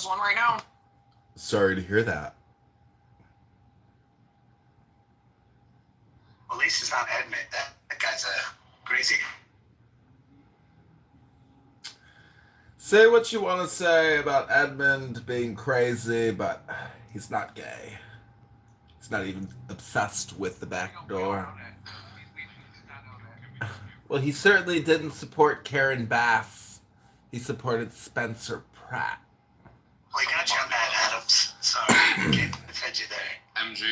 Edmond's one right now. Sorry to hear that. Well, at least it's not Edmund. That guy's a crazy. Say what you want to say about Edmund being crazy, but he's not gay. He's not even obsessed with the back door. Well, he certainly didn't support Karen Bass. He supported Spencer Pratt. Well, I got you on that, Adams. Sorry, can't defend you there. MG.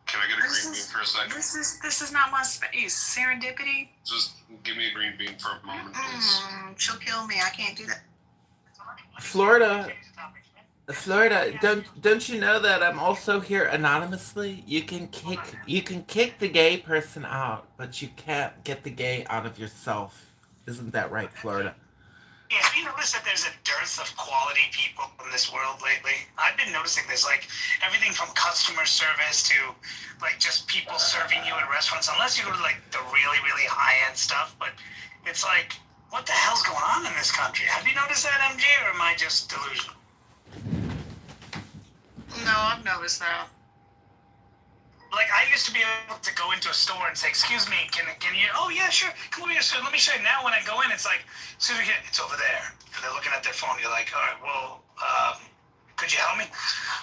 Can I get a green bean for a second? This is not my space. Serendipity. Just give me a green bean for a moment, please. She'll kill me. I can't do that. Florida, don't you know that I'm also here anonymously? You can kick the gay person out, but you can't get the gay out of yourself. Isn't that right, Florida? Yeah, have you noticed that there's a dearth of quality people in this world lately? I've been noticing there's like everything from customer service to like just people serving you at restaurants, unless you go to like the really, really high-end stuff. But it's like, what the hell's going on in this country? Have you noticed that, MJ, or am I just delusional? No, I've noticed that. Like, I used to be able to go into a store and say, excuse me, can you, oh, yeah, sure, come over here, sir, let me show you. Now, when I go in, it's like, as soon as we get, it's over there. And they're looking at their phone, you're like, all right, well, could you help me?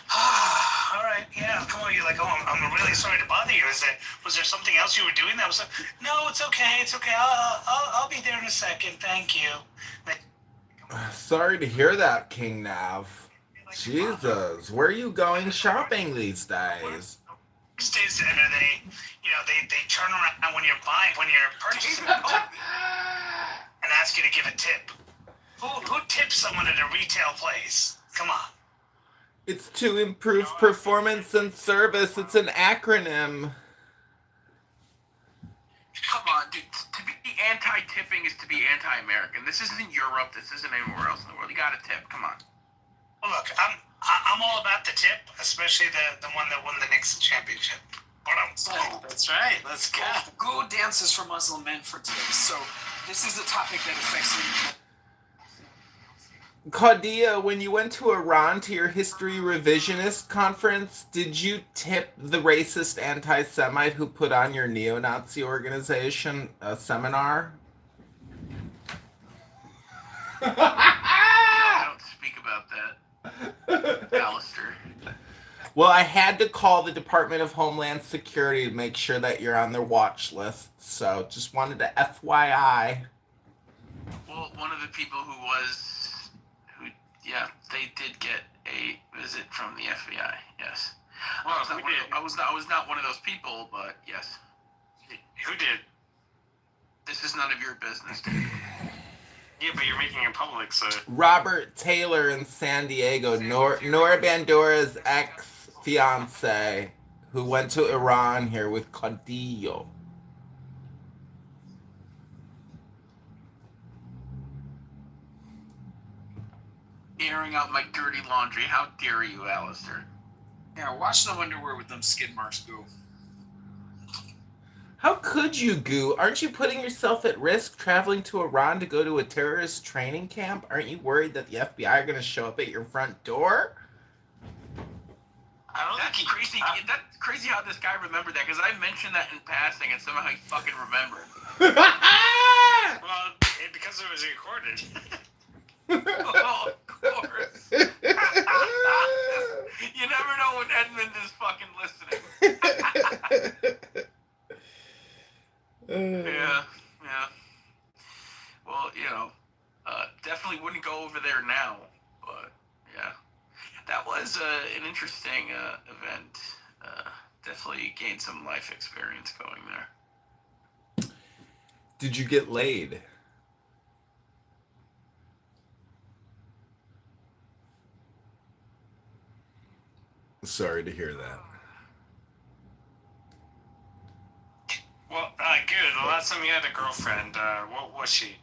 All right, yeah, come on. You're like, oh, I'm really sorry to bother you. Was there something else you were doing that was like, no, it's okay, I'll be there in a second, thank you. Sorry to hear that, King Nav. Jesus, where are you going shopping these days? Center, they turn around when you're purchasing and ask you to give a tip. Who tips someone at a retail place? Come on. It's to improve performance and service. It's an acronym. Come on, dude. To be anti-tipping is to be anti-American. This isn't Europe. This isn't anywhere else in the world. You got to tip. Come on. Well, look, I'm all about the tip, especially the one that won the Knicks championship. That's right. Let's go. Go dances for Muslim men for tips. So this is the topic that affects me. Claudia, when you went to Iran to your history revisionist conference, did you tip the racist anti-Semite who put on your neo-Nazi organization seminar? I don't speak about that, Alistair. Well, I had to call the Department of Homeland Security to make sure that you're on their watch list, so just wanted to FYI. Well, one of the people they did get a visit from the FBI. Yes. Well, I was not one of those people, but yes. Who did? This is none of your business, dude. Yeah, but you're making it public, so. Robert Taylor in San Diego, Nora Bandora's ex-fiance, who went to Iran here with Cadillo. Airing out my dirty laundry. How dare you, Alistair? Yeah, watch the underwear with them skid marks go. How could you, Goo? Aren't you putting yourself at risk traveling to Iran to go to a terrorist training camp? Aren't you worried that the FBI are going to show up at your front door? That's crazy. That's crazy how this guy remembered that, because I mentioned that in passing and somehow he fucking remembered. Well, because it was recorded. Oh, of course. You never know when Edmund is fucking listening. Yeah. Well, definitely wouldn't go over there now, but yeah. That was an interesting event. Definitely gained some life experience going there. Did you get laid? Sorry to hear that. Well, good. The last time you had a girlfriend, what was she?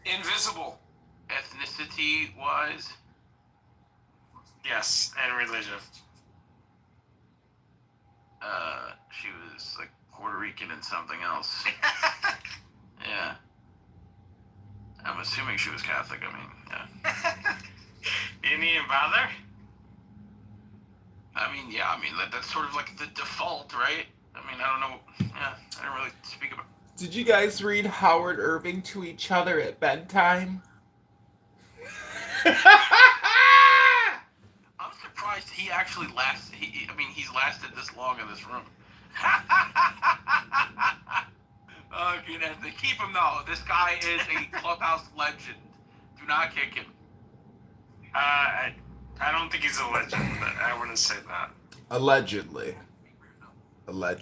Invisible. Ethnicity-wise? Yes, and religion. She was like Puerto Rican and something else. Yeah. I'm assuming she was Catholic. I mean, yeah. You didn't even bother? I mean, that's sort of like the default, right? I mean, I don't know. Yeah, I don't really speak about. Did you guys read Howard Irving to each other at bedtime? I'm surprised he actually lasts. He's lasted this long in this room. Okay, they keep him though. This guy is a clubhouse legend. Do not kick him. I don't think he's a legend, but I wouldn't say that. Allegedly. Like,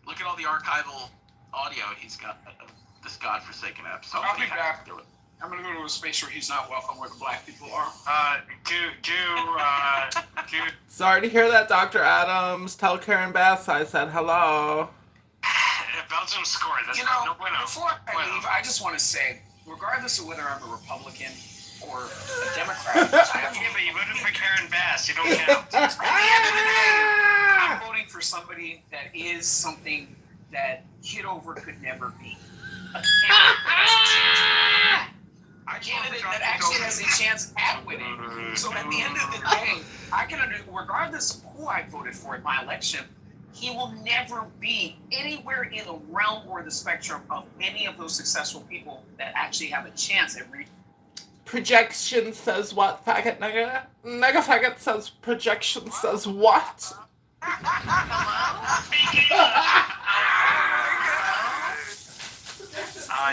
look at all the archival audio he's got of this godforsaken app. I'll be back. I'm gonna go to a space where he's not welcome, where the black people are. Sorry to hear that, Dr. Adams. Tell Karen Bass I said hello. Belgium scored. That's no bueno. Before I leave, I just want to say, regardless of whether I'm a Republican or a Democrat, Yeah, but you voted for Karen Bass. You don't count. at the end of the day, I'm voting for somebody that is something that Kitover could never be. A candidate that actually has a chance at winning. So at the end of the day, I can regardless of who I voted for in my election, he will never be anywhere in the realm or the spectrum of any of those successful people that actually have a chance at reaching. Projection says what, faggot nigga? Nigga faggot says projection says what?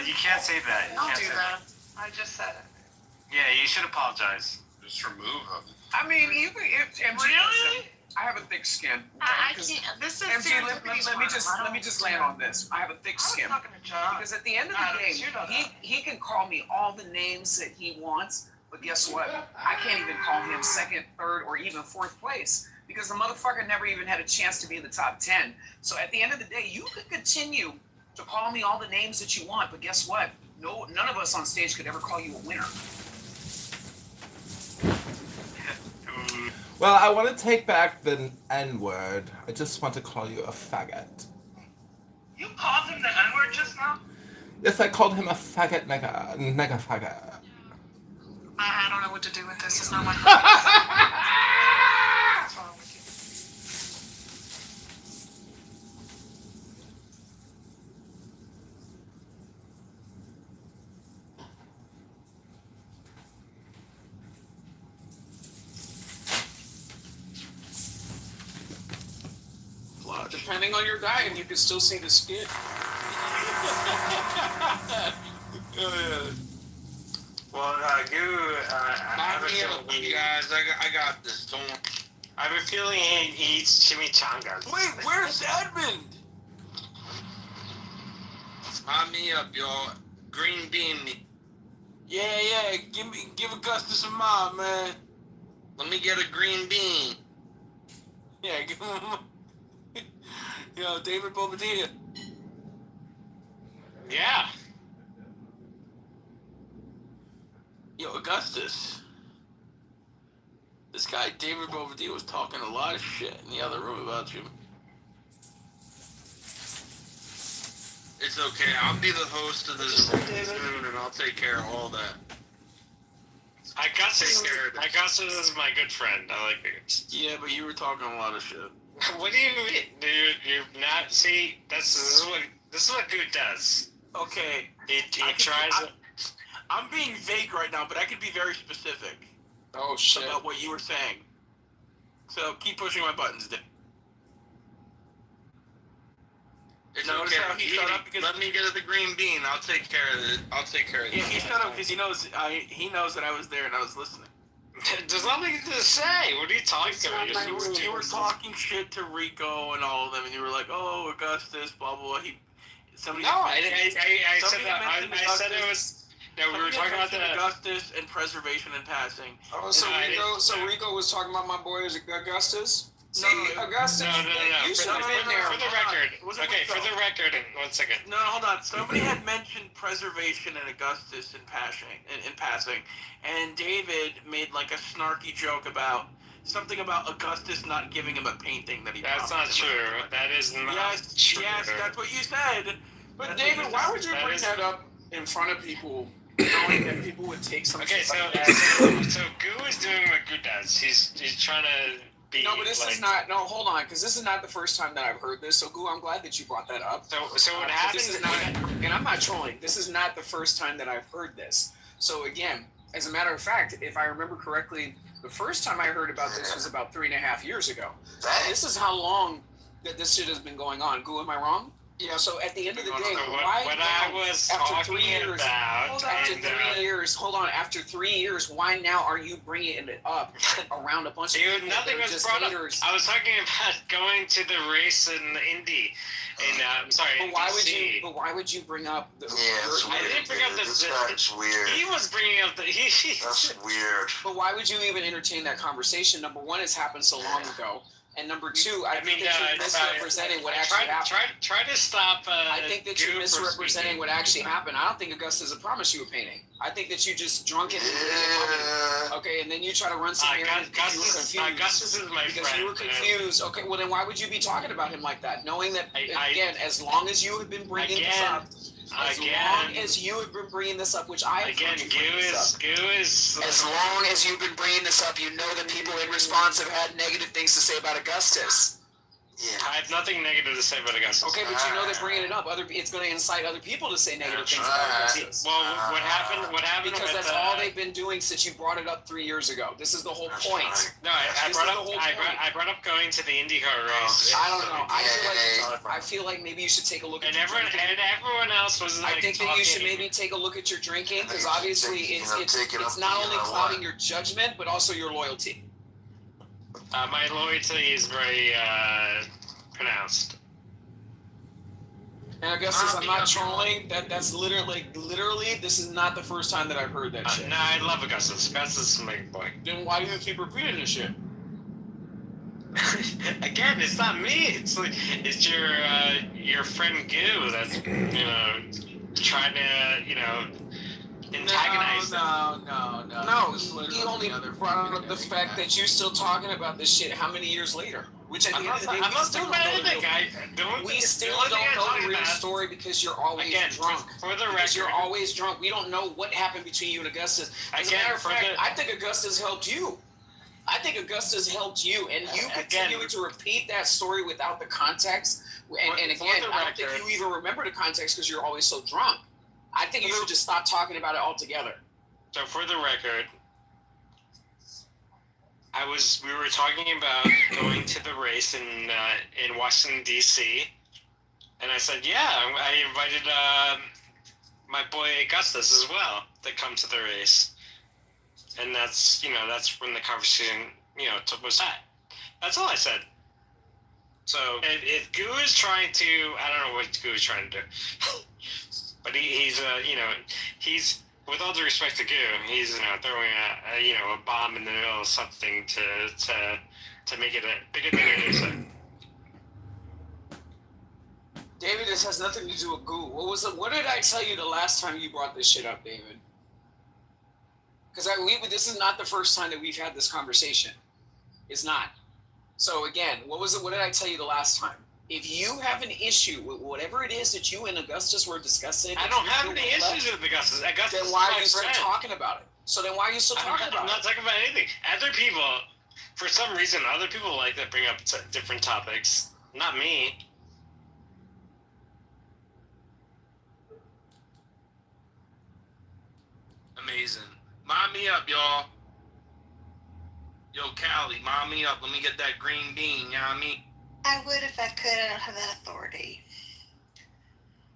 You can't say that. You I'll can't do say that. I just said it. Yeah, you should apologize. Just remove him. I mean, even if MG, Really? I have a thick skin. I Because can't. This is MG, let me just land on this. I have a thick I was skin. talking to John. Because at the end of the day, he can call me all the names that he wants, but guess what? I can't even call him second, third, or even fourth place because the motherfucker never even had a chance to be in the top 10. So at the end of the day, you could continue to call me all the names that you want, but guess what? No, none of us on stage could ever call you a winner. Well, I want to take back the N-word. I just want to call you a faggot. You called him the N-word just now? Yes, I called him a faggot nigga. Nigga faggot. I don't know what to do with this. It's not my fault. What's wrong with you? Depending on your diet, you can still see the skin. Well, I have a feeling you guys. I got this. Don't. I have a feeling he eats chimichangas. Wait, where's Edmund? Sign me up, y'all. Green bean me. Yeah. Give Augustus a mom, man. Let me get a green bean. Yeah, give him. Yo, David Bobadilla. Yeah. Yo, Augustus. This guy, David Bobadilla, was talking a lot of shit in the other room about you. It's okay. I'll be the host of this soon, and I'll take care of all that. Augustus is my good friend. I like it. Yeah, but you were talking a lot of shit. What do you mean? Do you not see? This is what dude does. Okay. He tries. I'm being vague right now, but I could be very specific Oh shit. about what you were saying. So keep pushing my buttons, Dick. It's Notice how he shut up okay. because- Let me get the green bean. I'll take care of it. I'll take care of it. Yeah, he shut up because he knows that I was there and I was listening. There's nothing to say. What are you talking about? You were talking shit to Rico and all of them, and you were like, "Oh, Augustus, blah blah blah." Somebody. No, I said somebody that. mentioned I said it was. No, we were talking about the. Augustus and preservation and passing. Oh, No, Rico was talking about my boy Augustus. See, No, Augustus, No. you should have been there. For the record. Was it Okay, Rico? for the record. 1 second. No, hold on. Somebody had mentioned preservation and Augustus in passing, and David made like a snarky joke about something about Augustus not giving him a painting that he. That's not promised him. true. That is not Yes, true. yes, that's what you said. But David, why would you bring that up in front of people, knowing that people would take something Okay, so like that? so Goo is doing what Goo does. He's trying to be. No, but this like, is not. No, hold on, because this is not the first time that I've heard this. So, Goo, I'm glad that you brought that up. So what This happens? is not, and I'm not trolling. This is not the first time that I've heard this. So again, as a matter of fact, if I remember correctly, the first time I heard about this was about 3.5 years ago. And this is how long that this shit has been going on. Goo, am I wrong? Yeah. So at the end of the day, So why what now, I was after talking 3 years, about, after and, 3 years, hold on. After 3 years, why now are you bringing it up around a bunch of dude, people nothing that are was just brought haters? up. I was talking about going to the race in Indy, and I'm sorry, But in why DC. would you? But why would you bring up the? It's I weird, didn't bring up dude. this. This guy's weird. He was bringing up the. That's weird. But why would you even entertain that conversation? Number one, it's happened so long ago, and number two, I think that you're misrepresenting what actually happened. Try to stop. I think that you're Goo from misrepresenting speaking. what actually happened. I don't think Augusta's a promise you were painting. I think that you just drunk it. Yeah. Okay, and then you try to run some errands because you were confused. Augustus is my Because friend. you were confused. Okay, well then why would you be talking about him like that, knowing that I- again, as long as you have been bringing this up, as long as you have been bringing this up, which I have Again, heard you bring this up. Goo is. As long as you've been bringing this up, you know that people in response have had negative things to say about Augustus. Yeah. I have nothing negative to say about Augustus. Okay, but you know that bringing it up, it's going to incite other people to say negative That's things about right. Augustus. Well, what happened? What happened? Because with, that's all they've been doing since you brought it up 3 years ago. This is the whole That's point. right. No, I This brought is up. the whole I point. brought up going to the IndyCar race. I don't know. Hey. I feel like maybe you should take a look at And your everyone drinking. and everyone else was like I think that you should talking. maybe take a look at your drinking because I think obviously you it's know, take it it's up not to, only you know clouding what? your judgment but also your loyalty. My loyalty is very pronounced. And Augustus, I'm not trolling. That's literally this is not the first time that I've heard that shit. No, I love Augustus. Augustus is my boy. Then why do you keep repeating this shit? Again, it's not me. It's your friend Goo that's trying to antagonize. No, he only brought up the fact that you're still talking about this shit how many years later? Which at the I'm end of not, the day, I'm we not still talking don't about know the anything. real. We still the only don't thing I'm know talking the real about- story because you're always Again, drunk. for the Because record, you're always drunk. We don't know what happened between you and Augustus. As a Again, matter of for fact, the- I think Augustus helped you. I think Augustus helped you, and you continuing to repeat that story without the context. And For again, the I don't record- think you even remember the context because you're always so drunk. I think you should just stop talking about it altogether. so for the record, we were talking about going to the race in Washington D.C. and I said, yeah, I invited my boy Augustus as well to come to the race, and that's when the conversation was at. That's all I said. So if Goo is trying to, I don't know what Goo is trying to do, but he's with all due respect to Goo, he's throwing a bomb in the middle of something to make it bigger than it is. David, this has nothing to do with Goo. What did I tell you the last time you brought this shit up, David? Because this is not the first time that we've had this conversation. It's not. So again, what did I tell you the last time? If you have an issue with whatever it is that you and Augustus were discussing, I don't have any issues with Augustus. Augustus then is why my are you still friend. talking about it? So then why are you still talking I'm about not it? talking about anything. Other people, for some reason, other people like to bring up different topics. Not me. Amazing. Mind me up, y'all. Yo, Callie, mind me up. Let me get that green bean, you know what I mean? I would if I could. I don't have that authority.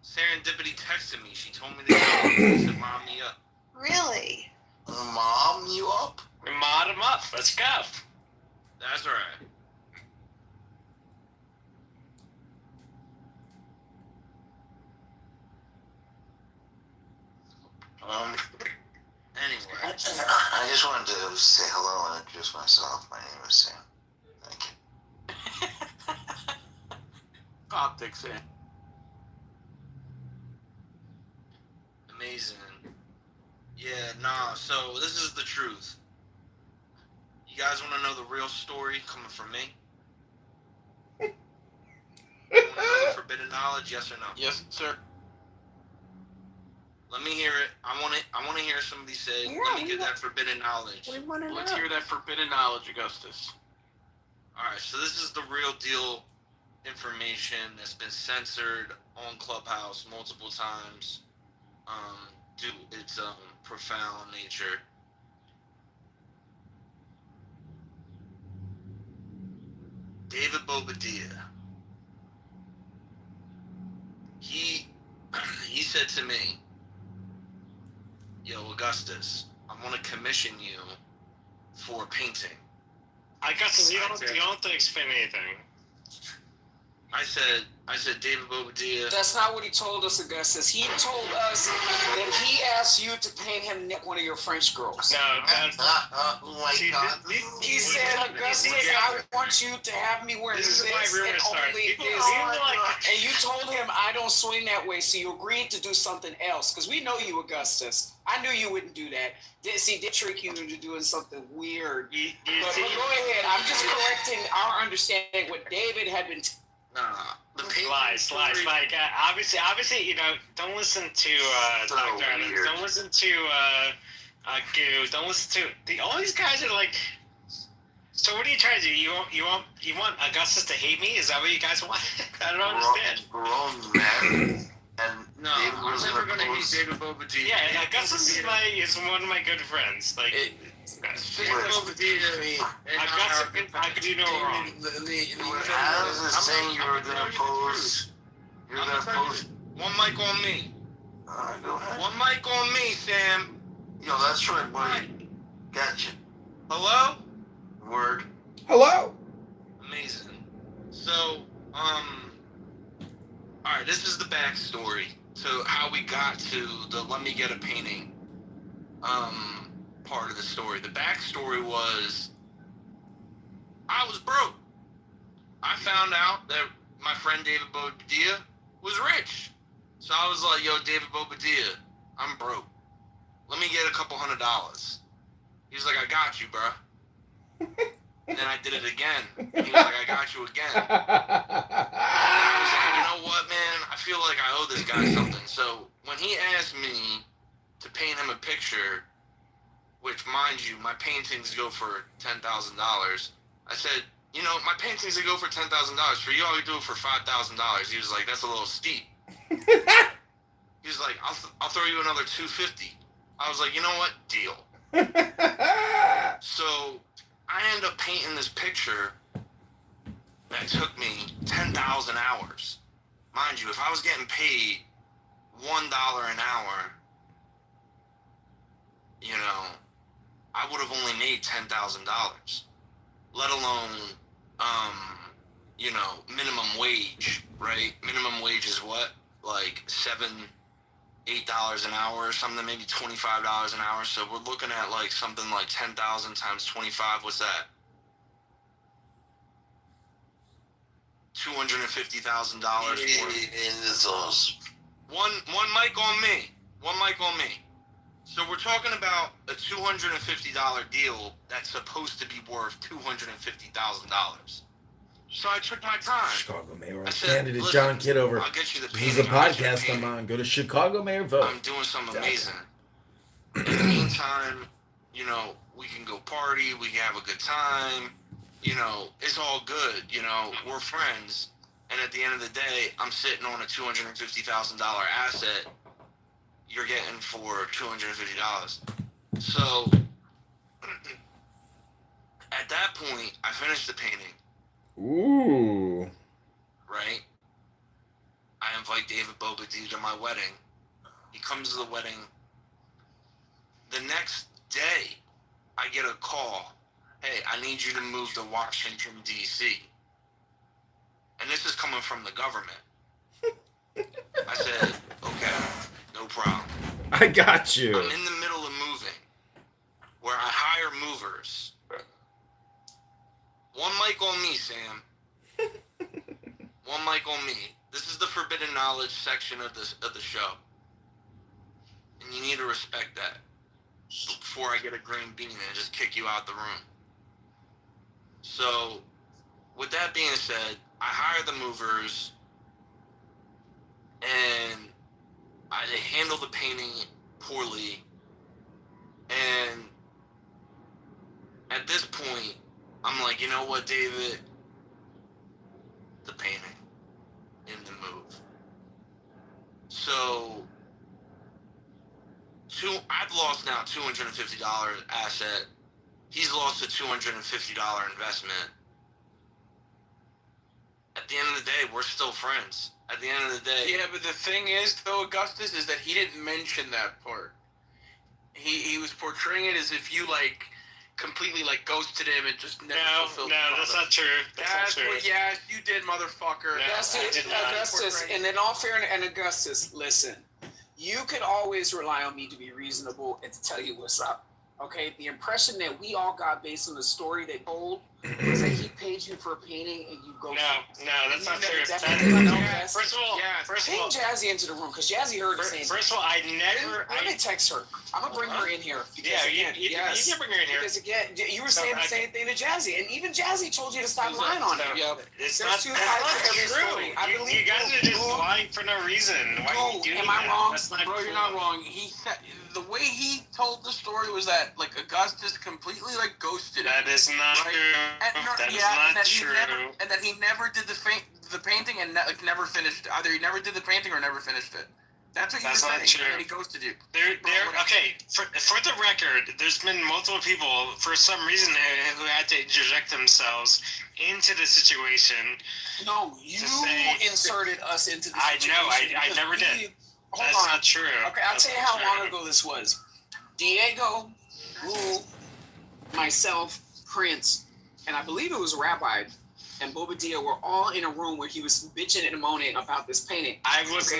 Serendipity texted me. She told me to go. She said, mind me up. Really? Mom, you up? We mod him up. Let's go. That's right. Anyway. I just wanted to say hello and introduce myself. My name is Sam. Thank you. Optics, Sam. Amazing. Yeah, nah, so this is the truth. You guys want to know the real story coming from me? You want to know the forbidden knowledge, yes or no? Yes, sir. Let me hear it. I want to hear somebody say. Let me get that forbidden knowledge. Let's hear that forbidden knowledge, Augustus. All right, so this is the real deal information that's been censored on Clubhouse multiple times due to its profound nature. David Bobadilla. He said to me, "Yo, Augustus, I want to commission you for a painting." Augustus, you don't have to explain anything. I said, David Bobadilla. That's not what he told us, Augustus. He told us that he asked you to paint him one of your French girls. No, that's Oh my God. He said, Augustus, I want you to have me wear This this is why and rumors start. only People this. like, And you told him I don't swing that way, so you agreed to do something else. Because we know you, Augustus. I knew you wouldn't do that. They trick you into doing something weird. But go ahead. I'm just correcting our understanding what David had been. The painting lies. Like obviously, don't listen to So Dr. Adams. weird. Don't listen to Goo. Don't listen to all these guys are like. So what are you trying to do? You want Augustus to hate me? Is that what you guys want? I don't understand. Grown men, and No, David I'm was never gonna gonna hate post. David Bobadilla. Yeah, Augustus is one of my good friends. Like, David Bobadilla. Augustus, I could do no wrong. How does this saying you were gonna post? You're gonna post. One mic on me. Go ahead. One mic on me, Sam. Yo, that's right, buddy. Gotcha. Hello? Word. Hello. Amazing. So, alright, this is the backstory to how we got to the let me get a painting part of the story. The backstory was I was broke. I found out that my friend David Bobadilla was rich. So I was like, yo, David Bobadilla, I'm broke. Let me get a couple $100. He was like, I got you, bro. And then I did it again. And he was like, I got you again. I was like, you know what, man? I feel like I owe this guy something. So when he asked me to paint him a picture, which, mind you, my paintings go for $10,000, I said, you know, my paintings, they go for $10,000. For you, I would do it for $5,000. He was like, that's a little steep. He was like, I'll throw you another $250. I was like, you know what? Deal. So I ended up painting this picture that took me 10,000 hours. Mind you, if I was getting paid $1 an hour, you know, I would have only made $10,000, let alone, you know, minimum wage, right? Minimum wage is what? Like $7, $8 an hour or something, maybe $25 an hour. So we're looking at like something like 10,000 times 25. What's that? $250,000 It's awesome. One mic on me. One mic on me. So we're talking about a $250 deal that's supposed to be worth $250,000. So I took my time. Chicago Mayoral I said, candidate "Listen, John Kitover. I'll get you the This is a painting. I'll get you the podcast I'm painting. on. Go to Chicago Mayor Vote. I'm doing something amazing. In the meantime, you know, we can go party, we can have a good time, you know, it's all good, you know, we're friends. And at the end of the day, I'm sitting on a $250,000 asset you're getting for $250. So at that point, I finished the painting, Ooh. right? I invite David Bobadilla to my wedding. He comes to the wedding. The next day, I get a call. Hey, I need you to move to Washington, D.C. And this is coming from the government. I said, okay, no problem. I got you. I'm in the middle of moving, where I hire movers. One mic on me, Sam. One mic on me. This is the forbidden knowledge section of the show. And you need to respect that before I get a green bean and just kick you out the room. So, with that being said, I hire the movers, and I handled the painting poorly, and at this point, I'm like, you know what, David? The painting in the move. So, I've lost now $250 asset. He's lost a $250 investment. At the end of the day, we're still friends. At the end of the day, Yeah, but the thing is, though, Augustus, is that he didn't mention that part. He was portraying it as if you, like, completely, like, ghosted him and just never fulfilled the that's promise. not true. That's what, yes, you did, motherfucker. No, That's I it, did not. Augustus. And in all fairness, and Augustus, listen, you could always rely on me to be reasonable and to tell you what's up. Okay, the impression that we all got based on the story they told was that he paid you for a painting and you go. No, that's not true. First of all, Ping Jazzy into the room because Jazzy heard it saying. First of all, I never. Let me text her. I'm gonna bring her in here. Because Yeah, again, you can bring her in here. Because again, you were saying the same thing to Jazzy, and even Jazzy told you to stop lying on him. It's There's not, two that's sides not to every true. story. I believe you guys are just Google. lying for no reason. Why are you doing Am I that? wrong? That's not Bro, true. you're not wrong. He said the way he told the story was that like Augustus completely like ghosted him. That is not Right. true. And That is and not that true. and that he never did the painting and like never finished. Either he never did the painting or never finished it. That's what That's you were not saying. true. And he ghosted you. Okay. For the record, there's been multiple people for some reason who had to interject themselves into the situation. No, you inserted us into the I situation. know. I never did. That's not true. Okay, I'll tell you how long ago this was. Diego, Rule, myself, Prince, and I believe it was Rabbi and Bobadilla were all in a room where he was bitching and moaning about this painting. I was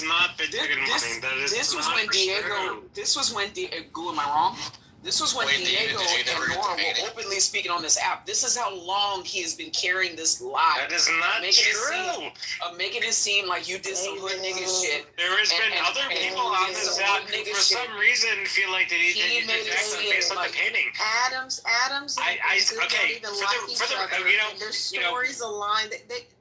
not bitching and moaning. That is This was not when Diego. true. This was when Diego. Am I wrong? This was when Wait, Diego David, did you never and get the Nora painting? were openly speaking on this app. This is how long he has been carrying this lie. That is not true. Making it seem like you did some hood nigga shit. There has been And- other and people he on did this some app hood who nigga for shit. some reason feel like they need He to made it interject seem based on like- the painting. Adams, okay, don't even for like the- each for the- other. you know- and their you know- stories align.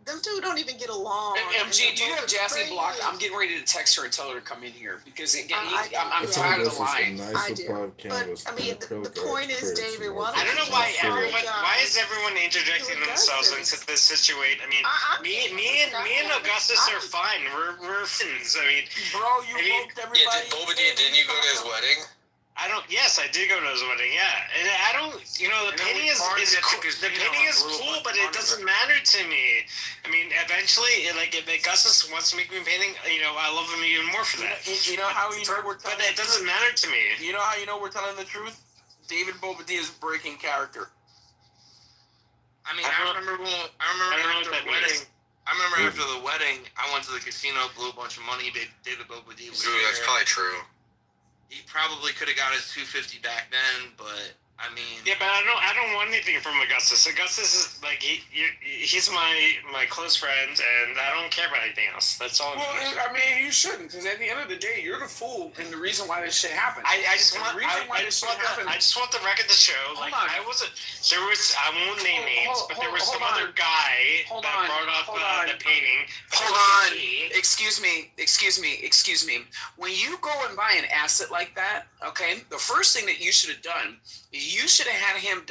Them two don't even get along. MG, do you have Jazzy Crazy. blocked? I'm getting ready to text her and tell her to come in here because again, I'm It's tired of the This is lying. a nice I do. above canvas But I mean, the point is, David, why I don't know why Sure. why is everyone interjecting themselves into this situation? I mean, me and Augustus are fine. We're friends. I mean, Bro, you roped everybody. Yeah, Bobadilla, didn't you go to his wedding? Yes, I did go to his wedding. Yeah, and I don't. The And then painting we is partied at cool. the The casino painting and is blew a cool, bunch but of it money. doesn't matter to me. I mean, eventually, if Augustus wants to make me a painting, I love him even more for that. You know how you know we're telling But it doesn't matter to me. You know how you know we're telling the truth? David Bobadilla is breaking character. I mean, I remember I don't know after what the that wedding. means. I remember after the wedding, I went to the casino, blew a bunch of money. David Bobadilla was Ooh, that's there. probably true. He probably could have got his $250 back then, but I mean, Yeah, but I don't want anything from Augustus. Augustus is like he's my close friend, and I don't care about anything else. That's all. Well, I mean, you shouldn't, because at the end of the day, you're the fool, and the reason why this shit happened. I just want I I just want the record to show. Hold Like on. I won't name names, but there was some hold other on. guy Hold that on. brought up Hold on. the painting. Hold on. Excuse me. When you go and buy an asset like that, okay, the first thing that you should have done is you should have had him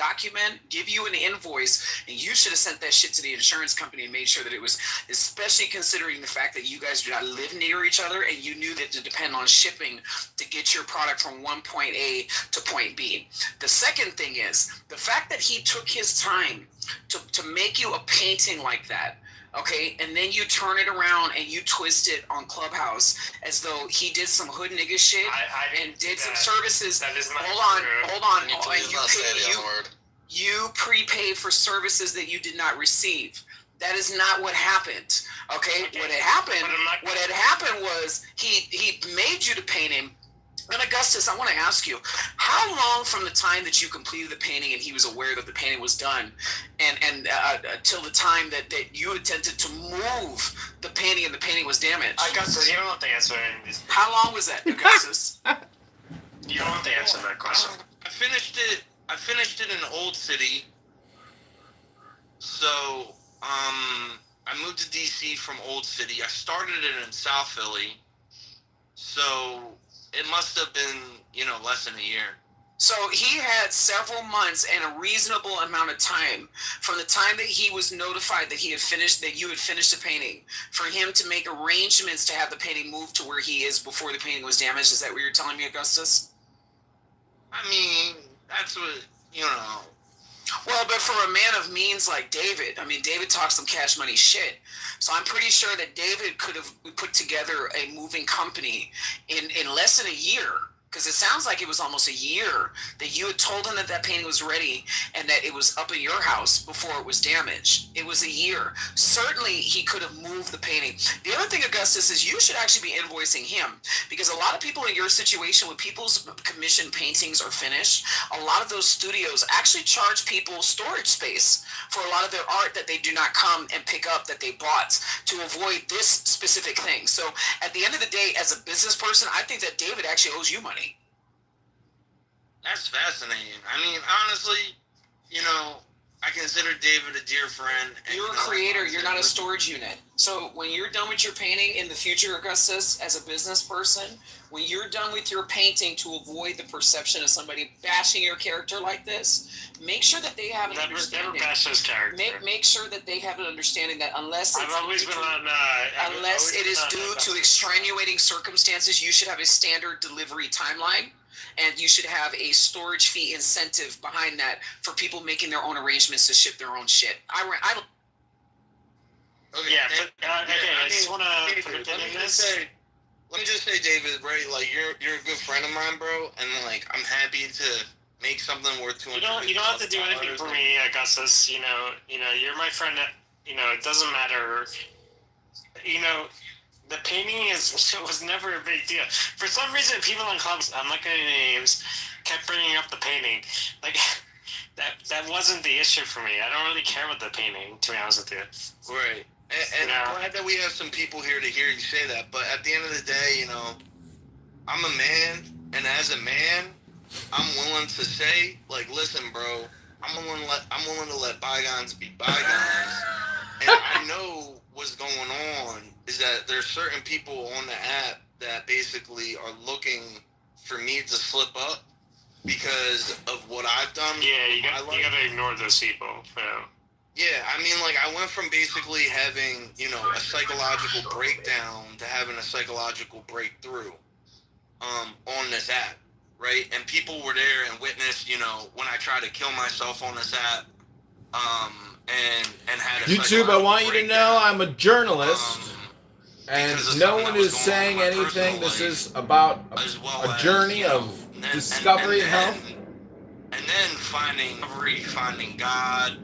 give you an invoice, and you should have sent that shit to the insurance company and made sure that it was, especially considering the fact that you guys do not live near each other and you knew that to depend on shipping to get your product from one point A to point B. The second thing is the fact that he took his time to make you a painting like that. Okay, and then you turn it around and you twist it on Clubhouse as though he did some hood nigga shit I didn't and did do some that. services. That is not Hold true. on. And you And please not say the other word. you prepaid for services that you did not receive. That is not what happened. Okay, what had happened was he made you to paint him. And Augustus, I want to ask you, how long from the time that you completed the painting and he was aware that the painting was done, and till the time that you attempted to move the painting and the painting was damaged? Augustus, you don't have to answer any of these. How long was that, Augustus? You don't have to answer that question. I finished it in Old City. So, I moved to DC from Old City. I started it in South Philly. So it must have been, less than a year. So he had several months and a reasonable amount of time from the time that he was notified that you had finished the painting, for him to make arrangements to have the painting moved to where he is before the painting was damaged. Is that what you're telling me, Augustus? I mean, that's what, Well, but for a man of means like David, David talks some cash money shit. So I'm pretty sure that David could have put together a moving company in less than a year. Because it sounds like it was almost a year that you had told him that that painting was ready and that it was up in your house before it was damaged. It was a year. Certainly, he could have moved the painting. The other thing, Augustus, is you should actually be invoicing him, because a lot of people in your situation, when people's commissioned paintings are finished, a lot of those studios actually charge people storage space for a lot of their art that they do not come and pick up that they bought to avoid this specific thing. So at the end of the day, as a business person, I think that David actually owes you money. That's fascinating. I mean, honestly, I consider David a dear friend. And, you're a creator. You're not a storage unit. So when you're done with your painting in the future, Augustus, as a business person, when you're done with your painting, to avoid the perception of somebody bashing your character like this, make sure that they have an understanding. Never bash his character. Make sure that they have an understanding that unless I've always been on. Unless it is due to extenuating circumstances, you should have a standard delivery timeline. And you should have a storage fee incentive behind that for people making their own arrangements to ship their own shit. I don't. Okay, yeah, but, I just want to put a pin in this. Let me just say, David, right? Like, you're a good friend of mine, bro, and like, I'm happy to make something worth $200. You don't have to do anything for me, Augustus. You're my friend. It doesn't matter. The painting was never a big deal. For some reason, people in clubs, I'm not going to name names, kept bringing up the painting. Like, that wasn't the issue for me. I don't really care about the painting, to be honest with you. Right. And I'm glad that we have some people here to hear you say that. But at the end of the day, I'm a man, and as a man, I'm willing to say, like, listen, bro, I'm willing to let bygones be bygones. And I know what's going on is that there's certain people on the app that basically are looking for me to slip up because of what I've done. Yeah, you gotta ignore those people. Yeah, I went from basically having, a psychological breakdown to having a psychological breakthrough on this app, right? And people were there and witnessed, when I tried to kill myself on this app, and had a YouTube, I want you to know I'm a journalist. And no one is saying anything. This is about a journey of discovery and health. And then finding God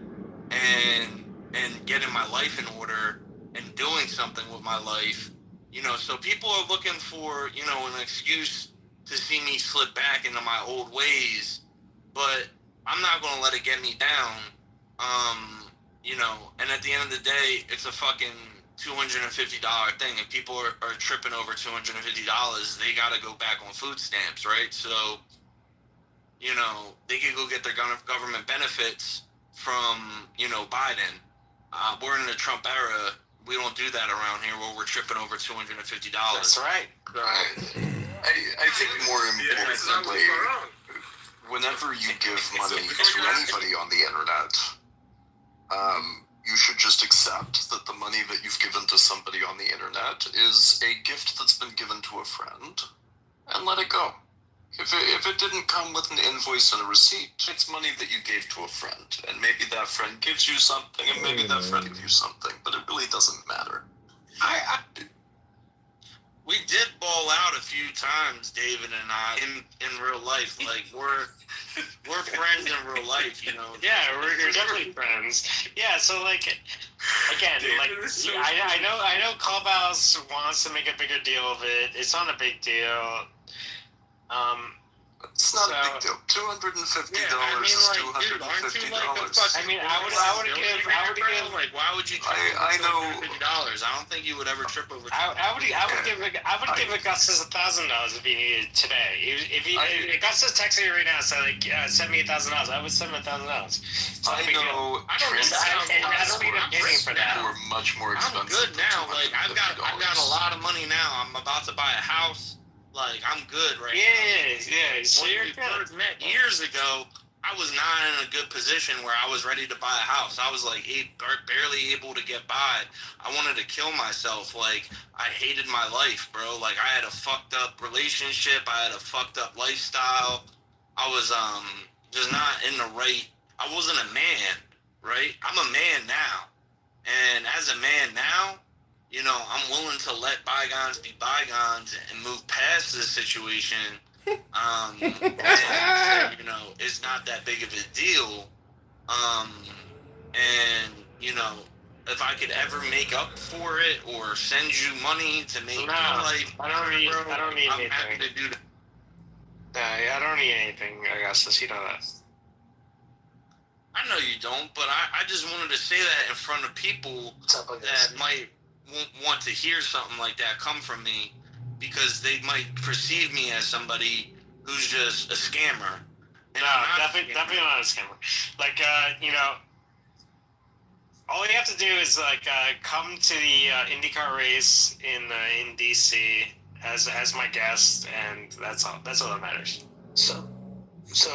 and getting my life in order and doing something with my life. So people are looking for, an excuse to see me slip back into my old ways. But I'm not going to let it get me down. And at the end of the day, it's a fucking $250 thing. If people are tripping over $250, they got to go back on food stamps, right? So, they could go get their government benefits from, Biden. We're in the Trump era. We don't do that around here where we're tripping over $250. That's right. I think more importantly, whenever you give money to anybody on the internet, you should just accept that the money that you've given to somebody on the internet is a gift that's been given to a friend, and let it go. If it didn't come with an invoice and a receipt, it's money that you gave to a friend, and maybe that friend gives you something, and maybe that friend gives you something, but it really doesn't matter. We did ball out a few times, David and I, in real life. Like, we're friends in real life, Yeah, we're definitely friends. Yeah, so like, again, like, I know Clubhouse wants to make a bigger deal of it. It's not a big deal. It's not a big deal. $250 is $250. I would give. Like, why would you? I know. $250. I don't think you would ever trip over. I would give Augustus $1,000 if he needed today. If Augustus texted me right now and said, like, send me $1,000, I would send him $1,000. I know. I don't need a penny for that. We're much more expensive. I'm good now. Like, I've got a lot of money now. I'm about to buy a house. Like, I'm good right now. Yeah. So When you're we good. first met years ago, I was not in a good position where I was ready to buy a house. I was like barely able to get by. I wanted to kill myself. Like, I hated my life, bro. Like, I had a fucked up relationship. I had a fucked up lifestyle. I was just not in the right. I wasn't a man, right? I'm a man now, and as a man now, you know, I'm willing to let bygones be bygones and move past this situation. And, you know, it's not that big of a deal. And, you know, if I could ever make up for it or send you money to make your life, I don't need I'm anything. happy to do that. I don't need anything, Augustus. You know that. I know you don't, but I just wanted to say that in front of people that might want to hear something like that come from me, because they might perceive me as somebody who's just a scammer. And definitely not a scammer. Like, you know, all you have to do is like come to the IndyCar race in DC as my guest, and that's all that matters. So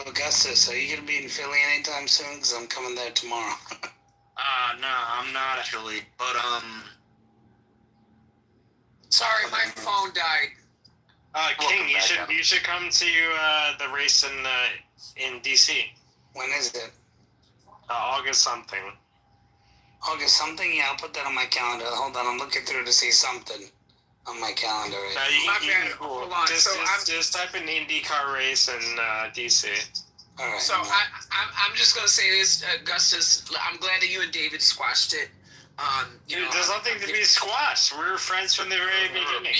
Augustus, are you gonna be in Philly anytime soon? Because I'm coming there tomorrow. No, I'm not actually. But Sorry, my phone died. King, you should come to the race in DC. When is it? August something. August something? Yeah, I'll put that on my calendar. Hold on, I'm looking through to see something on my calendar. Just type in IndyCar race in DC. All right. So I'm just gonna say this, Augustus. I'm glad that you and David squashed it. There's nothing to be squashed. We were friends from the very beginning.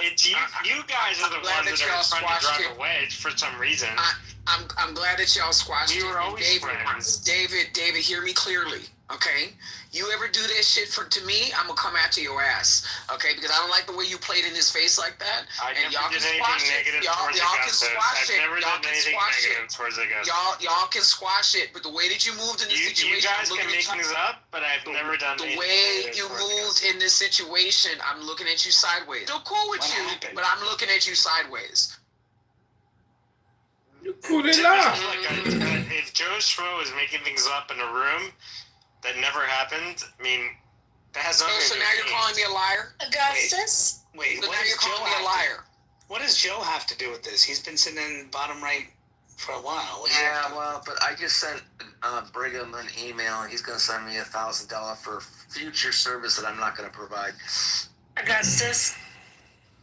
It's you guys are the ones that are trying to drive a wedge for some reason. I'm glad that y'all squashed it. We were always friends. David, hear me clearly, okay? You ever do that shit to me, I'm gonna come after your ass, okay? Because I don't like the way you played in his face like that. And y'all can squash it. Y'all can squash it. Y'all can squash it. But the way that you moved in this situation, you guys can make things up, but I've never done the way you moved in this situation. I'm looking at you sideways. Still cool with you, but I'm looking at you sideways. If Joe Schmo is making things up in a room that never happened, I mean, that has nothing to do with So now you're calling me a liar? Augustus? Wait, So now you're calling me a liar. What does Joe have to do with this? He's been sitting in bottom right for a while. But I just sent Brigham an email, and he's going to send me $1,000 for future service that I'm not going to provide. Augustus?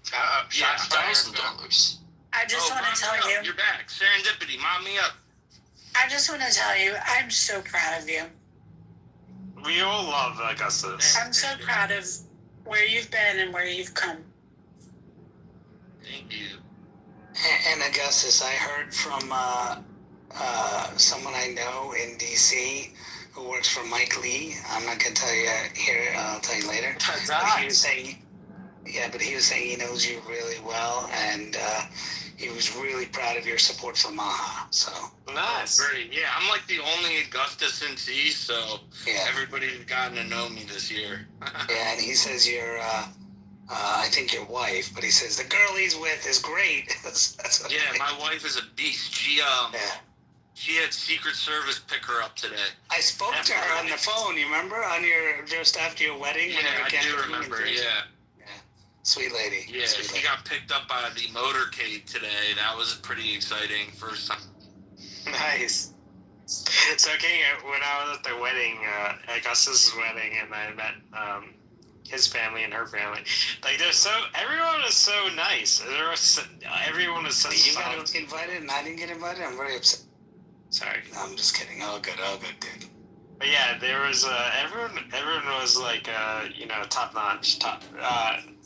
$1,000. I just want to tell you. You're back. Serendipity, mom me up. I just want to tell you, I'm so proud of you. We all love Augustus. I'm so proud of where you've been and where you've come. Thank you. And Augustus, I heard from someone I know in DC who works for Mike Lee. I'm not gonna tell you here. I'll tell you later. But he was saying he knows you really well, and he was really proud of your support for Maha. So nice. Great. Yeah, I'm like the only Augustus in C, so everybody's gotten to know me this year. Yeah, and he says you're, I think your wife, but he says the girl he's with is great. My wife is a beast. She had Secret Service pick her up today. I spoke to her on the phone. You remember just after your wedding? Yeah, I do remember. Yeah. Sweet lady. Yeah, she got picked up by the motorcade today. That was pretty exciting. First time. Nice. So, King, when I was at the wedding, Augustus' wedding, and I met his family and her family, like everyone was so nice. Everyone was so. You got invited, and I didn't get invited. I'm very upset. Sorry. No, I'm just kidding. Oh, good, dude. But yeah, there was everyone was like top notch,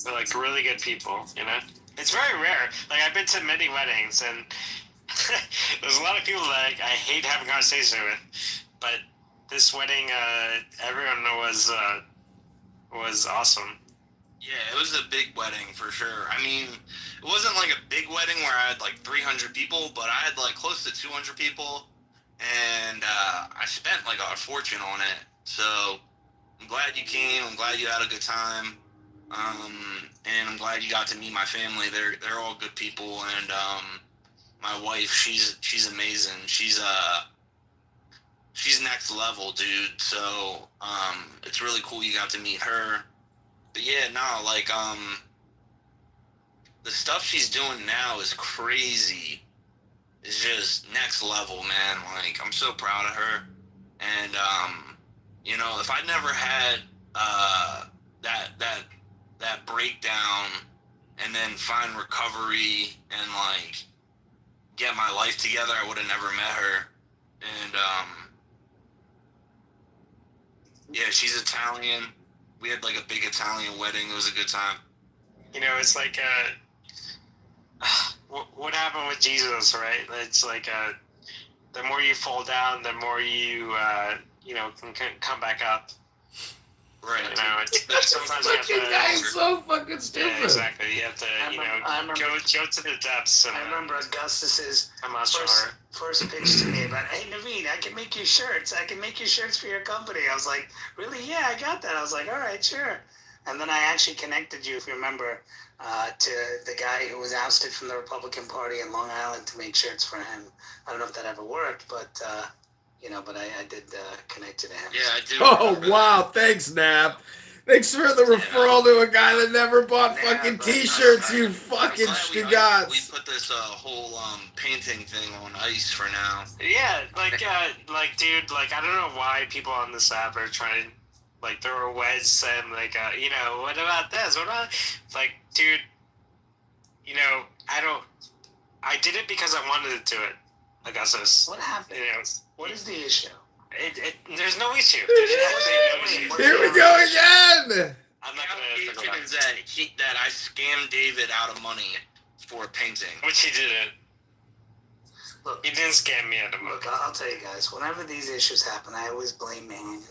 like really good people. You know, it's very rare. Like I've been to many weddings, and there's a lot of people that I hate having conversations with. But this wedding, everyone was awesome. Yeah, it was a big wedding for sure. I mean, it wasn't like a big wedding where I had like 300 people, but I had like close to 200 people. And I spent like a fortune on it. So I'm glad you came. I'm glad you had a good time. And I'm glad you got to meet my family. They're all good people, and my wife, she's amazing. She's next level, dude. So it's really cool you got to meet her. But yeah, no, like the stuff she's doing now is crazy. It's just next level, man. Like, I'm so proud of her. And you know, if I never had that breakdown and then find recovery and like get my life together, I would have never met her. And yeah, she's Italian. We had like a big Italian wedding. It was a good time. You know, it's like what happened with Jesus, right? It's like the more you fall down, the more you can come back up. Right. You know, sometimes you have to. Guy's so fucking stupid. Yeah, exactly. You have to, go to the depths. And, I remember Augustus's I'm not sure. first pitch to me about, hey, Naveen, I can make you shirts. I can make you shirts for your company. I was like, really? Yeah, I got that. I was like, all right, sure. And then I actually connected you, if you remember, to the guy who was ousted from the Republican Party in Long Island to make shirts for him. I don't know if that ever worked, but but I did connect you to him. Yeah, I do. Oh, wow. Thanks, Nap. Thanks for the referral to a guy that never bought fucking t-shirts, you fucking stugats. We put this whole painting thing on ice for now. Yeah, dude, I don't know why people on this app are trying to, throw a wedge saying, what about this? What about... Like, dude, I did it because I wanted to do it, Augustus. What happened? What is the issue? There's no issue. Here we go again! I'm not going to is that I scammed David out of money for a painting. Which he didn't. Look, he didn't scam me out of money. Look, I'll tell you guys, whenever these issues happen, I always blame Ann,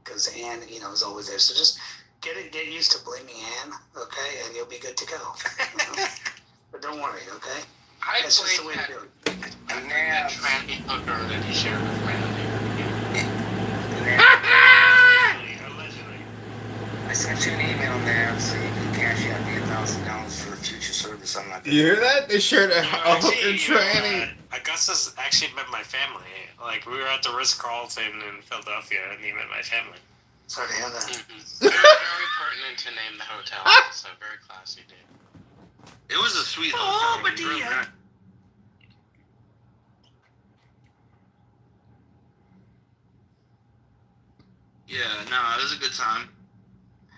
because Ann, is always there. So just get used to blaming Ann, okay, and you'll be good to go. But don't worry, okay? That's just the way to do it. And then tranny hooker that he shared with Randy. Allegedly. I sent you an email now so you can cash out me $1,000 for future service. I'm not. You hear that? They shared a hooker tranny. Augustus actually met my family. We were at the Ritz-Carlton in Philadelphia, and he met my family. Sorry to hear that. Very pertinent to name the hotel. So very classy, dude. It was a sweet Oh, hotel. but yeah. Yeah, no, it was a good time.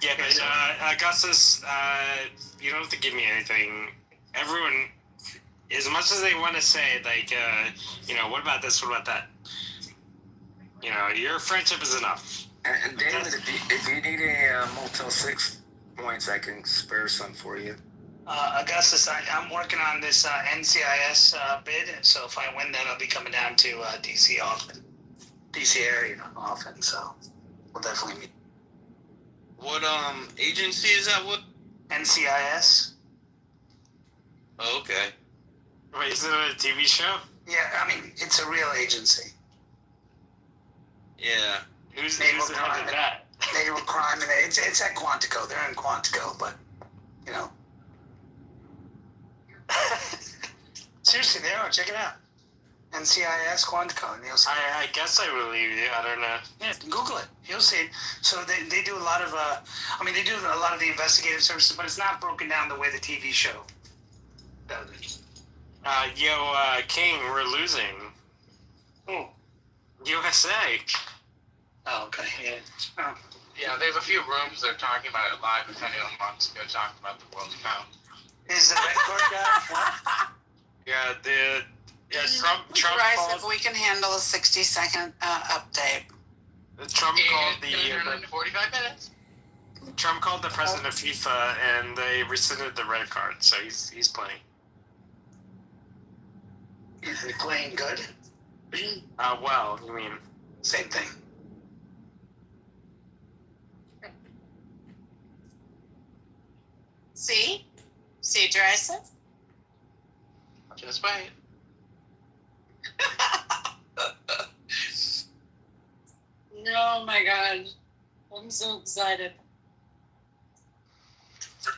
Yeah, but Augustus, you don't have to give me anything. Everyone, as much as they want to say, what about this, what about that? Your friendship is enough. And David, if you need a Motel 6 points, I can spare some for you. Augustus, I'm working on this NCIS bid, so if I win that, I'll be coming down to DC often. DC area often, so we'll definitely meet. What agency is that with? NCIS. Oh, okay. Wait, is it a TV show? Yeah, I mean, it's a real agency. Yeah. Who's the head of that? Naval crime, and it's at Quantico. They're in Quantico, but, Seriously, they are. Check it out. NCIS Quantico. And you'll see. I guess I believe you. I don't know. Yeah, Google it. You'll see it. So they do a lot of, they do a lot of the investigative services, but it's not broken down the way the TV show does. King, we're losing. Oh. USA. Oh, okay. Yeah. Oh. Yeah, there's a few rooms that are talking about it live, and Elon Musk is talking about the World Cup. Is the red card guy? Trump Bryce, called. if we can handle a 60-second update. Trump called the 45 minutes. Trump called the president of FIFA, and they rescinded the red card, so he's playing. Is he playing good? Well, you mean Same thing. See, Dryson? Just wait. Oh my God, I'm so excited.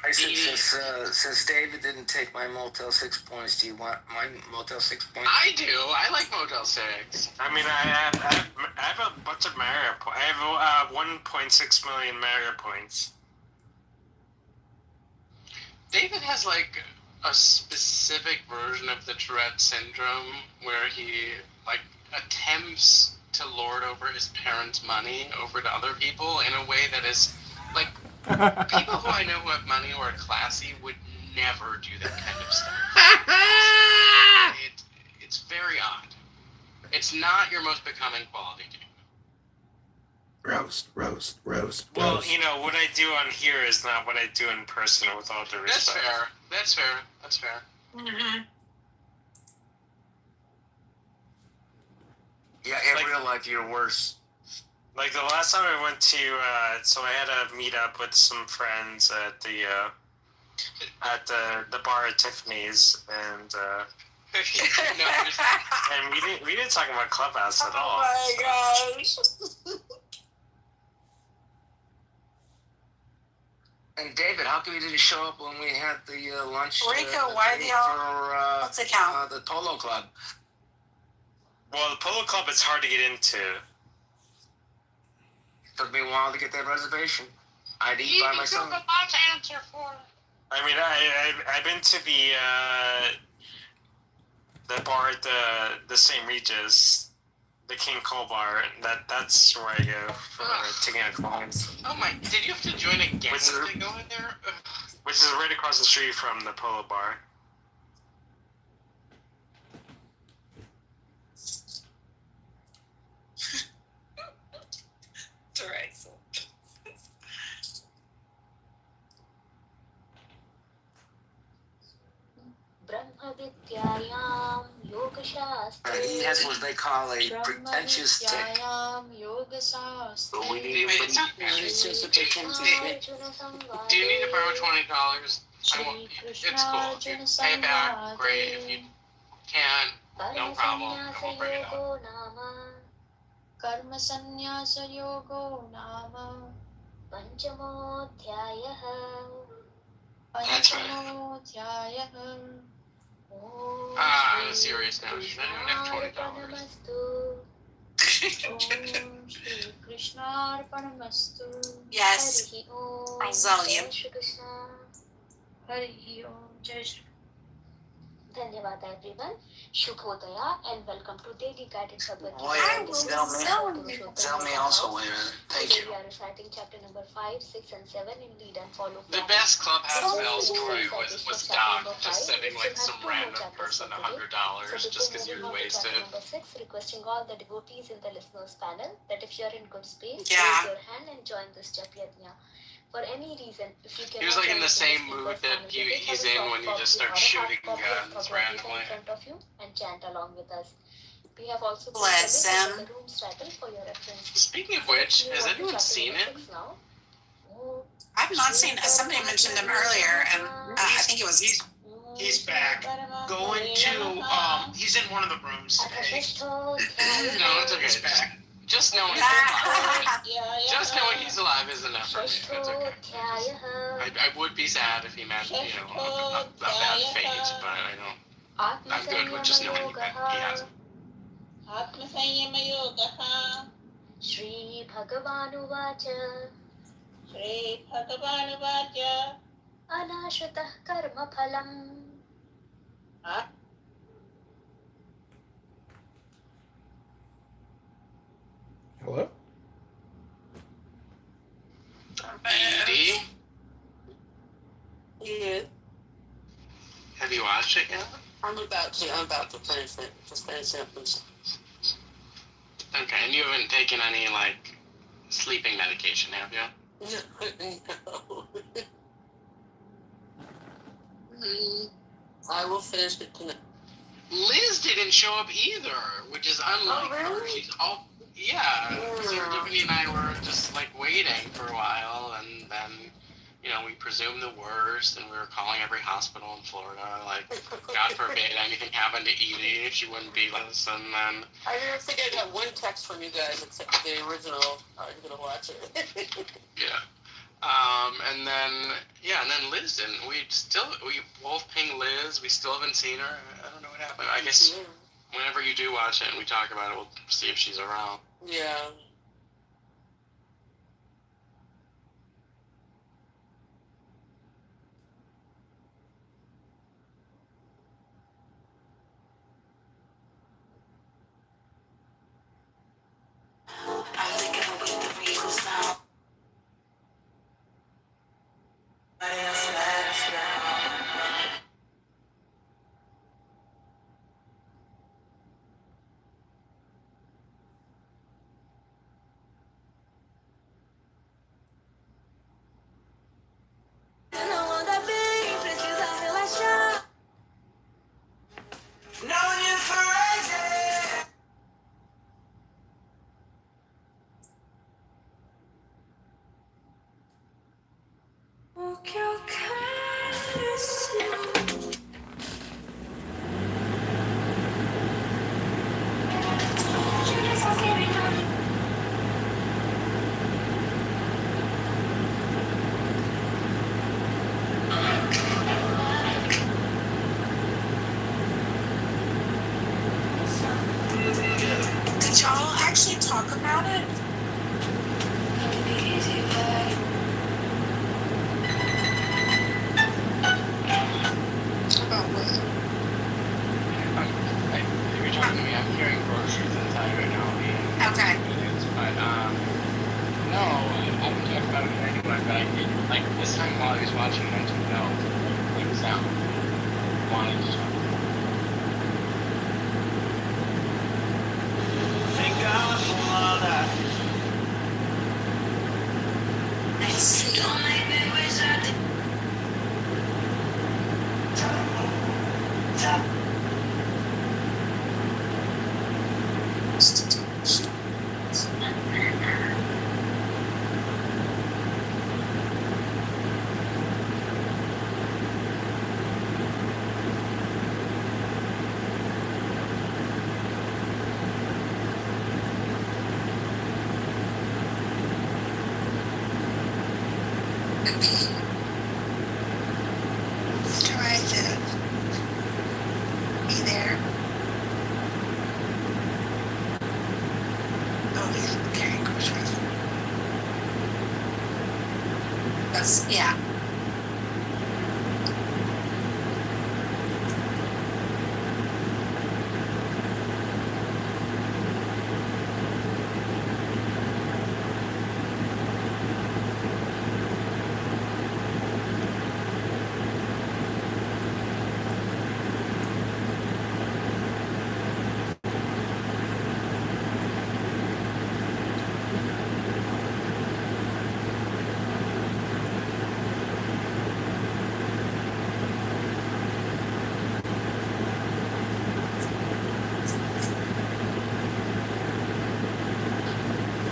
I said, since David didn't take my Motel 6 points, do you want my Motel 6 points? I do. I like Motel 6. I mean, I have a bunch of Marriott points. I have 1.6 million Marriott points. David has like a specific version of the Tourette syndrome where he like attempts to lord over his parents' money over to other people in a way that is like people who I know who have money or are classy would never do that kind of stuff. It's very odd. It's not your most becoming quality, dude. Roast. Well, you know, what I do on here is not what I do in person, with all due respect. That's fair. Mm-hmm. Yeah, in real life, you're worse. Like the last time I went to, so I had a meet up with some friends at the bar at Tiffany's, and and we didn't talk about Clubhouse at all. Oh my gosh. And David, how come you didn't show up when we had the lunch? Rico, why the hell? What's it count? The Polo Club. Well, the Polo Club is hard to get into. Took me a while to get that reservation. I'd eat by myself. to answer for. I mean, I've been to the bar at the St. Regis, the King Cole bar. That's where I go for taking a clients. Oh my! Did you have to join a gang to go in there? Which is right across the street from the Polo bar. Teresa. He has what they call a pretentious stick. But we need to Do you need to borrow $20? It's cool. If you pay back, great. If you can't, no problem. I won't bring it up. कर्मसन्न्यासयोगो नाम पञ्चमोऽध्यायः On a serious note, should anyone have $20? श्रीकृष्णार्पणमस्तु Yes. I'll zone you. हरिः ओम जय श्री धन्यवाद everyone. Shubhodaya and welcome to Daily Guidance of the Tell me also later. Thank you. We are reciting chapter number 5, 6 and 7 in lead and follow. The best Clubhouse bells toy was Doc just sending like some random person $100 just because you're wasted. Number 6, requesting all the devotees in the listeners panel that if you are in good space, Yeah. raise your hand and join this jap yajna. For any reason, if you can. He was like in the same mood that he's in when you just start shooting guns randomly. In front of you and chant along with us. We have also Bless put him. the room's title for your reference. Speaking of which, has anyone seen it? I've not seen. Somebody mentioned him earlier, and I think it was. He's back. Going to he's in one of the rooms. No, it's okay. He's back. Just knowing he's alive is enough for me. That's okay. I would be sad if he meant, a bad fate, but I don't. I'm good with just knowing he has it. आत्मसंयमयोगः श्रीभगवानुवाच श्रीभगवानुवाच अनाश्रितः कर्मफलम् Hello? Edie, Yeah, have you watched it yet? I'm about to finish it. Just finish it. Okay, and you haven't taken any, sleeping medication, have you? I will finish it tonight. Liz didn't show up either, which is unlike her. She's all... Yeah, so Tiffany and I were just, waiting for a while, and then... we presumed the worst, and we were calling every hospital in Florida, God forbid anything happened to Edie, she wouldn't be with us, and then... I didn't think I got one text from you guys except the original. I was going to watch it. Yeah. And then Liz didn't. We both pinged Liz. We still haven't seen her. I don't know what happened. I guess whenever you do watch it and we talk about it, we'll see if she's around. Yeah. Did y'all actually talk about it? About what? If you're talking to me, I'm hearing groceries inside right now. Okay. But no, I haven't talked about it with anyone. But I did, like this time while I was watching, I took notes, like sound. Wanted to talk. Thank God for all that. I see. Try to be there. Oh, he's carrying groceries. That's, yeah.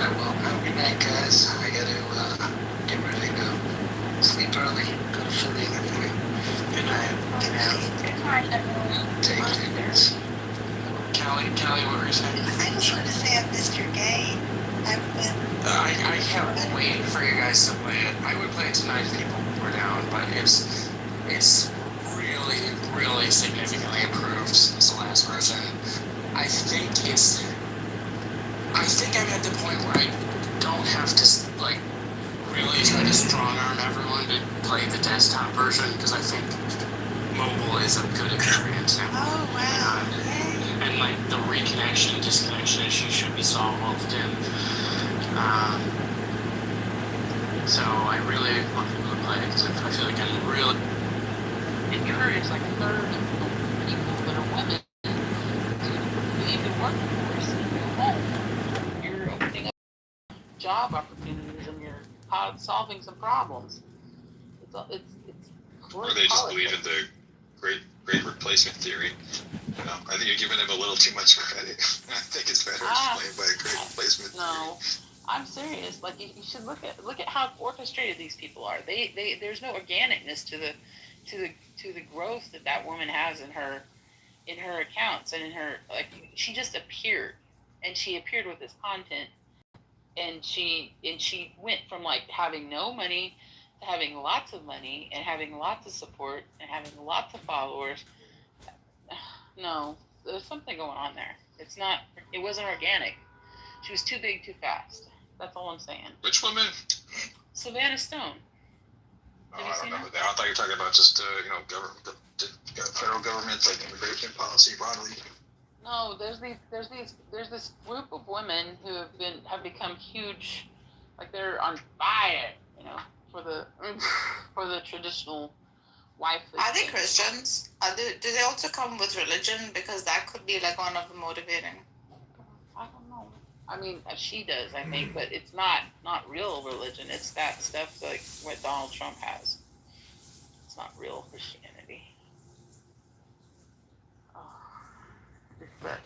Well, have a good night, guys. I gotta get ready to go sleep early. Go to Philly in the morning. Good night. Good night, everyone. Take care, guys. Callie, what were you saying? I just wanted to say I missed your game. I can't wait for you guys to play it. I would play it tonight if people were down, but it's really significantly improved since the last version. I think I'm at the point where I don't have to like really try to strong arm everyone to play the desktop version because I think mobile is a good experience now. Oh, wow. And like the reconnection, disconnection issue should be solved, and so I really want people to play it because I feel like I'm really encouraged like a third of people that are women to leave the workforce and go home. You're opening up job opportunities and you're solving some problems. It's Or they just believe in the great replacement theory. You know, I think you're giving him a little too much credit. I think it's better explained by a great replacement theory. No, I'm serious. Like you should look at how orchestrated these people are. They there's no organicness to the growth that woman has in her accounts and in her, like, she just appeared, and she appeared with this content and she went from like having no money to having lots of money and having lots of support and having lots of followers. No, there's something going on there. It wasn't organic. She was too big too fast. That's all I'm saying. Which woman? Savannah Stone. Oh, I don't know who that. I thought you were talking about just the federal government's like immigration policy broadly. No, there's this group of women who have become huge, like they're on fire, for the traditional wife. Are they Christians? Do they also come with religion? Because that could be like one of the motivating. I don't know. I mean, she does, I think, but it's not real religion. It's that stuff like what Donald Trump has. It's not real Christianity. Oh, it's that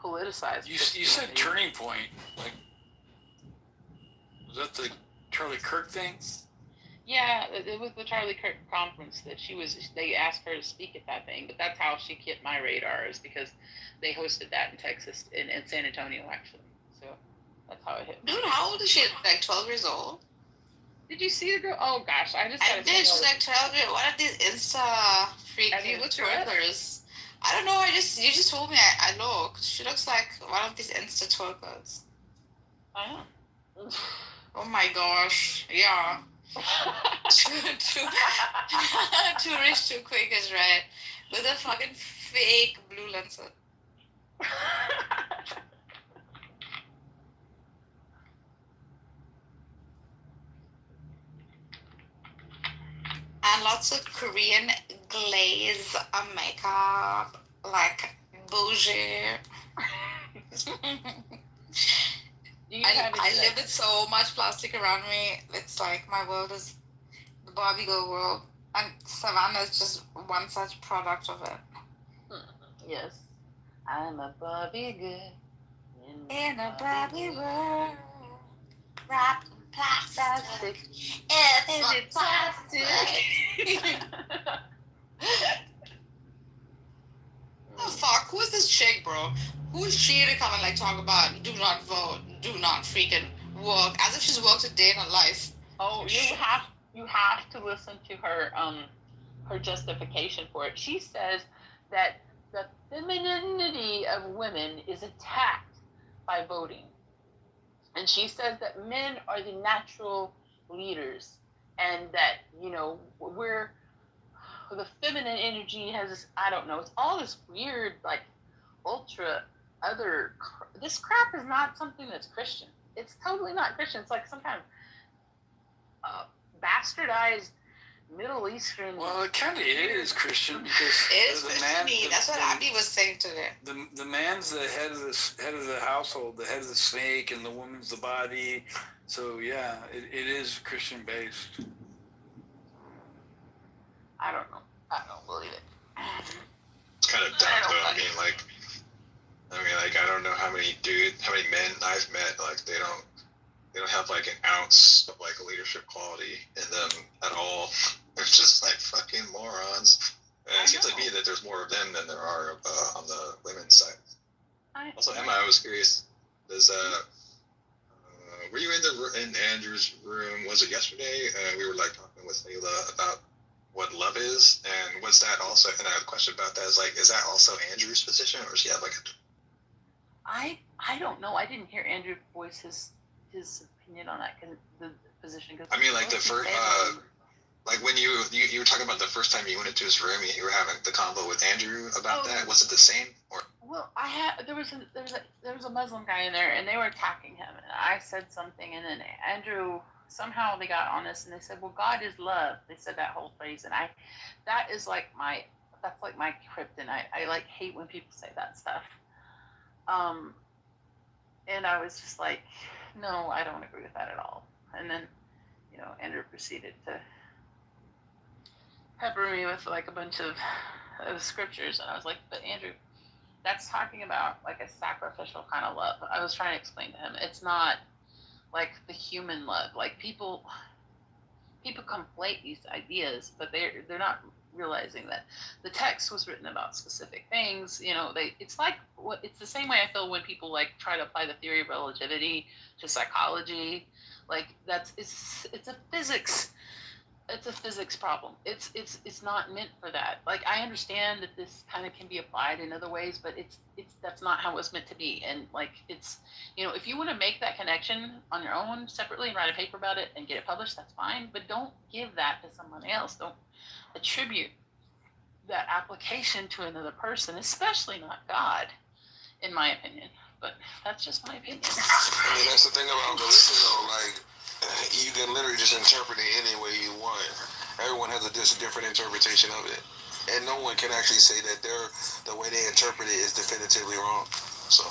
politicized. You said Turning Point. Like, was that the Charlie Kirk thing? Yeah, it was the Charlie Kirk conference that they asked her to speak at that thing, but that's how she hit my radar, is because they hosted that in Texas, in San Antonio, actually. So that's how it hit me. Dude, how old is she? Like 12 years old? Did you see the girl? Oh gosh, I did. She's like 12 years. What are these Insta freaking twerkers? I don't know. You just told me I looked. She looks like one of these Insta twerkers. I know. Oh my gosh. Yeah. too rich, too quick is right. With a fucking fake blue lenses. And lots of Korean glaze makeup, like bougie. I live with so much plastic around me. It's like my world is the Barbie girl world. And Savannah is just one such product of it. Yes. I'm a Barbie girl. In a Barbie world. Wrapped in plastic. It's plastic. Oh fuck, who is this chick, bro? Who is she to come and like talk about do not vote, do not freaking work, as if she's worked a day in her life? Oh, you have to listen to her her justification for it. She says that the femininity of women is attacked by voting. And she says that men are the natural leaders, and that, we're the feminine energy has this, I don't know, it's all this weird, like, this crap is not something that's Christian. It's totally not Christian. It's like some kind of bastardized Middle Eastern. Well, it kind of is Christian, because it is Christian. That's what Abby was saying today. The man's the head of the household, the head of the snake, and the woman's the body. So yeah, it is Christian based. I don't know. I don't believe it. It's kind of dumb though. I mean, like, I don't know how many men I've met, like, they don't have like an ounce of like leadership quality in them at all. They're just like fucking morons. And it seems like me that there's more of them than there are on the women's side. Also, Emma, I was curious. Were you in Andrew's room? Was it yesterday? We were like talking with Layla about what love is, and was that also? And I have a question about that. Is that also Andrew's position, or does he have like a? I don't know. I didn't hear Andrew voice his opinion on that the position. I mean, like the first, like when you were talking about the first time you went into his room, you were having the convo with Andrew about that. Was it the same or? Well, there was a Muslim guy in there, and they were attacking him, and I said something, and then Andrew, somehow they got on this, and they said, "Well, God is love." They said that whole phrase, and that's like my kryptonite. I like hate when people say that stuff. And I was just like, no, I don't agree with that at all. And then, Andrew proceeded to pepper me with like a bunch of scriptures, and I was like, but Andrew, that's talking about like a sacrificial kind of love. I was trying to explain to him, it's not like the human love. Like people conflate these ideas, but they're not realizing that the text was written about specific things. It's the same way I feel when people like try to apply the theory of relativity to psychology. Like it's a physics problem. It's not meant for that. Like, I understand that this kind of can be applied in other ways, but that's not how it's meant to be. And like, if you want to make that connection on your own separately and write a paper about it and get it published, that's fine. But don't give that to someone else. Don't attribute that application to another person, especially not God, in my opinion. But that's just my opinion. I mean, that's the thing about religion, though. Like, you can literally just interpret it any way you want. Everyone has a different interpretation of it, and no one can actually say that the way they interpret it is definitively wrong. So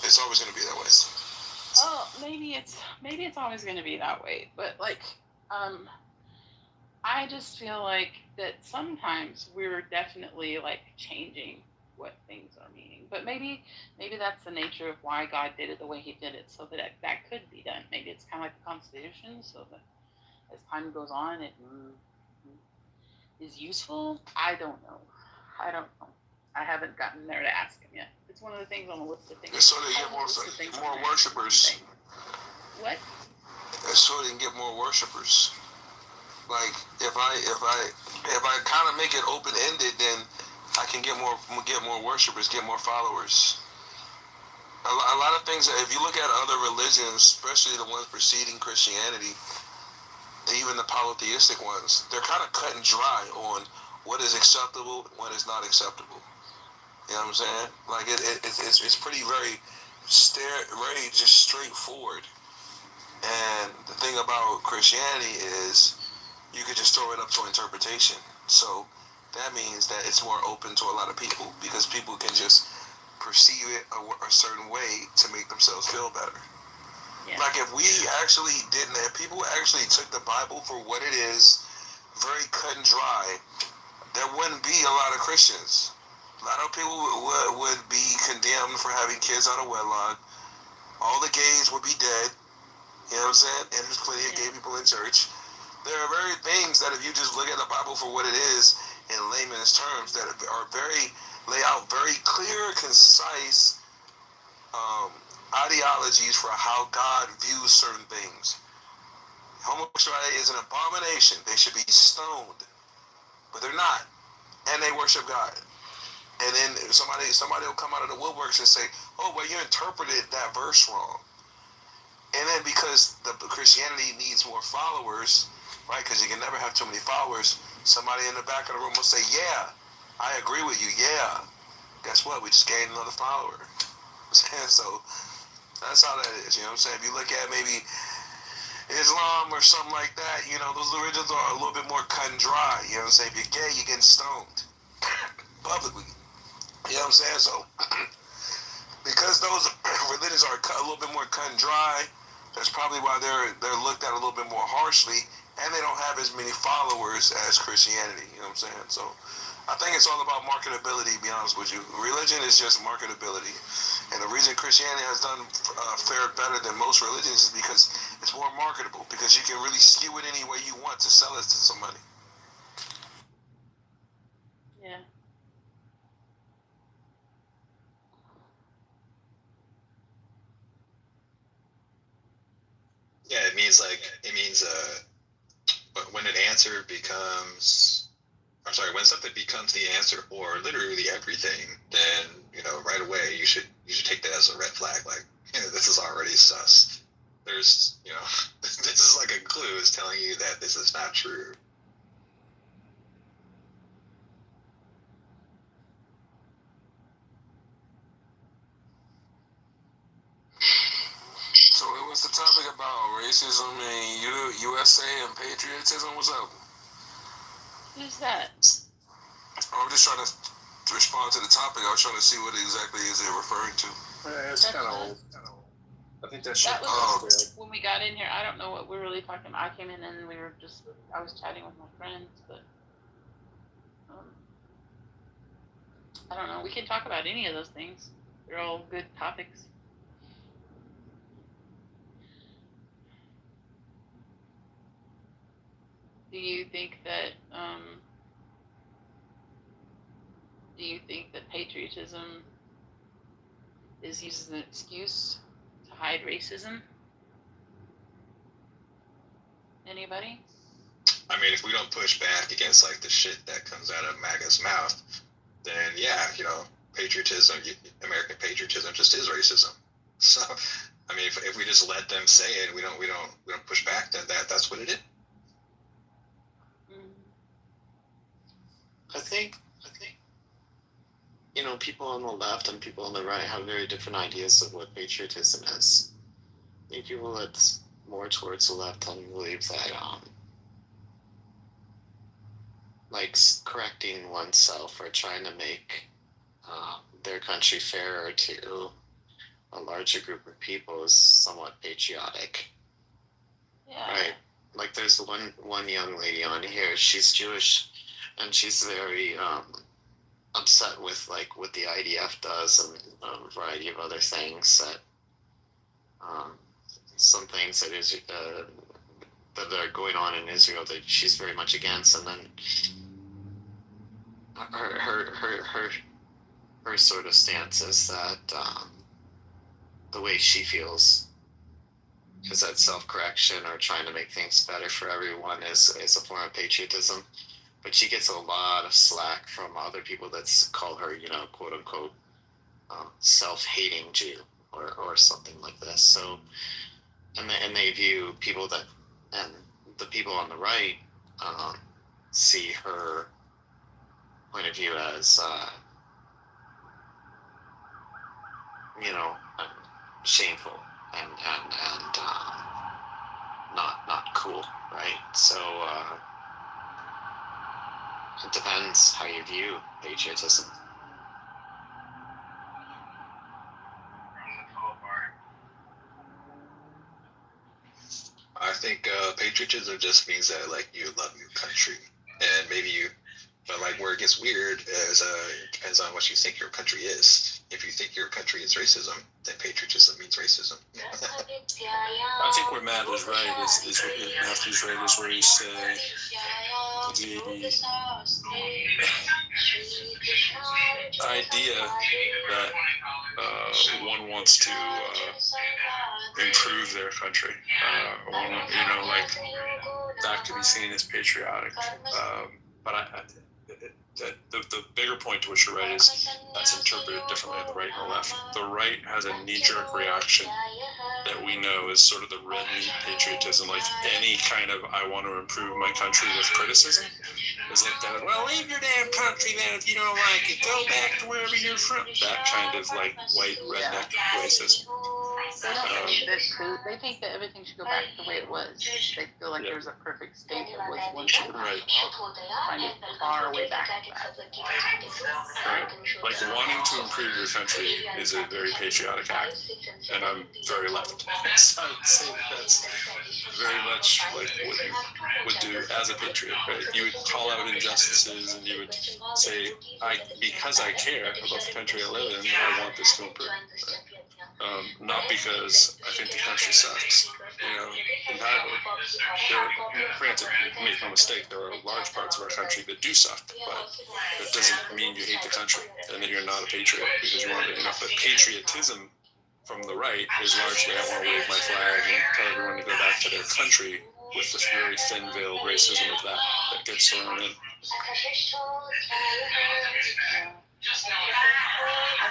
it's always going to be that way. Oh, maybe it's always going to be that way, but like, I just feel like that sometimes we're definitely like changing what things are meaning. But maybe that's the nature of why God did it the way he did it, so that could be done. Maybe it's kind of like the Constitution, so that as time goes on, it is useful. I don't know. I haven't gotten there to ask him yet. It's one of the things on the list of things. So they get more worshipers. What? So they can get more worshipers. Like, if I kind of make it open ended, then I can get more worshipers, get more followers. A lot of things, if you look at other religions, especially the ones preceding Christianity, even the polytheistic ones, they're kind of cut and dry on what is acceptable and what is not acceptable. You know what I'm saying? Like, it's pretty very just straightforward. And the thing about Christianity is you could just throw it up to interpretation. So that means that it's more open to a lot of people, because people can just perceive it a certain way to make themselves feel better. Yeah. Like, if people actually took the Bible for what it is, very cut and dry, there wouldn't be a lot of Christians. A lot of people would be condemned for having kids out of wedlock. All the gays would be dead. You know what I'm saying? And there's plenty of gay people in church. There are very things that, if you just look at the Bible for what it is in layman's terms, that lay out very clear, concise ideologies for how God views certain things. Homosexuality is an abomination. They should be stoned, but they're not, and they worship God. And then somebody will come out of the woodworks and say, "Oh, well, you interpreted that verse wrong." And then, because the Christianity needs more followers, right? Because you can never have too many followers. Somebody in the back of the room will say, "Yeah, I agree with you. Yeah, guess what? We just gained another follower." So that's how that is. You know what I'm saying? If you look at maybe Islam or something like that, those religions are a little bit more cut and dry. You know what I'm saying? If you're gay, you're getting stoned publicly. You know what I'm saying? So because those religions are a little bit more cut and dry, that's probably why they're looked at a little bit more harshly, and they don't have as many followers as Christianity. You know what I'm saying? So I think it's all about marketability, to be honest with you. Religion is just marketability. And the reason Christianity has fared better than most religions is because it's more marketable, because you can really skew it any way you want to sell it to somebody. Yeah. Yeah, it means when an answer becomes, when something becomes the answer or literally everything, then right away you should take that as a red flag. Like, this is already sus. There's this is like a clue is telling you that this is not true. So what's the topic about? Racism in USA and patriotism? What's up? Who's that? I'm just trying to respond to the topic. I was trying to see what exactly is it referring to. Yeah, it's kind of old. I think that should when we got in here. I don't know what we're really talking about. I came in and I was chatting with my friends, but I don't know. We can talk about any of those things. They're all good topics. Do you think that Do you think that patriotism is used as an excuse to hide racism? Anybody? I mean, if we don't push back against like the shit that comes out of MAGA's mouth, then yeah, patriotism, American patriotism, just is racism. So, I mean, if we just let them say it, we don't push back, then that's what it is. I think people on the left and people on the right have very different ideas of what patriotism is. I think people that's more towards the left tend to believe that like correcting oneself or trying to make their country fairer to a larger group of people is somewhat patriotic. Yeah. Right. Like there's one young lady on here. She's Jewish, and she's very upset with like what the IDF does and a variety of other things that some things that is that are going on in Israel that she's very much against, and then her sort of stance is that the way she feels is that self-correction or trying to make things better for everyone is a form of patriotism. But she gets a lot of slack from other people that call her, quote unquote, self-hating Jew or something like this. So, and they view people and the people on the right see her point of view as, shameful and not cool, right? So it depends how you view patriotism. I think patriotism just means that like you love your country, and maybe but like where it gets weird is it depends on what you think your country is. If you think your country is racism, then patriotism means racism. I think where Matt is right is Matthew's right is where he said the idea that one wants to improve their country, like that could be seen as patriotic. But the bigger point to which you're right is that's interpreted differently on the right and the left. The right has a knee-jerk reaction that we know is sort of the red meat patriotism, like any kind of I want to improve my country with criticism is looked at as, well, leave your damn country then if you don't like it, go back to wherever you're from. That kind of like white redneck racism. They don't think that they think that everything should go back the way it was. They feel like there's a perfect state that was once in the world, trying to claw our way back to that. Right. Like wanting to improve your country is a very patriotic act, and I'm very left. So I would say that's very much like what you would do as a patriot, right? You would call out injustices and you would say, because I care about the country I live in, I want this to improve. Not because I think the country sucks, entirely. Granted, make no mistake, there are large parts of our country that do suck, but that doesn't mean you hate the country and that you're not a patriot because you want it enough. But patriotism from the right is largely, I want to wave my flag and tell everyone to go back to their country with this very thin-veiled racism of that gets thrown in. I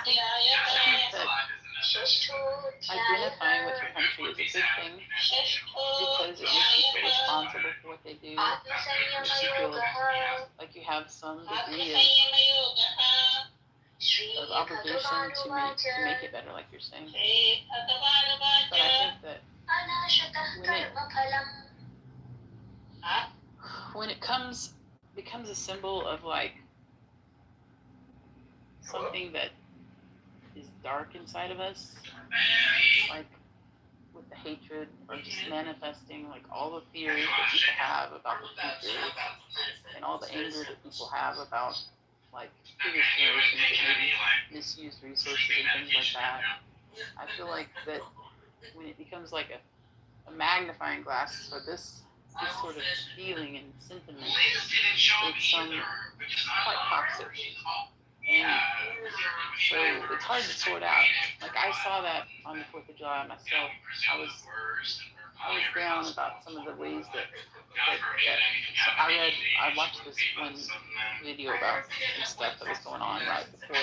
think that identifying with your country is a good thing because it makes you feel responsible for what they do. It makes you feel like you have some degree of obligation to make it better, like you're saying. But I think that when it becomes a symbol of like something that is dark inside of us, like with the hatred or just manifesting like all the fears that people have about the future and all the anger that people have about like previous generations that maybe misused resources and things like that. I feel like that when it becomes like a magnifying glass for this sort of feeling and sentiment, it's quite toxic. And so it's hard to sort out. Like I saw that on the 4th of July myself. I was down about some of the ways that so I watched this one video about some stuff that was going on right before,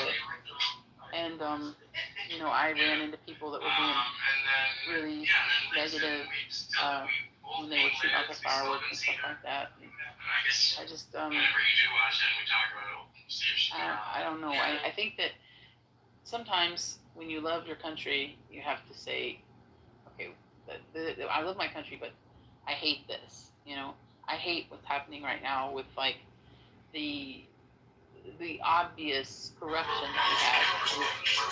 and I ran into people that were being really negative when they were shooting off the fireworks and stuff like that. And I just I don't know. I think that sometimes when you love your country, you have to say, okay, I love my country, but I hate this. I hate what's happening right now with like the obvious corruption that we had with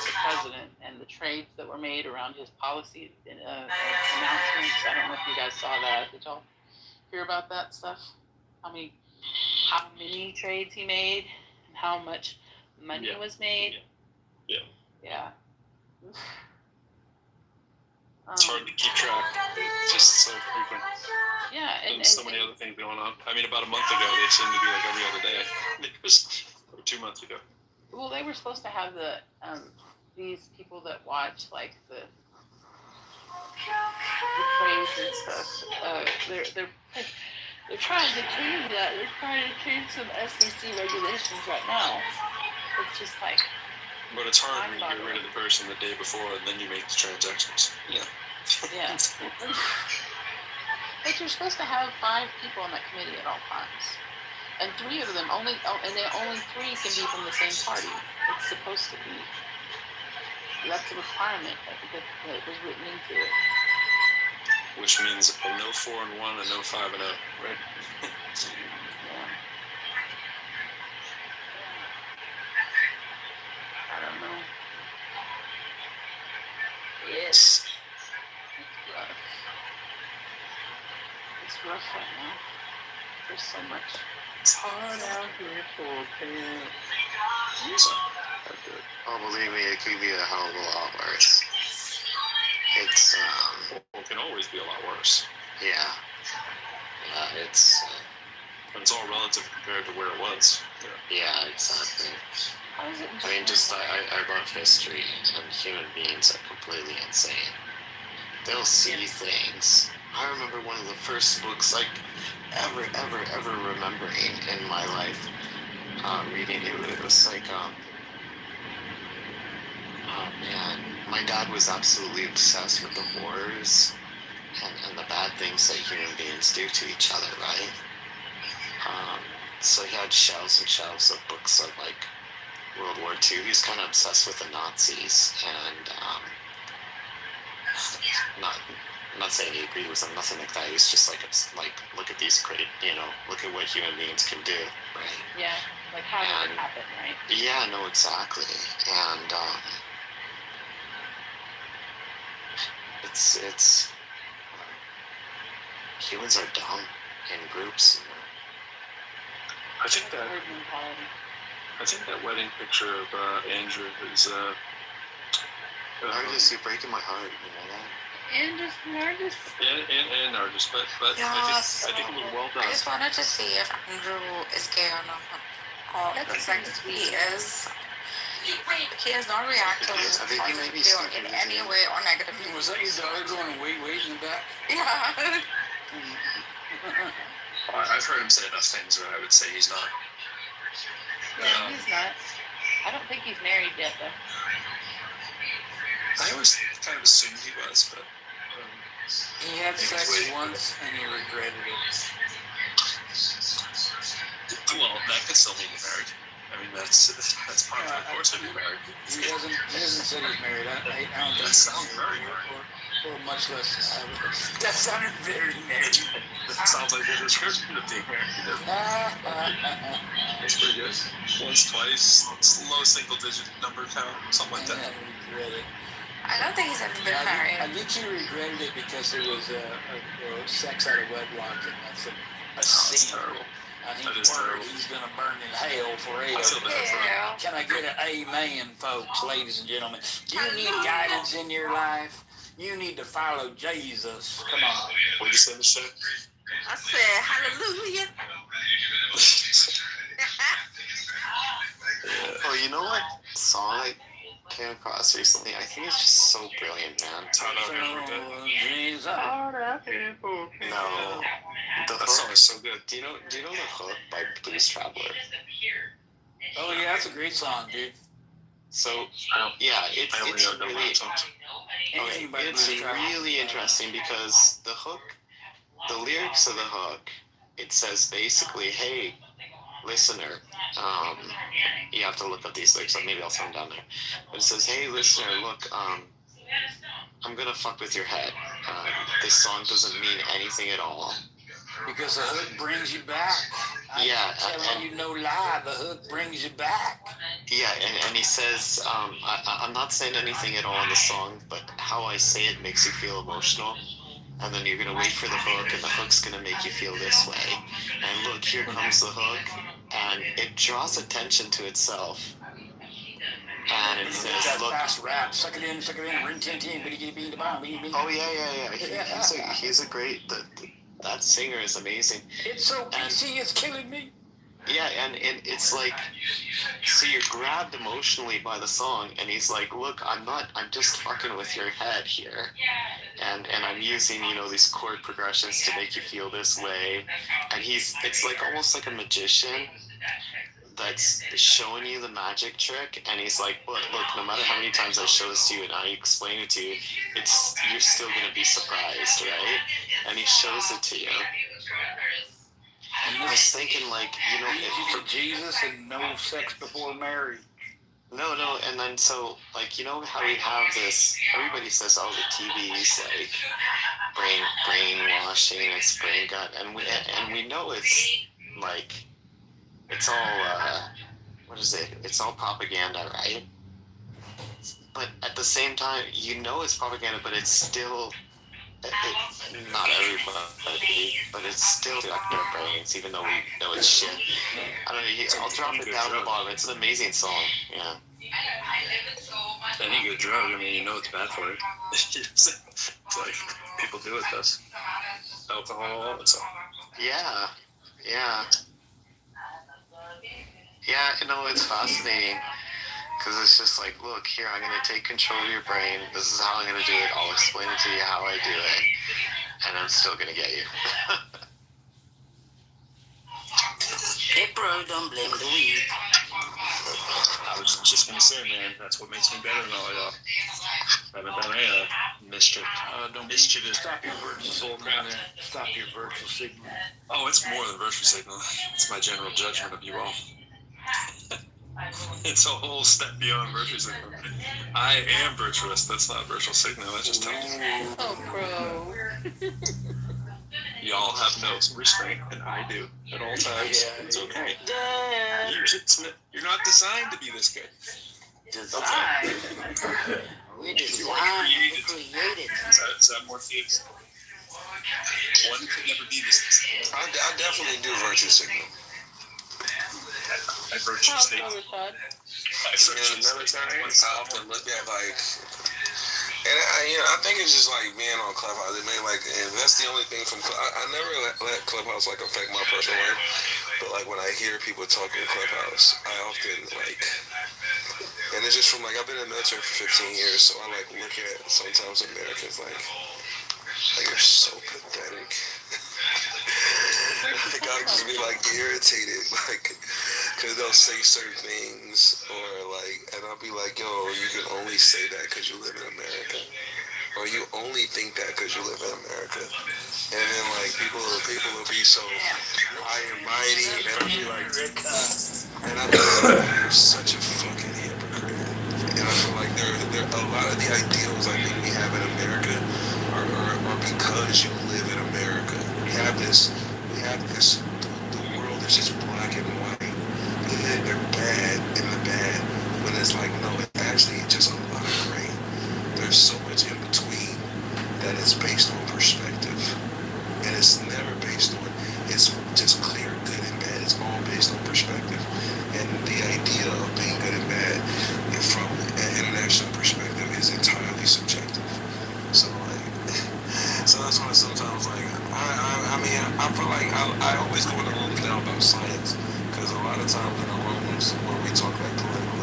the president and the trades that were made around his policy announcements. I don't know if you guys saw that. Did y'all hear about that stuff? How many trades he made and how much money was made? Yeah. It's hard to keep track. It's just so frequent. Yeah, and so many other things going on. I mean, about a month ago, they seemed to be like every other day. Or 2 months ago. Well, they were supposed to have these people that watch like the trades and stuff. They're trying to change that. They're trying to change some SEC regulations right now. It's just like. But it's hard when you get rid of the person the day before and then you make the transactions. Yeah. Yeah. But you're supposed to have 5 people on that committee at all times. And 3 of them only 3 can be from the same party. It's supposed to be. That's a requirement that was written into it. Which means a no 4 and 1, a no 5 and 0, right? Yeah. I don't know. Yes. It's rough. It's rough right now. There's so much. It's hard out here for kids. Oh, believe me, it could be a hell of a lot worse. It's, it can always be a lot worse. Yeah. But it's all relative compared to where it was. Yeah, exactly. I mean, I love history, and human beings are completely insane. They'll see things. I remember one of the first books, like, ever remembering in my life, reading it was like, oh man, my dad was absolutely obsessed with the wars and the bad things that human beings do to each other, right? So he had shelves and shelves of books of like World War II. He was kind of obsessed with the Nazis, and I'm not saying he agreed with them, nothing like that. He was just like look at these great, look at what human beings can do, right? Yeah, like how did it happen, right? Yeah, no, exactly. And it's humans are dumb in groups. I think that wedding picture of Andrew is Nargis, you're breaking my heart, you know that? Nargis. And Nargis, but Yes. I think it was well done. I just wanted to see if Andrew is gay or not. Because he is. He has not reacted positively in any way or negatively. Was that your daughter going wait in the back? Yeah. I've heard him say enough things where I would say he's not. Yeah, he's not. I don't think he's married yet, though. I always kind of assumed he was, but. He had sex once and he regretted it. Well, that could still mean you're married. I mean, that's part of the course of you're married. He hasn't said he's married. I don't think that sounds very married. Or much less. That sounded very married. That sounds like a description of being married. That's pretty good. Once, twice, low single-digit number count, something like that. I regret it. I don't think he's ever been married. I think he regretted it because there was sex out of wedlock, and that's a sin. Terrible. And he's going to burn in hell forever. Can I get an amen, folks, ladies and gentlemen? You need guidance in your life. You need to follow Jesus. Come on. What did you say, Michelle? I said hallelujah. Oh, you know what song I came across recently? I think it's just so brilliant, man. No. That song is so good. Do you know The Hook by Blues Traveler? Oh yeah, that's a great song, dude. So yeah, it's really interesting because the hook, the lyrics of the hook, it says basically, hey, listener, you have to look up these lyrics, so maybe I'll send them down there. But it says, hey, listener, look, I'm gonna fuck with your head. This song doesn't mean anything at all. Because the hook brings you back. Yeah, and you no lie, the hook brings you back. Yeah, and he says, I'm not saying anything at all in the song, but how I say it makes you feel emotional. And then you're going to wait for the hook, and the hook's going to make you feel this way. And look, here comes the hook, and it draws attention to itself. And it says, look... fast rap, suck it in, ring, tin, tin, oh, yeah. He's a great... That singer is amazing. It's so PC, it's killing me. Yeah, and it's like, so you're grabbed emotionally by the song, and he's like, look, I'm just fucking with your head here. And I'm using, these chord progressions to make you feel this way. And it's like almost like a magician that's showing you the magic trick, and he's like, look, no matter how many times I show this to you and I explain it to you, you're still gonna be surprised, right? And he shows it to you. And I was thinking, like, for Jesus and no sex before marriage. No, and then so, like, how we have this, everybody says, oh, the TV's, like, brainwashing, it's brain gut, and we know it's, like, it's all, what is it? It's all propaganda, right? But at the same time, it's propaganda, but it's still, not everybody, but it's still affecting our brains, even though we know it's shit. I don't know, I'll drop it down at the bottom. It's an amazing song, yeah. Any good drug, it's bad for you. It's like, people do it, this. Alcohol, it's all. Yeah. Yeah, it's fascinating. Because it's just like, look, here, I'm going to take control of your brain. This is how I'm going to do it. I'll explain it to you how I do it. And I'm still going to get you. Hey, bro, don't blame the weed. I was just going to say, man, that's what makes me better than all y'all. I haven't done any mischief. Don't mischievous. Stop your virtual signal. Stop your virtual signal. Oh, it's more than virtual signal. It's my general judgment of you all. It's a whole step beyond virtual signal. I am virtuous. That's not virtual signal. That's just technical. Oh, bro. Y'all have no restraint, and I do at all times. Yeah, it's okay. Dad. You're not designed to be this good. Designed? We're designed. We're created. Is that Morpheus? One could never be this. I definitely do virtue signal. I virtue signal. In the military, I often look at like, and I think it's just like being on Clubhouse. It may and that's the only thing from I never let Clubhouse like affect my personal life, but like when I hear people talking in Clubhouse, I often and it's just from I've been in the military for 15 years, so I look at sometimes Americans like you're so pathetic. I just be irritated, because they'll say certain things, or and I'll be like, yo, you can only say that because you live in America, or you only think that because you live in America. And then people will be so high and mighty, and I'll be like, you're such a fucking hypocrite. And I feel like there a lot of the ideals I think we have in America are because you live in America. We have this, the world is just black and white. They're bad in the bad. When it's no, it's actually just a lot of gray. There's so much in between that it's based on perspective. And it's never based on, it's just clear good and bad. It's all based on perspective. And the idea of being good and bad from an international perspective is entirely subjective. So that's why sometimes I feel I always go in the rooms now about science, because a lot of times in the rooms where we talk political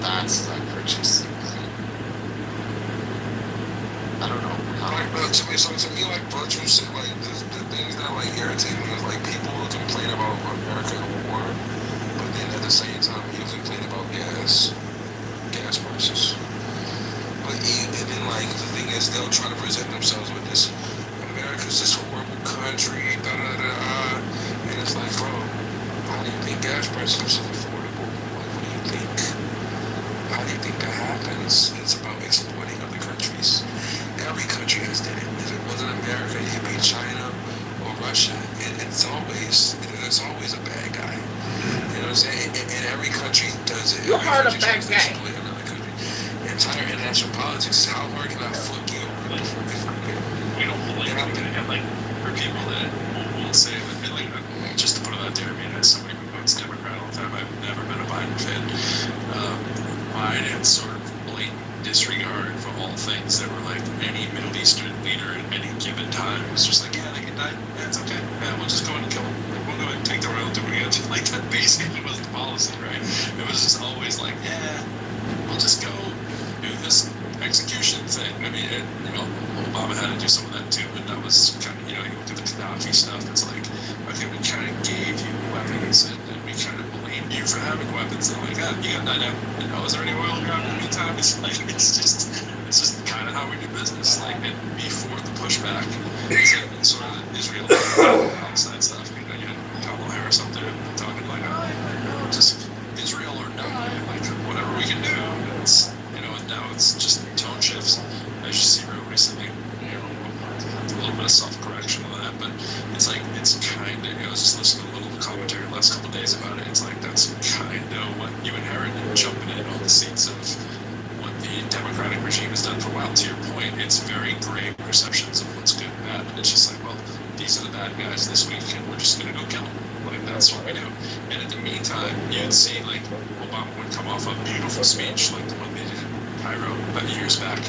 that's like purchasing. I don't know. Like, but to me, like, virtue shit, like, the things that, like, irritate me is, like, people will complain about America and war, but then at the same time, you complain about gas prices. But and then, like, the thing is, they'll try to present themselves with this, America's this horrible country, da-da-da, and it's like, bro, how do you think gas prices are affordable? Like, what do you think? How do you think that happens? It's about exploiting other countries. Every country has done it. If it wasn't America, it'd be China or Russia. It's always a bad guy. You know what I'm saying? And every country does it. You're hard a bad guy. Exploit another country. Entire international politics is how hard can I fuck you over if we don't believe it. And like, for people that will say that, like, just to put it out there, I mean, as somebody who votes Democrat all the time, I've never been a Biden fan. Mine had sort of blatant disregard for all things that were like any Middle Eastern leader at any given time. It was just like, yeah, they can die. Yeah, it's okay. Yeah, we'll just go in and kill them. Like, we'll go and take the oil, do what we got to. Like, that basically was the policy, right? It was just always like, yeah, we'll just go do this execution thing. I mean, Obama had to do some of that too, but that was kind of, you went through the Gaddafi stuff. It's like, okay, we kind of gave you weapons and we kind of blamed you for having weapons. And like, you got that now. Is there any oil around in the meantime? It's like, it's just kind of how we do business. Like, and before the pushback, it's sort of Israel outside stuff. You had Kamala Harris up there talking like, just Israel or no, like whatever we can do. And it's, and now it's just tone shifts. As you see real recently, a little bit of self-correction on that, but it's like, it's kind of, I was just listening to a little commentary the last couple of days about it. It's like, that's kind of what you inherit, jumping in on the seats of what the Democratic regime has done for a while. To your point, it's very gray perceptions of what's good and bad. It's just like, well, these are the bad guys this week, and we're just going to go kill them. Like, that's what we do. And in the meantime, you'd see, like, Obama would come off a beautiful speech, like the one they did in Cairo about years back,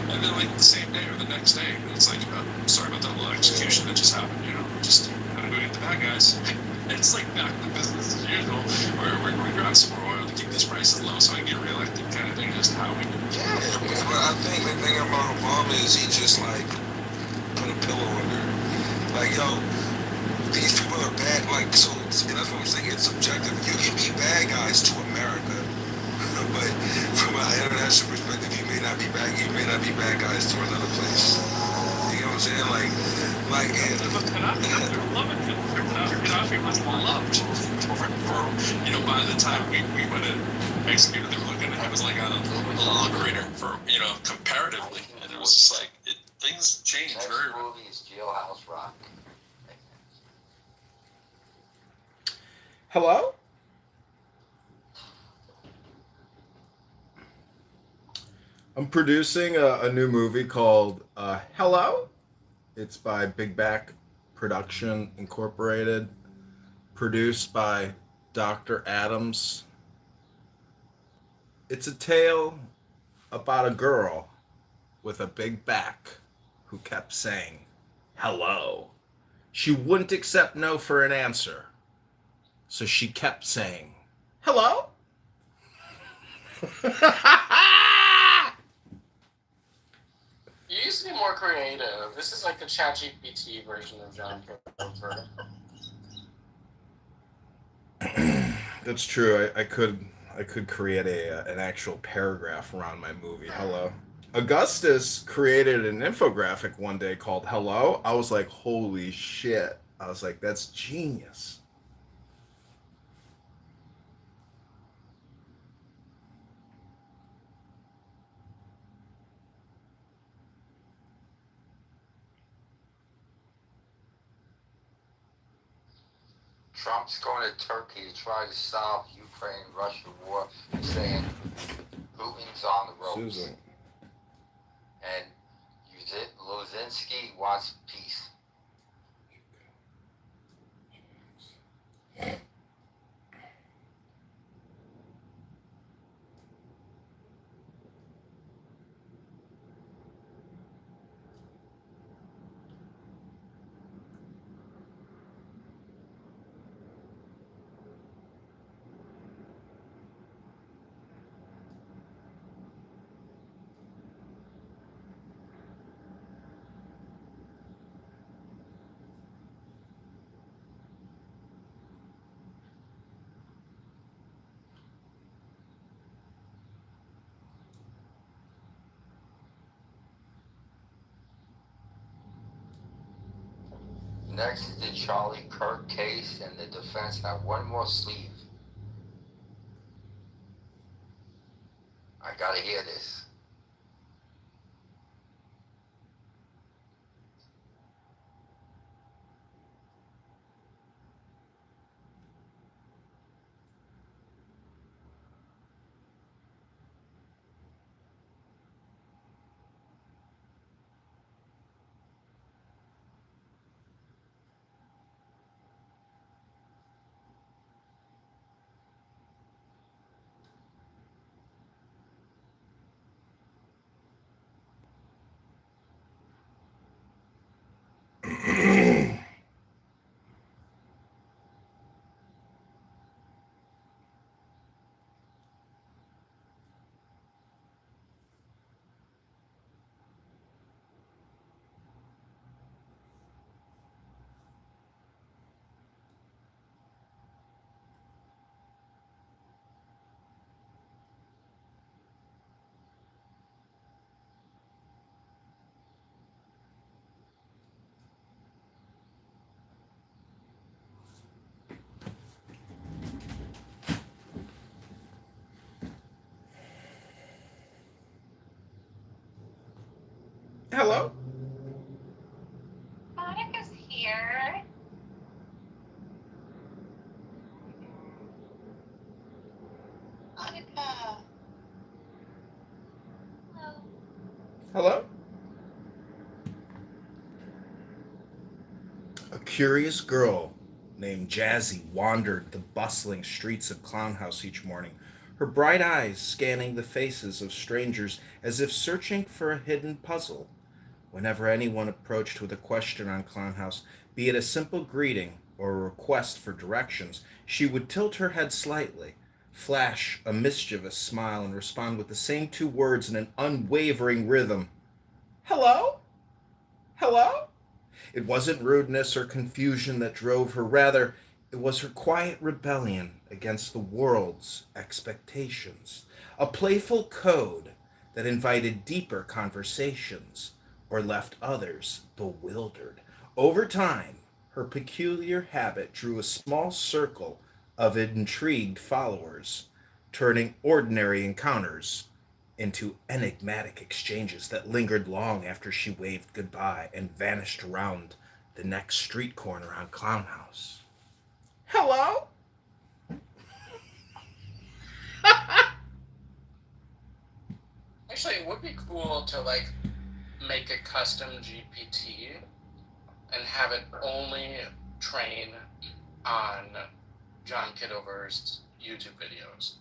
and then, like, the same day or the next day, it's like, sorry about that little execution that just happened, just gotta go get the bad guys. It's like back to business as usual, or we're going to grab some more oil to keep these prices low so I can get reelected, kind of thing, just how we do. Yeah, but I think the thing about Obama is he just, like, put a pillow under. Like, yo, these people are bad, like, so, and that's what I'm saying, it's subjective. You can be bad guys to America, but from an international perspective, you may not be bad guys to another place. You know what I'm saying? Like, and Gaddafi was loved by the time we went and executed, they were looking at him as like a liberator for, comparatively. And it was just like, things change very rapidly. Movie is Jailhouse Rock. Hello? I'm producing a new movie called Hello. It's by Big Back Production Incorporated, produced by Dr. Adams. It's a tale about a girl with a big back who kept saying hello. She wouldn't accept no for an answer, so she kept saying hello. You used to be more creative. This is like the ChatGPT version of John Kitover. That's true. I could create an actual paragraph around my movie. Hello. Augustus created an infographic one day called Hello. I was like, holy shit. I was like, that's genius. Trump's going to Turkey to try to solve Ukraine-Russia war, saying Putin's on the ropes. Susan. And Lozinski wants peace. Next is the Charlie Kirk case, and the defense had one more sleeve. I gotta hear this. Hello? Monica's here. Monica. Hello? A curious girl named Jazzy wandered the bustling streets of Clown House each morning, her bright eyes scanning the faces of strangers as if searching for a hidden puzzle. Whenever anyone approached with a question on Clown House, be it a simple greeting or a request for directions, she would tilt her head slightly, flash a mischievous smile, and respond with the same two words in an unwavering rhythm. Hello? Hello? It wasn't rudeness or confusion that drove her, rather, it was her quiet rebellion against the world's expectations, a playful code that invited deeper conversations or left others bewildered. Over time, her peculiar habit drew a small circle of intrigued followers, turning ordinary encounters into enigmatic exchanges that lingered long after she waved goodbye and vanished around the next street corner on Clown House. Hello? Actually, it would be cool to like make a custom GPT and have it only train on John Kitover's YouTube videos.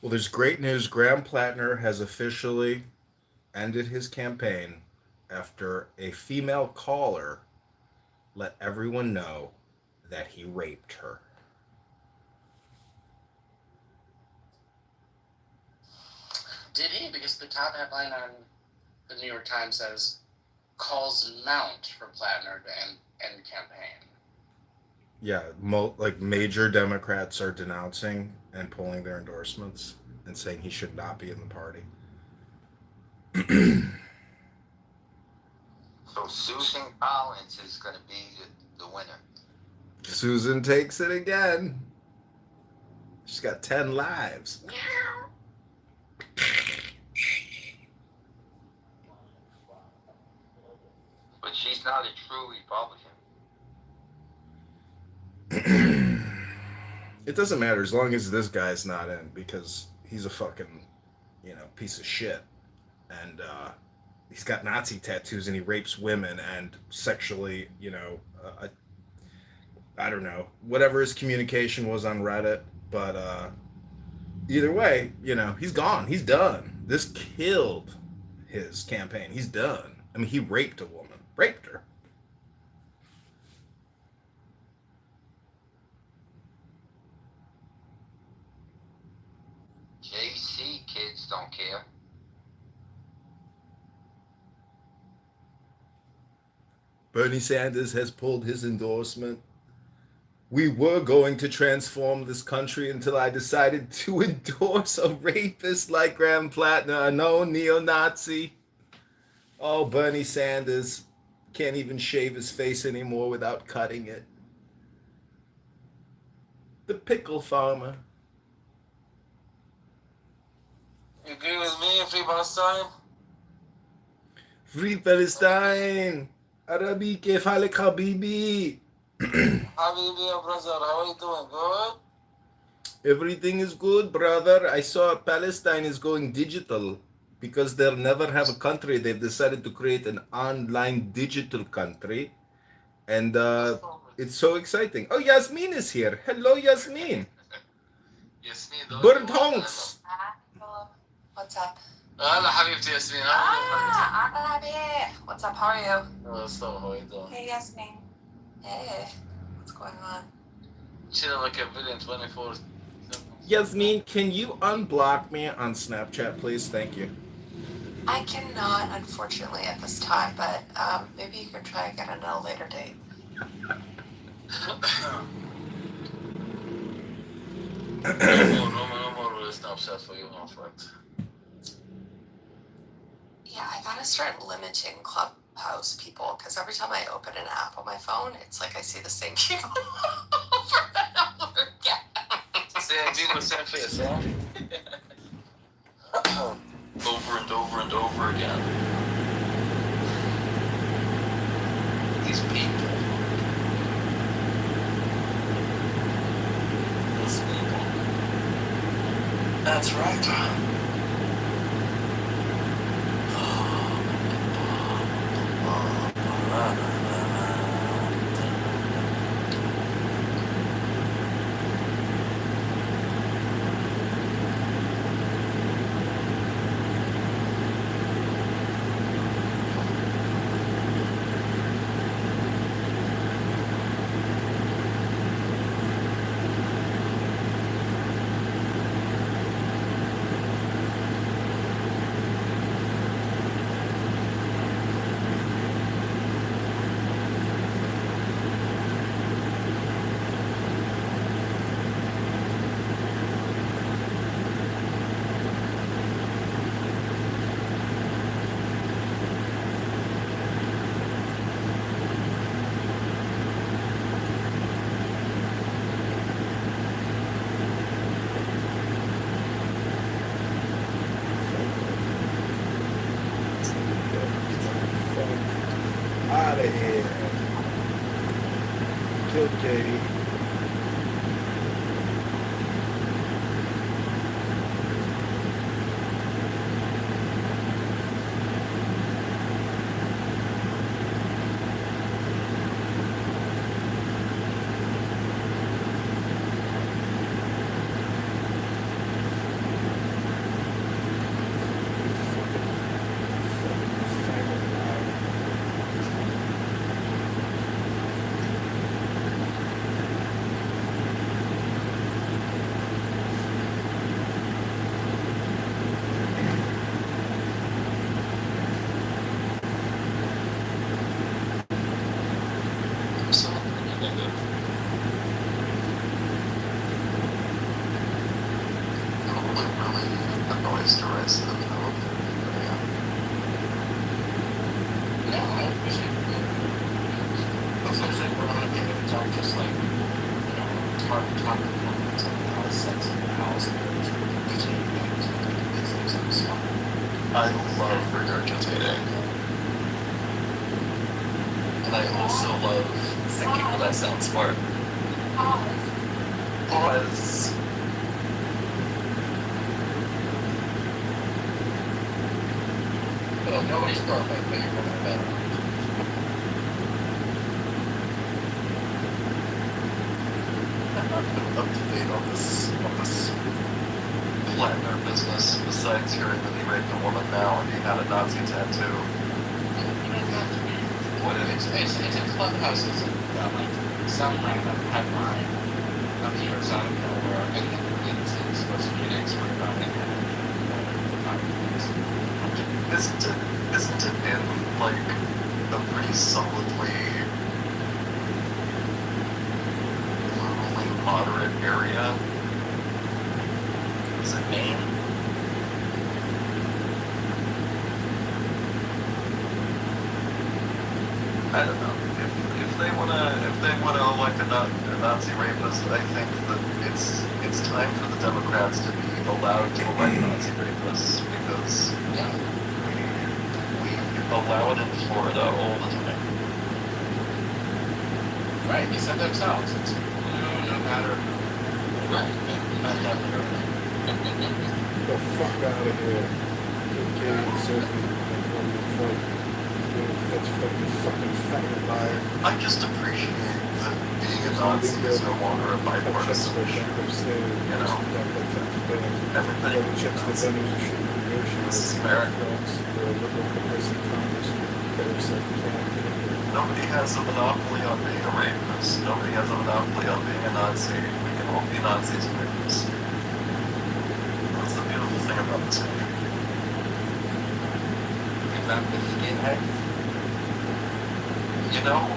Well, there's great news. Graham Plattner has officially ended his campaign after a female caller let everyone know that he raped her. Did he? Because the top headline on the New York Times says, calls mount for Plattner to end campaign. Yeah, like major Democrats are denouncing and pulling their endorsements and saying he should not be in the party. So Susan Collins is going to be the winner. Susan takes it again. She's got 10 lives. But she's not a true Republican. It doesn't matter as long as this guy's not in, because he's a fucking, piece of shit. And he's got Nazi tattoos and he rapes women and sexually, I don't know, whatever his communication was on Reddit. But either way, he's gone. He's done. This killed his campaign. He's done. I mean, he raped a woman. Raped her. kids don't care. Bernie Sanders has pulled his endorsement. We were going to transform this country until I decided to endorse a rapist like Graham Plattner, a known neo-Nazi. Oh, Bernie Sanders can't even shave his face anymore without cutting it. The pickle farmer. You agree with me, Free Palestine? Free Palestine! Arabi, kef halek habibi? Habibi, brother, how are you doing? Good? Everything is good, brother. I saw Palestine is going digital because they'll never have a country. They've decided to create an online digital country. And it's so exciting. Oh, Yasmin is here. Hello, Yasmin. Bird honks. What's up? هلا حبيبتي ياسمين. What's up? How are you? How are you doing? Hey, Yasmin. Hey. What's going on? Chilling like a villain 24. Yasmin, can you unblock me on Snapchat, please? Thank you. I cannot, unfortunately, at this time, but maybe you could try again at a later date. No more Snapchat for you, my friend. Yeah, I gotta start limiting Clubhouse people, because every time I open an app on my phone, it's like I see the same people over and over again. Say I do the same for yourself. Over and over and over again. These people. These people. That's right. Out of here. Kill Katie. I love regurgitating. And I also love thinking that I sound smart. Pause. Well, nobody's perfect, but you're going better. Up to date on this Plattner business, besides hearing that he raped a woman now and he had a Nazi tattoo. What is it? It's a Clubhouse. It's like some random headline appears out of nowhere, and it's supposed to be an expert about it. isn't it in like a pretty solidly liberally moderate area? Is it Maine? I don't know. If they wanna elect a Nazi rapist, I think that it's time for the Democrats to be allowed to elect Nazi rapists because we allow it in Florida all the time. Right, they said themselves. It's blue no matter. Right. Not definitely. The fuck out of here. Okay, Sophie, from the front. Such fucking faggot liar. I just appreciate that being a Nazi is no longer a bipartisan issue. You know, everybody knows this is America. Nobody has a monopoly on being a rapist. Nobody has a monopoly on being a Nazi. We can all be Nazis and rapists. That's the beautiful thing about this country. Exactly. Skinhead. You know,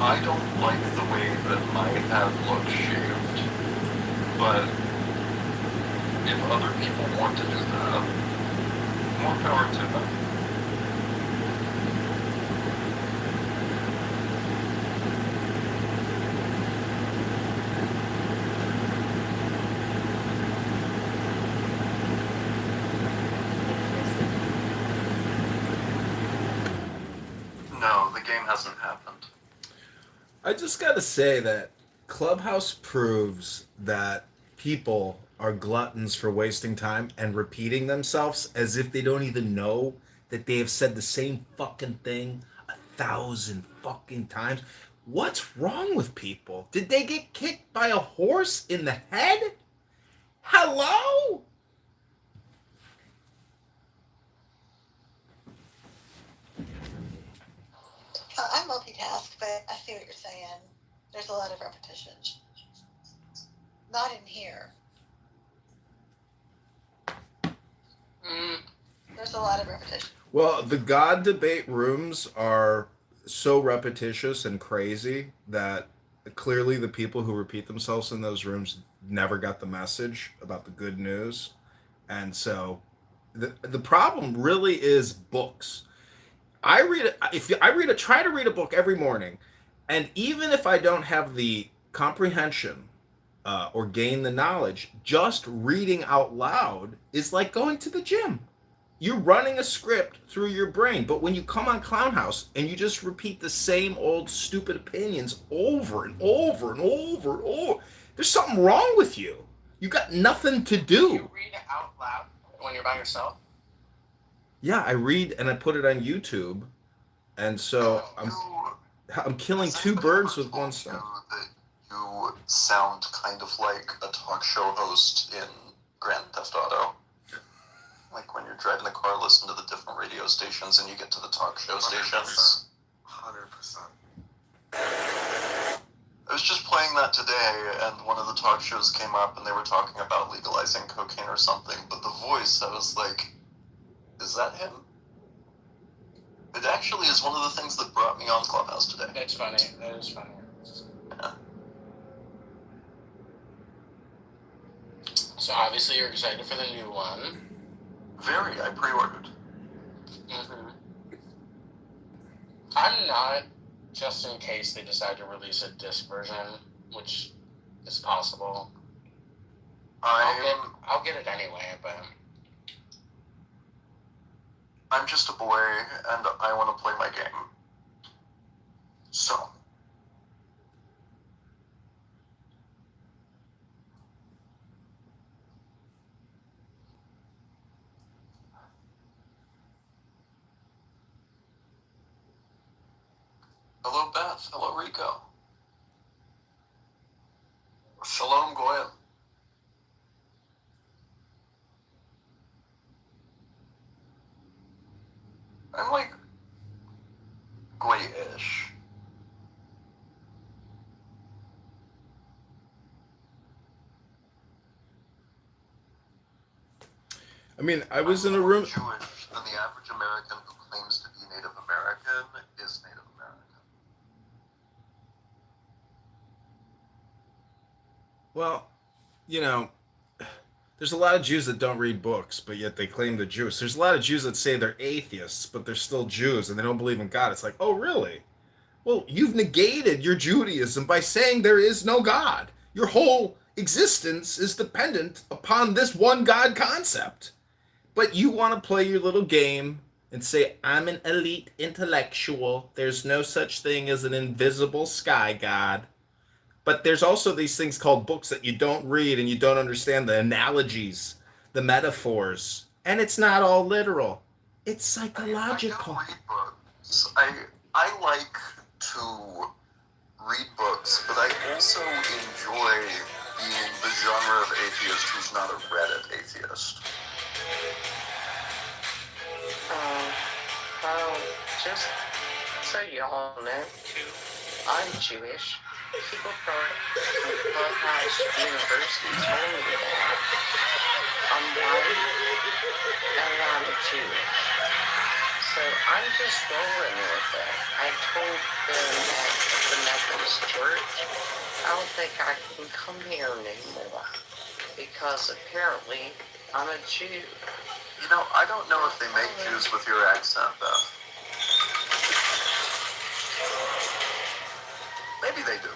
I don't like the way that my head looks shaved, but if other people want to do that, more power to them. No, the game hasn't happened. I just gotta say that Clubhouse proves that people are gluttons for wasting time and repeating themselves as if they don't even know that they have said the same fucking thing 1,000 fucking times. What's wrong with people? Did they get kicked by a horse in the head? Hello? I multitask, but I see what you're saying. There's a lot of repetition. Not in here. There's a lot of repetition. Well, the God debate rooms are so repetitious and crazy that clearly the people who repeat themselves in those rooms never got the message about the good news. And so the problem really is books. I try to read a book every morning, and even if I don't have the comprehension or gain the knowledge, just reading out loud is like going to the gym. You're running a script through your brain, but when you come on Clown House and you just repeat the same old stupid opinions over and over and over and over, there's something wrong with you. You got nothing to do. You read it out loud when you're by yourself? Yeah, I read and I put it on YouTube, and so I'm killing two birds with one stone. You sound kind of like a talk show host in Grand Theft Auto. Like when you're driving the car, listen to the different radio stations, and you get to the talk show stations. 100%. I was just playing that today, and one of the talk shows came up, and they were talking about legalizing cocaine or something, but the voice, I was like, is that him? It actually is one of the things that brought me on Clubhouse today. It's funny. That is funny. Yeah. So obviously you're excited for the new one. Very. I pre-ordered. Mm-hmm. I'm not, just in case they decide to release a disc version, which is possible. I'll get it anyway, but I'm just a boy, and I want to play my game. So. Hello, Beth. Hello, Rico. Shalom, Goyim. I'm like grayish. I mean, I was in a room. Jewish than the average American Well, you know, there's a lot of Jews that don't read books, but yet they claim they're Jews. There's a lot of Jews that say they're atheists, but they're still Jews and they don't believe in God. It's like, oh, really? Well, you've negated your Judaism by saying there is no God. Your whole existence is dependent upon this one God concept. But you want to play your little game and say, I'm an elite intellectual. There's no such thing as an invisible sky god. But there's also these things called books that you don't read and you don't understand the analogies, the metaphors. And it's not all literal. It's psychological. I do read books. I like to read books, but I also enjoy being the genre of atheist who's not a Reddit atheist. Well, just so y'all know, I'm Jewish. People from Clubhouse University told me that I'm white and I'm Jewish. So I'm just rolling with it. I told them at the Methodist Church, I don't think I can come here anymore because apparently I'm a Jew. You know, I don't know if they make Jews with your accent, Beth. Maybe they do.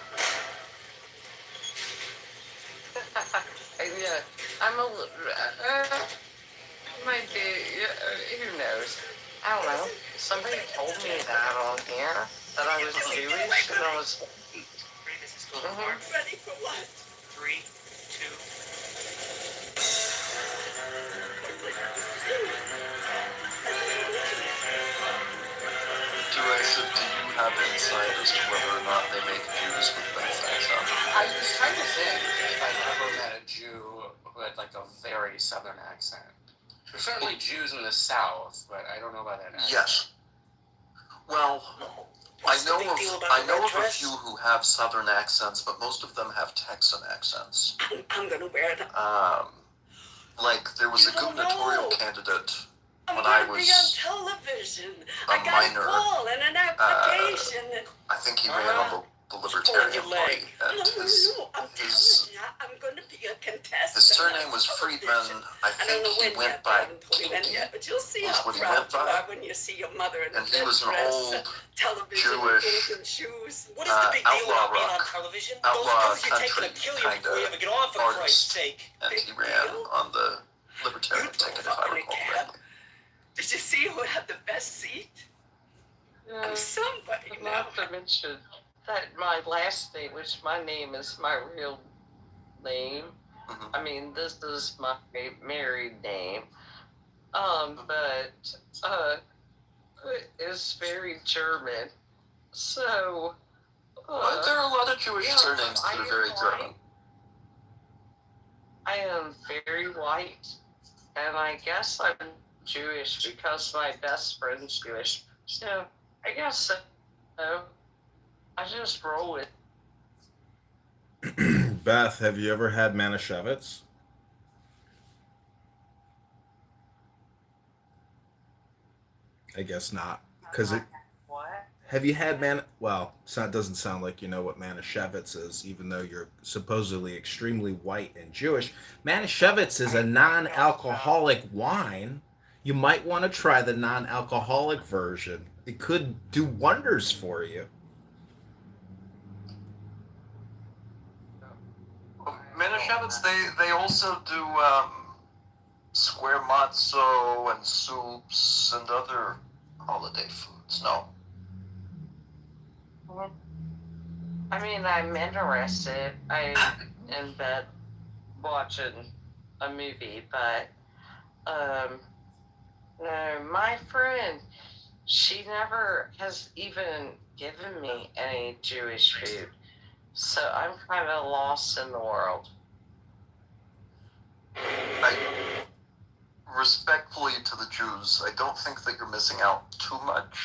Yeah, I'm a might be, who knows? I don't know. Somebody told me that on here, that I was Jewish, and I was... Ready for what? 3, Derisive, do you have insight as to whether or not they make Jews with Beth's accent? I was trying to think if I ever met a Jew who had like a very southern accent. There's certainly Jews in the South, but I don't know about that accent. Yes. Well, I know of a few who have southern accents, but most of them have Texan accents. I'm gonna wear it. Like there was a gubernatorial candidate I'm when gonna I was be on television. a I got minor. a call and an application. I think he ran on the Libertarian Party, and I'm gonna be a contestant. his surname was Friedman. I think he went by yet, but you'll see was how what he proud went you by. are when you see your mother in And the he was an dress, old television, Jewish golden shoes. What is the big deal outlaw about being on rock, television? outlaw Those girls you're taking country to kill you before you ever get on, for Christ's artist, sake. and he ran on the Libertarian ticket, if I recall correctly. Did you see who had the best seat? I'm somebody now. Not to mention that my last name, which my name is my real name. I mean, this is my married name. But it's very German. So, But there are a lot of Jewish surnames that are very German. I am very white, and I guess I'm Jewish because my best friend's Jewish. So, I guess so. I just roll with. Beth, have you ever had Manischewitz? I guess not, because it. What? Have you had Well, it doesn't sound like you know what Manischewitz is, even though you're supposedly extremely white and Jewish. Manischewitz is a non-alcoholic wine. You might want to try the non-alcoholic version. It could do wonders for you. Manischewitz, they also do square matzo and soups and other holiday foods. No. I mean, I'm interested. I'm in bed watching a movie, but no, my friend, she never has even given me any Jewish food, so I'm kind of lost in the world. Respectfully to the Jews, I don't think that you're missing out too much.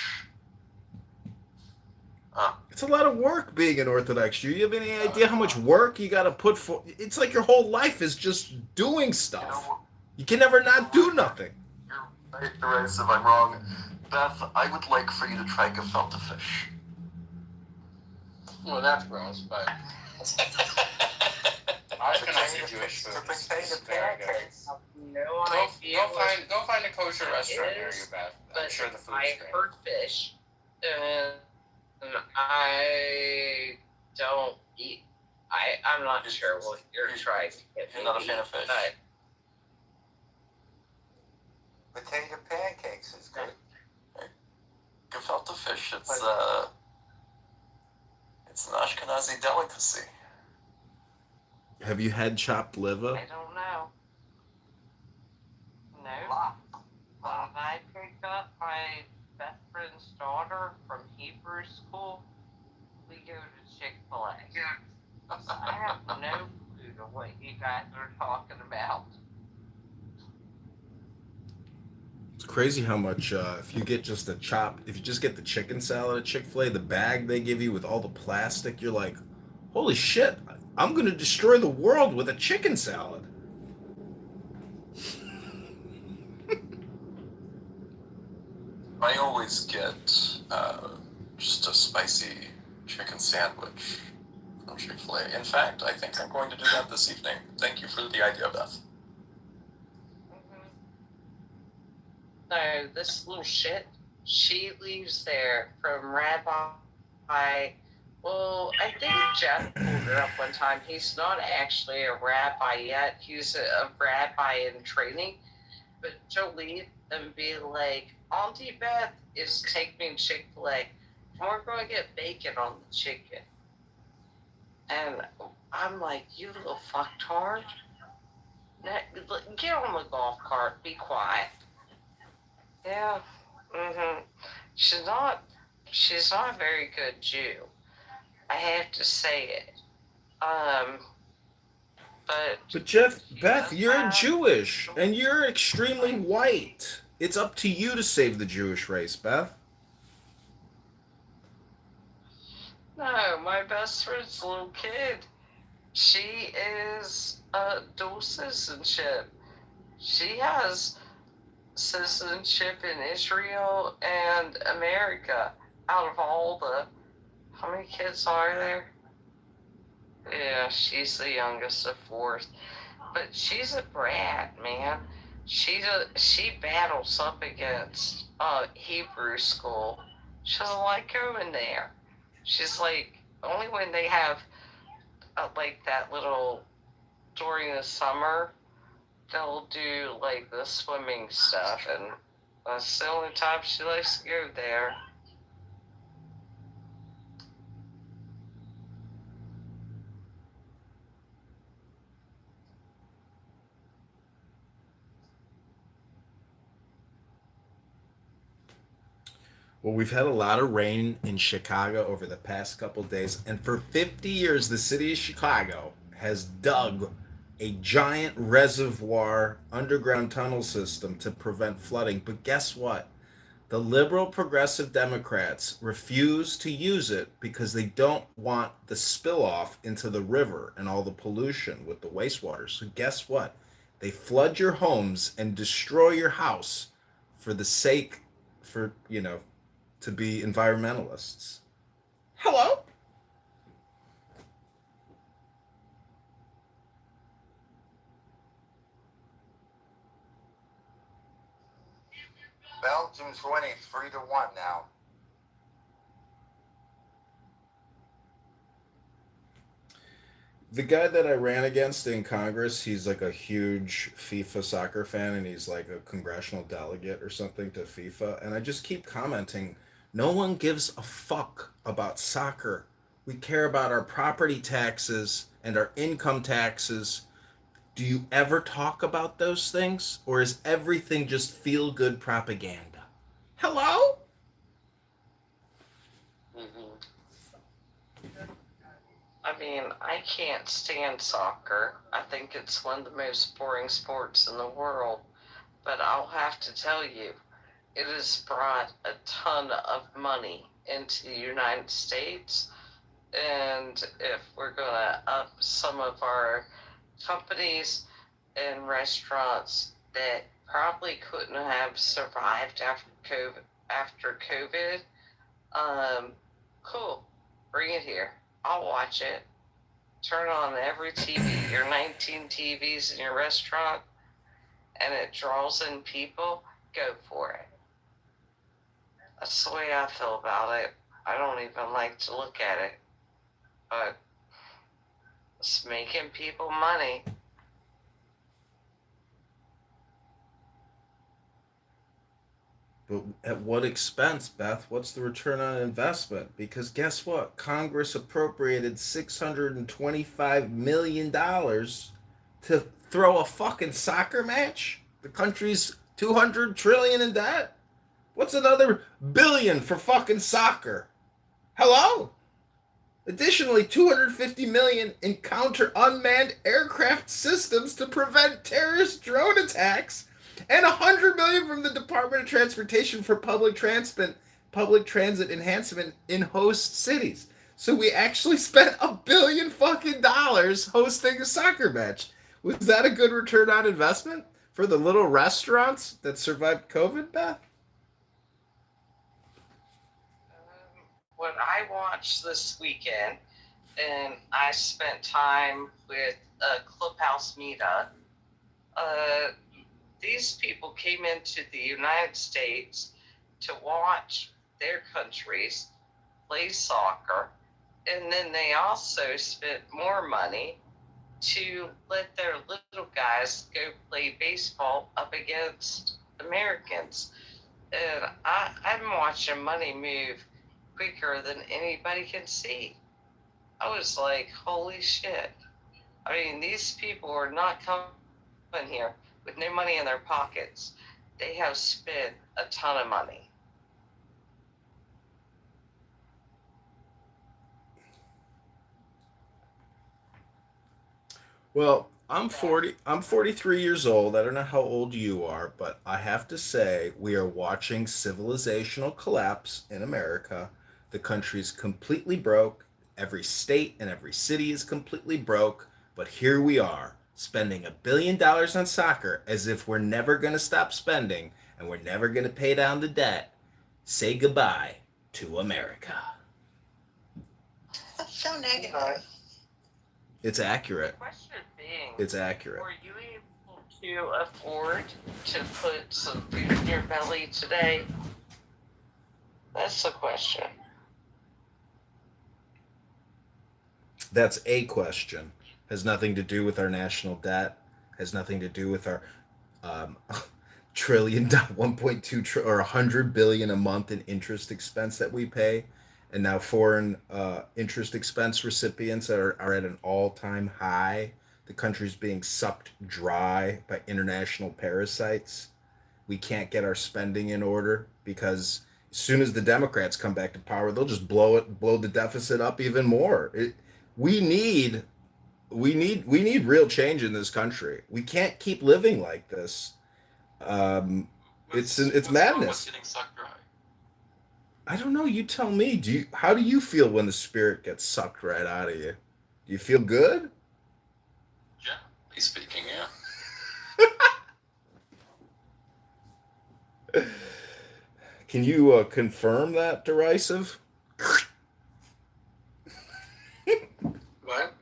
It's a lot of work being an Orthodox Jew. You have any idea how much work you got to put for? It's like your whole life is just doing stuff. You can never not do nothing. You're right, Derisive, I'm wrong. Beth, I would like for you to try gefilte fish. Well, that's gross, but... Ashkenazi Jewish food is very good. No idea. Go find a kosher restaurant near you, Beth. I'm sure the food is great. heard fish, and I don't eat. I'm not sure what you're trying to get me You're not a to fan eat, of fish? but Potato pancakes is good. Gefilte fish, it's an Ashkenazi delicacy. Have you had chopped liver? I don't know. No. When I picked up my best friend's daughter from Hebrew school, we go to Chick-fil-A. So I have no clue to what you guys are talking about. It's crazy how much if you just get the chicken salad at Chick-fil-A, the bag they give you with all the plastic, you're like, holy shit, I'm gonna destroy the world with a chicken salad. I always get just a spicy chicken sandwich from Chick-fil-A. In fact, I think I'm going to do that this evening. Thank you for the idea, Beth. No, this little shit, she leaves there from Rabbi. Well, I think Jeff pulled her up one time. He's not actually a rabbi yet. He's a rabbi in training. But she'll leave and be like, Auntie Beth is taking me to Chick-fil-A. And we're going to get bacon on the chicken. And I'm like, you little fucktard. Now, get on the golf cart. Be quiet. Yeah. She's not a very good Jew. I have to say it. But Beth, you're Jewish, and you're extremely white. It's up to you to save the Jewish race, Beth. No, my best friend's little kid. She is dual citizenship. She has citizenship in Israel and America. Out of all how many kids are there? Yeah, she's the youngest of 4. But she's a brat, man. She battles up against Hebrew school. She doesn't like going there. She's like, only when they have like that little, during the summer, they'll do like the swimming stuff, and that's the only time she likes to go there. Well, we've had a lot of rain in Chicago over the past couple days, and for 50 years, the city of Chicago has dug a giant reservoir underground tunnel system to prevent flooding. But guess what? The liberal progressive Democrats refuse to use it because they don't want the spill off into the river and all the pollution with the wastewater. So guess what? They flood your homes and destroy your house for the sake, to be environmentalists. Hello? Belgium's winning 3-1 now. The guy that I ran against in Congress, he's like a huge FIFA soccer fan, and he's like a congressional delegate or something to FIFA. And I just keep commenting, no one gives a fuck about soccer. We care about our property taxes and our income taxes. Do you ever talk about those things? Or is everything just feel-good propaganda? Hello? I mean, I can't stand soccer. I think it's one of the most boring sports in the world. But I'll have to tell you, it has brought a ton of money into the United States. And if we're going to up some of our companies and restaurants that probably couldn't have survived after COVID, cool. Bring it here. I'll watch it. turn on every TV, your 19 TVs in your restaurant, and it draws in people, go for it. That's the way I feel about it. I don't even like to look at it, but it's making people money. But at what expense, Beth? What's the return on investment? Because guess what? Congress appropriated $625 million to throw a fucking soccer match? The country's $200 trillion in debt? What's another billion for fucking soccer? Hello? Additionally, $250 million in counter unmanned aircraft systems to prevent terrorist drone attacks, and $100 million from the Department of Transportation for public transit enhancement in host cities. So we actually spent $1 billion fucking dollars hosting a soccer match. Was that a good return on investment for the little restaurants that survived COVID, Beth? What I watched this weekend, and I spent time with a Clubhouse meetup. These people came into the United States to watch their countries play soccer, and then they also spent more money to let their little guys go play baseball up against Americans. And I'm watching money move quicker than anybody can see. I was like, holy shit. I mean, these people are not coming here with no money in their pockets. They have spent a ton of money. Well, I'm 43 years old. I don't know how old you are, but I have to say we are watching civilizational collapse in America. The country's completely broke. Every state and every city is completely broke, but here we are spending $1 billion on soccer as if we're never going to stop spending and we're never going to pay down the debt. Say goodbye to America. That's so negative. It's accurate. The question being, It's accurate. were you able to afford to put some food in your belly today? That's the question. That's a question. Has nothing to do with our national debt. Has nothing to do with our trillion, 1.2 or 100 billion a month in interest expense that we pay, and now foreign interest expense recipients are at an all-time high. The country's being sucked dry by international parasites. We can't get our spending in order because as soon as the Democrats come back to power, they'll just blow the deficit up even more. We need real change in this country. We can't keep living like this. It's madness. Getting sucked dry? I don't know. You tell me. How do you feel when the spirit gets sucked right out of you? Do you feel good? Generally speaking, yeah. Can you confirm that, Derisive? What?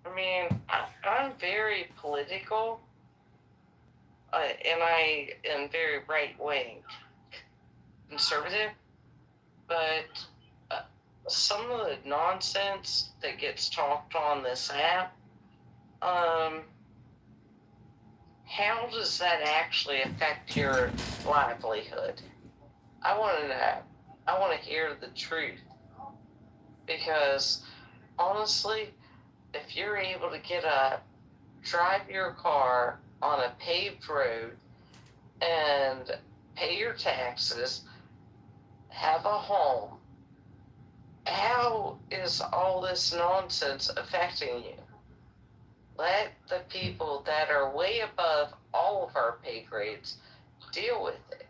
I mean, I'm very political, and I am very right-wing, conservative, but some of the nonsense that gets talked on this app, how does that actually affect your livelihood? I want to know. I want to hear the truth. Because, honestly, if you're able to get up, drive your car on a paved road, and pay your taxes, have a home, how is all this nonsense affecting you? Let the people that are way above all of our pay grades deal with it.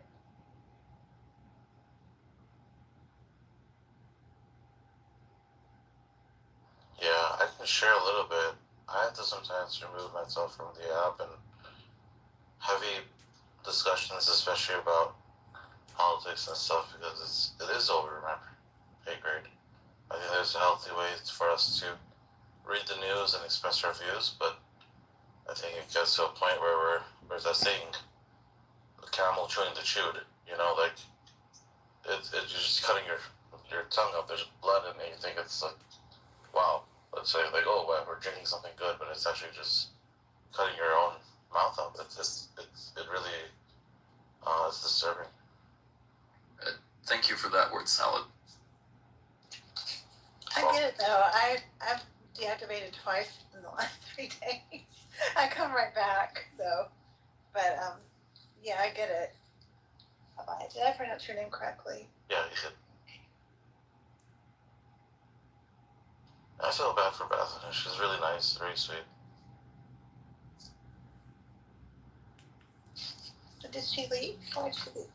Yeah, I can share a little bit. I have to sometimes remove myself from the app and heavy discussions, especially about politics and stuff, because it is over my pay grade. I think there's a healthy way for us to read the news and express our views, but I think it gets to a point where there's that saying, the camel chewing the chewed, you know, like, you're just cutting your tongue up, there's blood in it, you think it's like, wow, let's say, like, oh, well, we're drinking something good, but it's actually just cutting your own mouth up. It really, it's disturbing. Thank you for that word salad. I get it though. I've deactivated twice in the last 3 days. I come right back though. But yeah, I get it. Did I pronounce your name correctly? Yeah, you did. I feel bad for Beth. She's really nice, very sweet. Did she leave? Why did she leave?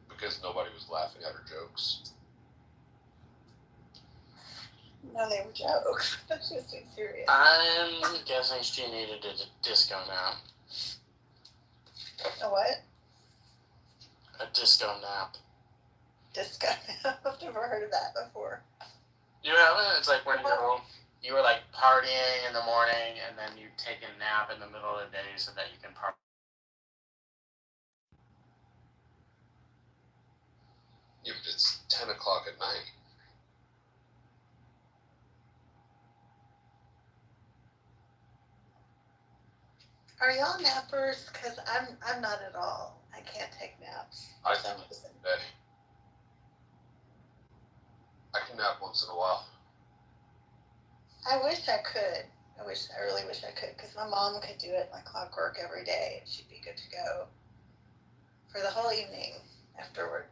Because nobody was laughing at her jokes. No, they were jokes. She was being serious. I'm guessing she needed a disco nap. A what? A disco nap. Disco. I've never heard of that before. You haven't? It's like when you were like partying in the morning and then you take a nap in the middle of the day so that you can party. Yeah, but it's 10 o'clock at night. Are y'all nappers? Because I'm not at all. I can't take naps. I can nap today. I can nap once in a while. I wish I could. I really wish I could, because my mom could do it like clockwork every day, and she'd be good to go for the whole evening afterward.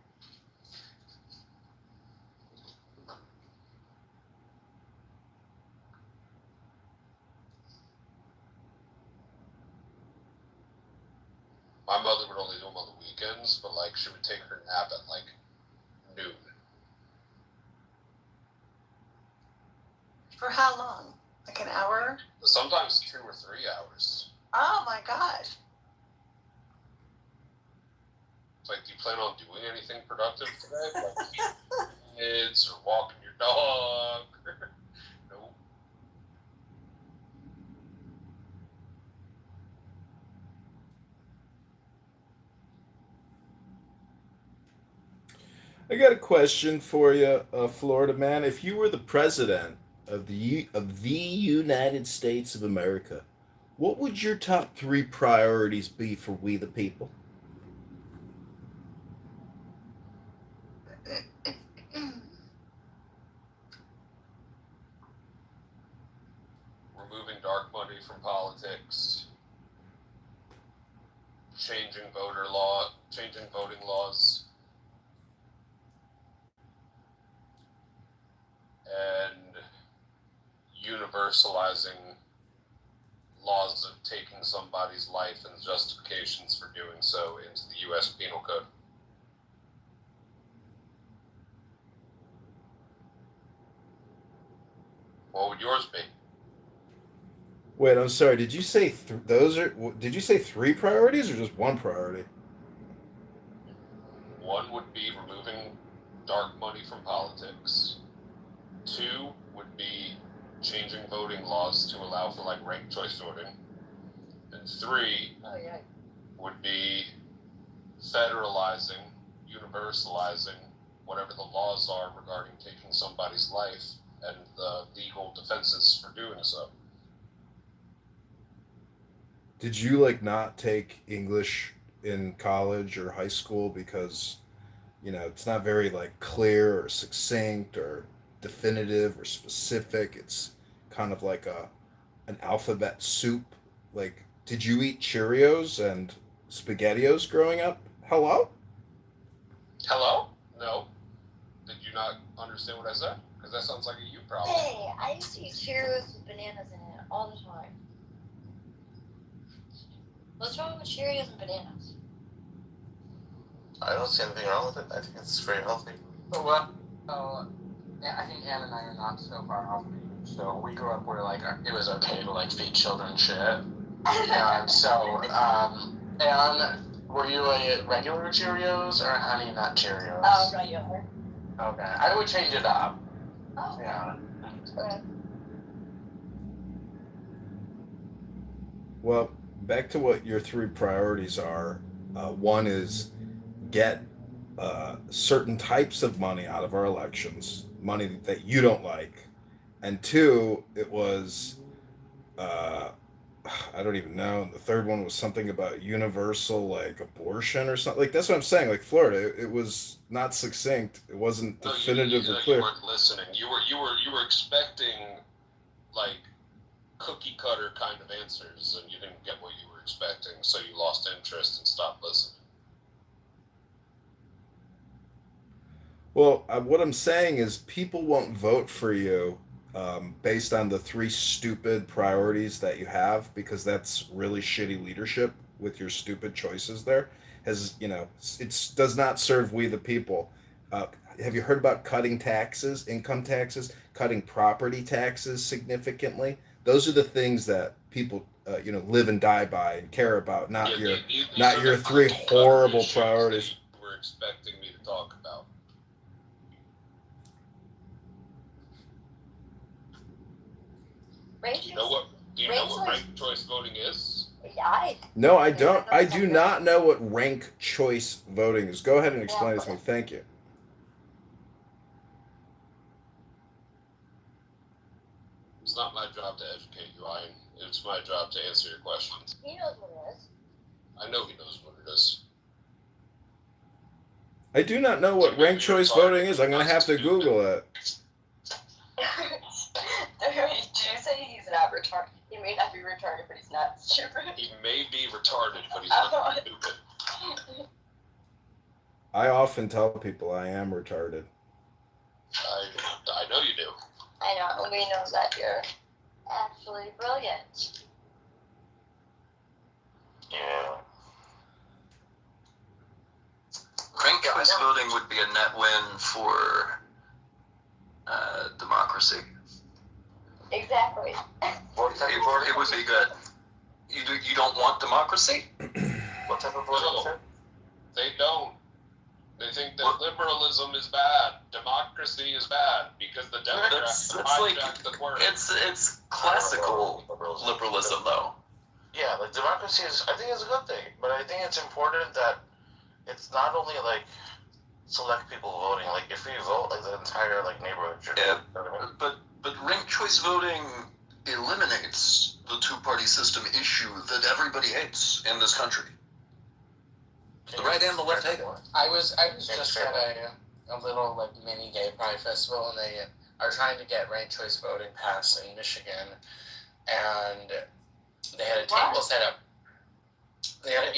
My mother would only do them on the weekends, but like she would take her nap at like noon. For how long? Like an hour? Sometimes 2 or 3 hours. Oh my gosh. It's like, do you plan on doing anything productive today? Like kids or walking your dog? Nope. I got a question for you, Florida man. If you were the president of the United States of America, what would your top 3 priorities be for we the people? Removing dark money from politics, changing voting laws, and universalizing laws of taking somebody's life and justifications for doing so into the U.S. Penal Code. What would yours be? Wait, I'm sorry. Did you say Did you say 3 priorities or just 1 priority? One would be removing dark money from politics. 2 would be changing voting laws to allow for like ranked choice voting. And 3 would be federalizing, universalizing whatever the laws are regarding taking somebody's life and the legal defenses for doing so. Did you like not take English in college or high school because it's not very like clear or succinct or definitive or specific? It's kind of like an alphabet soup. Like, did you eat Cheerios and SpaghettiOs growing up? Hello? Hello? No. Did you not understand what I said? Because that sounds like a you problem. Hey, I used to eat Cheerios with bananas in it all the time. What's wrong with Cheerios and bananas? I don't see anything wrong with it. I think it's very healthy. Well, yeah, I think Ann and I are not so far off. So we grew up where like it was okay to like feed children shit. And so, Ann, were you a regular Cheerios or honey nut Cheerios? Oh, regular. Okay, I would change it up. Oh. Yeah. Okay. Well, back to what your three priorities are. One is get certain types of money out of our elections, money that you don't like. And two, it was, uh, I don't even know. And the third one was something about universal, like abortion or something. Like, that's what I'm saying. Like, Florida, it was not succinct. It wasn't No, definitively you clear. weren't listening. You were expecting like cookie cutter kind of answers, and you didn't get what you were expecting, so you lost interest and stopped listening. Well, what I'm saying is people won't vote for you based on the three stupid priorities that you have because that's really shitty leadership with your stupid choices there. Has it does not serve we the people. Have you heard about cutting taxes, income taxes, cutting property taxes significantly? Those are the things that people live and die by and care about, not your three horrible priorities. You were expecting me to talk about. Do you know what ranked choice voting is? No, I don't. I do not know what rank choice voting is. Go ahead and explain it to me. Thank you. It's not my job to educate you, Ryan. It's my job to answer your questions. He knows what it is. I know he knows what it is. I do not know what ranked choice voting is. I'm going to have to Google it. Did you say he's not retarded? He may not be retarded, but he's not stupid. He may be retarded, but he's not stupid. I often tell people I am retarded. I know you do. I know. We know that you're actually brilliant. Yeah. Ranked choice voting would be a net win for democracy. Exactly. It would be good. You don't want democracy? What type of voting? They don't. They think that liberalism is bad, democracy is bad, because the Democrats hijacked the word. It's classical liberalism, though. Yeah, like democracy I think it's a good thing, but I think it's important that it's not only like select people voting. Like if we vote, like the entire neighborhood should. Yeah, you know what I mean? but ranked choice voting eliminates the two-party system issue that everybody hates in this country. The right and the left hate it. I was just at a little mini gay pride festival, and they are trying to get ranked choice voting passed in Michigan, and they had a table set up. They had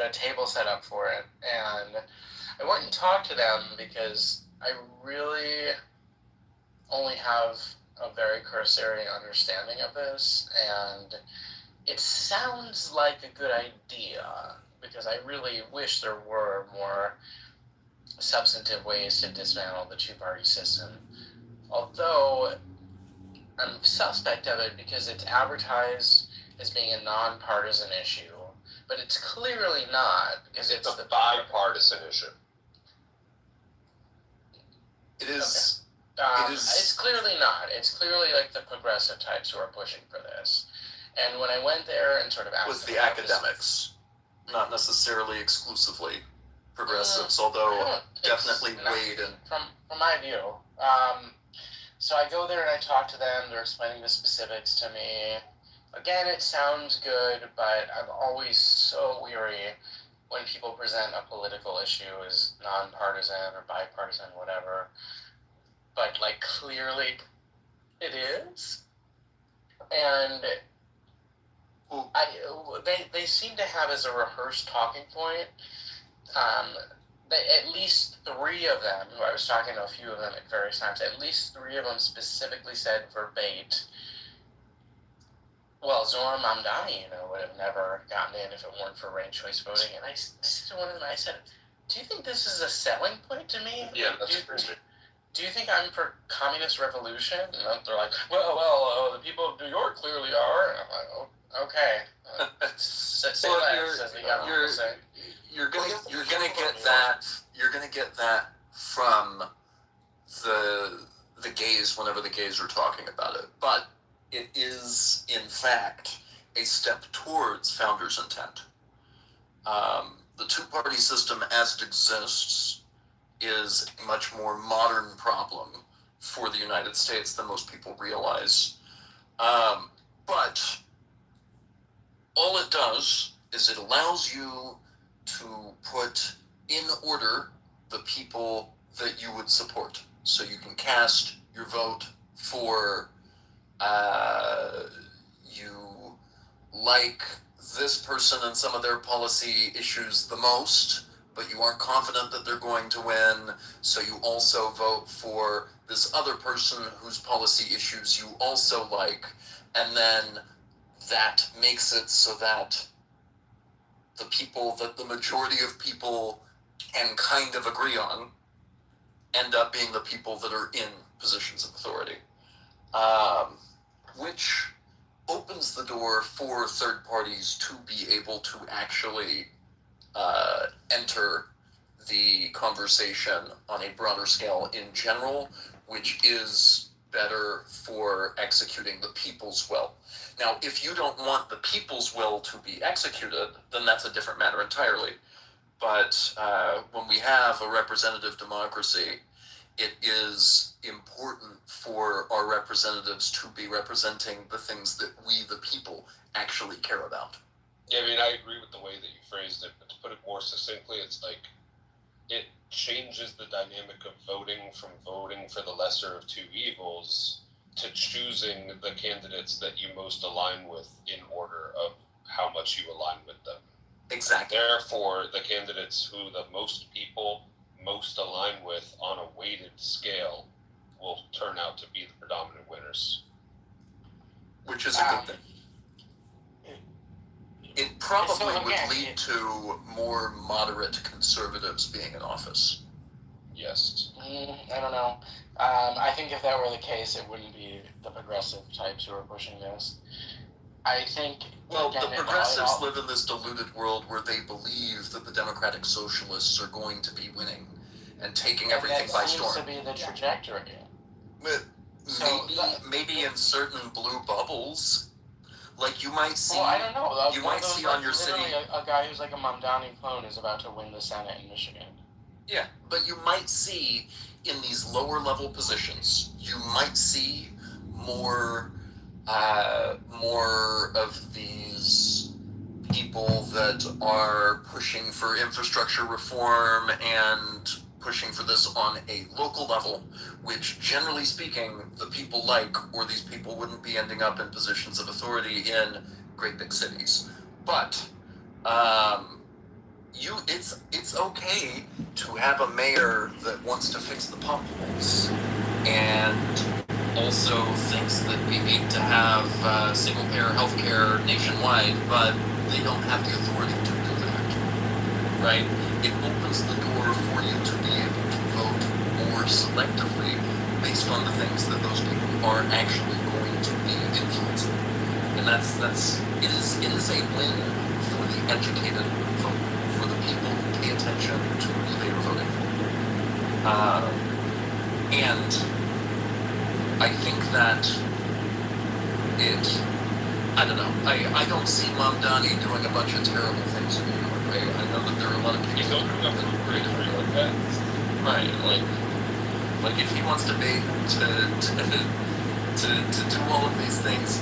a table set up for it, and I went and talked to them because I really only have a very cursory understanding of this, and it sounds like a good idea because I really wish there were more substantive ways to dismantle the two-party system. Although I'm suspect of it because it's advertised as being a nonpartisan issue, but it's clearly not because it's a bipartisan issue. It is. It's clearly not. It's clearly the progressive types who are pushing for this. And when I went there and sort of asked Was the academics, not necessarily exclusively progressives, although definitely weighed in. From my view. So I go there and I talk to them. They're explaining the specifics to me. Again, it sounds good, but I'm always so weary when people present a political issue as nonpartisan or bipartisan, whatever. But clearly it is. And they seem to have as a rehearsed talking point, at least three of them, who I was talking to a few of them at various times, at least three of them specifically said verbatim, well, Zohar Mamdani, would have never gotten in if it weren't for ranked choice voting. And I said to one of them, I said, do you think this is a selling point to me? Yeah, that's crazy. Do you think I'm for communist revolution? And they're like, well, the people of New York clearly are. And I'm like, oh, okay. Say that, says the young people say. You're gonna get that from the gays whenever the gays are talking about it, but it is in fact a step towards founders' intent. The two-party system as it exists is a much more modern problem for the United States than most people realize. But all it does is it allows you to put in order the people that you would support. So you can cast your vote for you like this person and some of their policy issues the most, but you aren't confident that they're going to win, so you also vote for this other person whose policy issues you also like, and then that makes it so that the people that the majority of people can kind of agree on end up being the people that are in positions of authority, which opens the door for third parties to be able to actually enter the conversation on a broader scale in general, which is better for executing the people's will. Now, if you don't want the people's will to be executed, then that's a different matter entirely. But when we have a representative democracy, it is important for our representatives to be representing the things that we, the people, actually care about. Yeah, I mean, I agree with the way that you phrased it, but to put it more succinctly, it's like it changes the dynamic of voting from voting for the lesser of two evils to choosing the candidates that you most align with in order of how much you align with them. Exactly. Therefore, the candidates who the most people most align with on a weighted scale will turn out to be the predominant winners. Which is a good thing. It probably would lead to more moderate conservatives being in office. Yes. I don't know. I think if that were the case, it wouldn't be the progressive types who are pushing this. I think... Well, the progressives live in this deluded world where they believe that the democratic socialists are going to be winning and taking everything by storm. That seems to be the trajectory. Maybe in certain blue bubbles, like you might see. Well, I don't know. You might see on your city a guy who's like a Mamdani clone is about to win the Senate in Michigan. Yeah, but you might see in these lower level positions, you might see more of these people that are pushing for infrastructure reform and pushing for this on a local level, which generally speaking, the people like, or these people wouldn't be ending up in positions of authority in great big cities. But it's okay to have a mayor that wants to fix the potholes and also thinks that we need to have single-payer healthcare nationwide, but they don't have the authority to do that, right? It opens the door for you to be able to vote more selectively based on the things that those people are actually going to be influencing. And it is a win for the educated vote, for the people who pay attention to who they are voting for. And I think that I don't know, I don't see Mamdani doing a bunch of terrible things in New York. I know that there are a lot of people that are great at that. Right, like if he wants to do all of these things,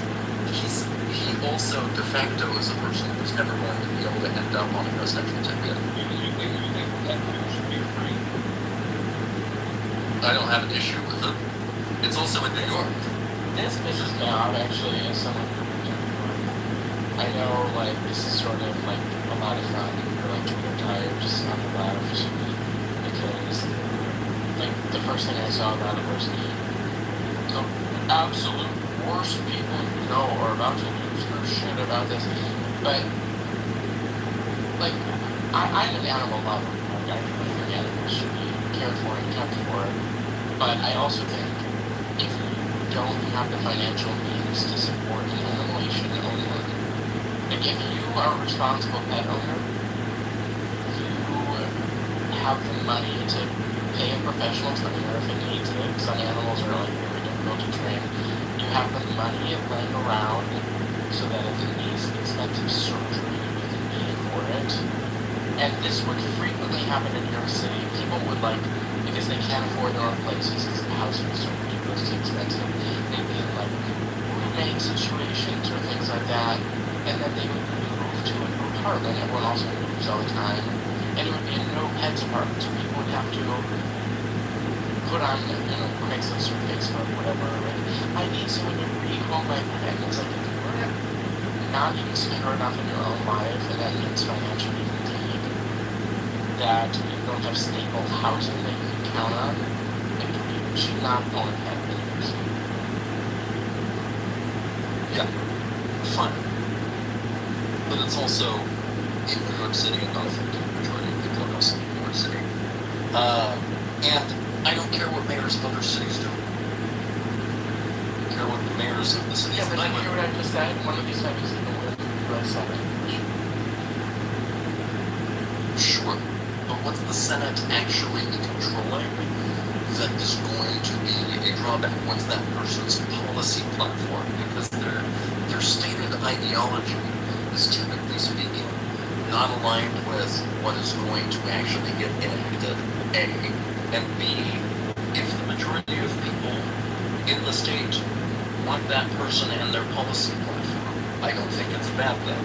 he also de facto is a person who's never going to be able to end up on a presidential ticket. You think that should be free? I don't have an issue with it. It's also in New York. This pisses me off, actually, as someone who lives in New York. I know, like, this is sort of, like, a lot of fun for, like, Twitter types on the left, because, like, the first thing I saw about it was the absolute worst people you know are about to lose their shit about this. But, like, I'm an animal lover. Like, I think animals should be cared for and kept for. But I also think if you don't have the financial means to support an animal, you shouldn't own one. Like, if you are a responsible pet owner, you have the money to pay a professional trainer if it needs it. Some animals are like very difficult to train. You have the money laying around so that if it needs expensive surgery, you can pay for it. And this would frequently happen in New York City. People would like, because they can't afford their own places because the housing is so ridiculously expensive, they'd be in like roommate situations or things like that. And then they would move to a new apartment. Everyone also moves all the time. And it would be a no pets apartment, so people would have to put on, Craigslist or Facebook, whatever. And I need someone to recall my pet. And it's like, if you're not even secure enough in your own life, and that means financially indeed, that you don't have stable housing that you can count on, like, you should not own a pet in New York City. Yeah, fun. But it's also in New York City and not affecting the majority of people else in New York City. And I don't care what mayors of other cities do. I care what the mayors of the cities Yeah, but that I you live hear what I just said? One of these times is going to win the US Senate. Sure. But what's the Senate actually controlling that is going to be a drawback? What's that person's policy platform? Because their stated ideology is typically speaking not aligned with what is going to actually get enacted, A. And B, if the majority of people in the state want that person and their policy platform, I don't think it's a bad thing.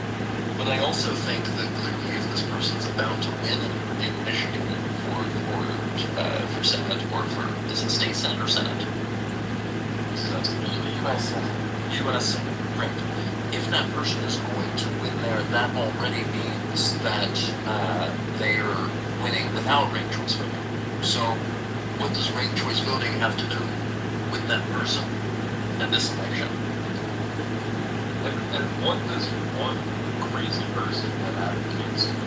But I also think that clearly if this person's about to win in Michigan for Senate, or for, is it state Senate or Senate? U.S. Senate. U.S. Senate, right. If that person is going to win there, that already means that they're winning without ranked choice voting. So what does ranked choice voting have to do with that person and this election? And what does one crazy person that advocates for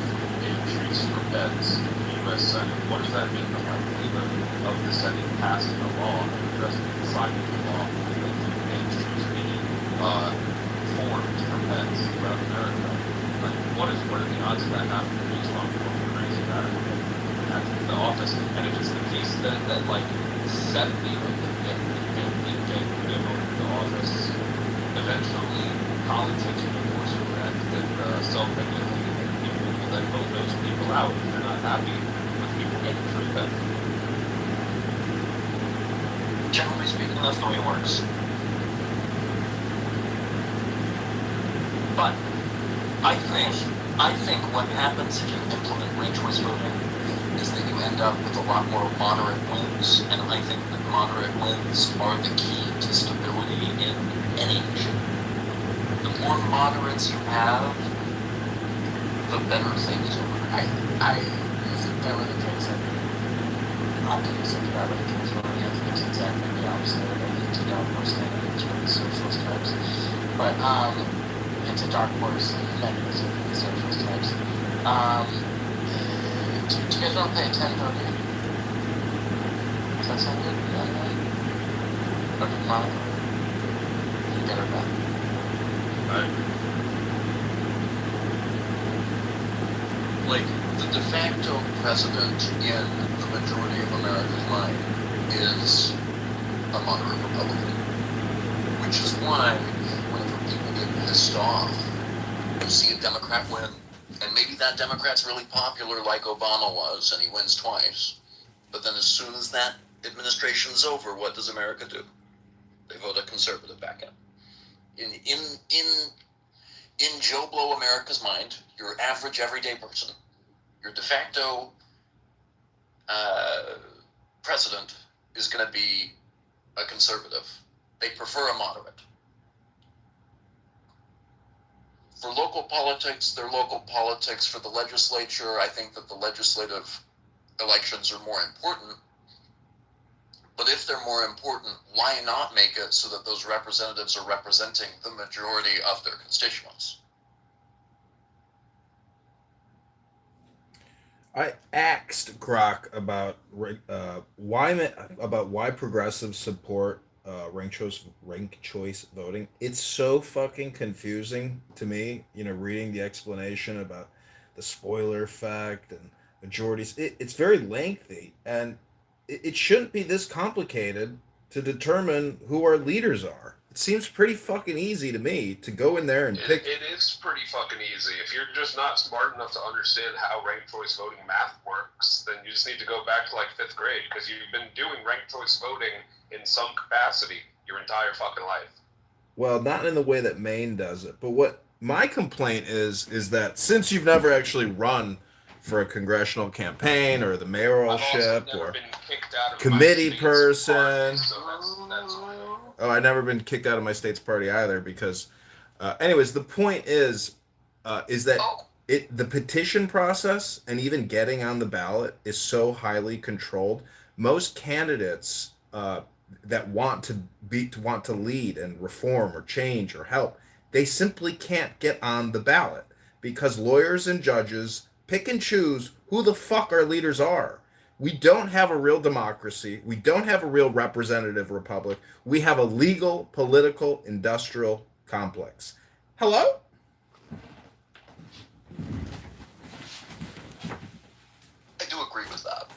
trees for pets in the U.S. Senate, what does that mean for the likelihood of the Senate passing a law and addressing and signing the law that trees being formed for pets throughout America? Like, what are the odds of that happening based on one crazy radical at the office? And if it's the case that like 70 of them get voted to office, eventually politics will be more direct than self-regulating, and people will then vote those people out if they're not happy with people getting free pet food. Generally speaking, that's the way it works. But I think what happens if you implement ranked choice voting is that you end up with a lot more moderate wins, and I think that moderate wins are the key to stability in any nation. The more moderates you have, the better things are. I think that were the case. I'd be optimistic about ranked choice voting. I think it's exactly the opposite of what I think to dark horse candidates for the socialist types. But it's a dark horse mechanism for the socialist types. Do you guys want to play a 10 poker? Does that sound good? Okay, Monica. You get her back. Like, the de facto president in the majority of America's mind is a moderate Republican. Which is why, whenever people get pissed off, you see a Democrat win, and maybe that Democrat's really popular like Obama was, and he wins twice. But then as soon as that administration's over, what does America do? They vote a conservative back in. In Joe Blow America's mind, your average everyday person, your de facto president is going to be a conservative. They prefer a moderate. For local politics, they're local politics. For the legislature, I think that the legislative elections are more important. But if they're more important, why not make it so that those representatives are representing the majority of their constituents? I asked Grok about why progressives support ranked choice voting. It's so fucking confusing to me. Reading the explanation about the spoiler effect and majorities. It's very lengthy, and it shouldn't be this complicated to determine who our leaders are. It seems pretty fucking easy to me to go in there and pick. It is pretty fucking easy. If you're just not smart enough to understand how ranked choice voting math works, then you just need to go back to like 5th grade, because you've been doing ranked choice voting in some capacity your entire fucking life. Well, not in the way that Maine does it, but what my complaint is that since you've never actually run for a congressional campaign or the mayoralship or committee person. Oh, I've never been kicked out of my state's party either because, anyways, the point is that the petition process and even getting on the ballot is so highly controlled. Most candidates that want to lead and reform or change or help, they simply can't get on the ballot because lawyers and judges pick and choose who the fuck our leaders are. We don't have a real democracy. We don't have a real representative republic. We have a legal, political, industrial complex. Hello? I do agree with that.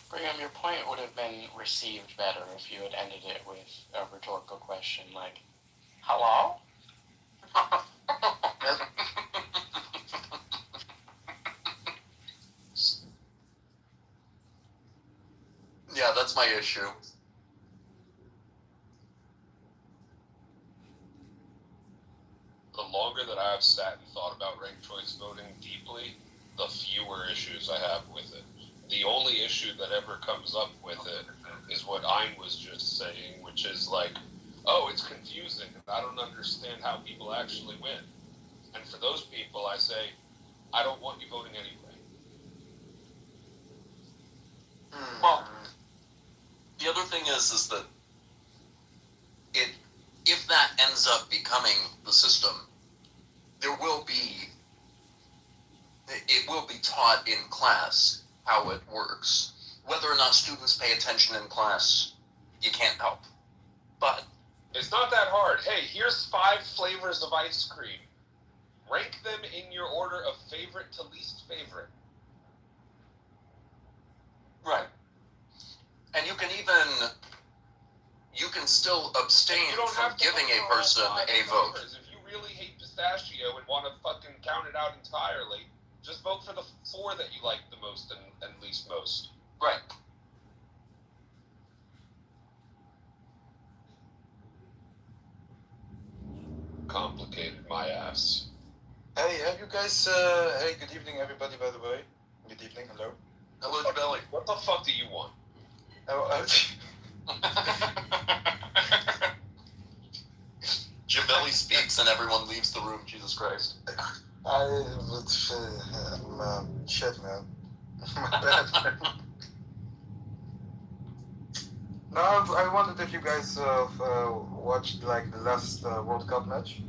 Brigham, your point would have been received better if you had ended it with a rhetorical question like, hello? Yeah, that's my issue. The longer that I've sat and thought about ranked choice voting deeply, the fewer issues I have with it. The only issue that ever comes up with it is what Ein was just saying, which is like, oh, it's confusing. I don't understand how people actually win. And for those people, I say, I don't want you voting anyway. Well, the other thing is that if that ends up becoming the system, it will be taught in class how it works. Whether or not students pay attention in class, you can't help. But it's not that hard. Hey, here's 5 flavors of ice cream. Rank them in your order of favorite to least favorite. Right. And you can still abstain from giving a person a vote. If you really hate pistachio and want to fucking count it out entirely, just vote for the 4 that you like the most and least most. Right. Complicated, my ass. Hey, have you guys, hey, good evening everybody, by the way. Good evening, hello. Hello, Jabelli. What the fuck do you want? Jabelli speaks and everyone leaves the room, Jesus Christ. Shit, man. My bad. No, I wondered if you guys watched like the last World Cup match.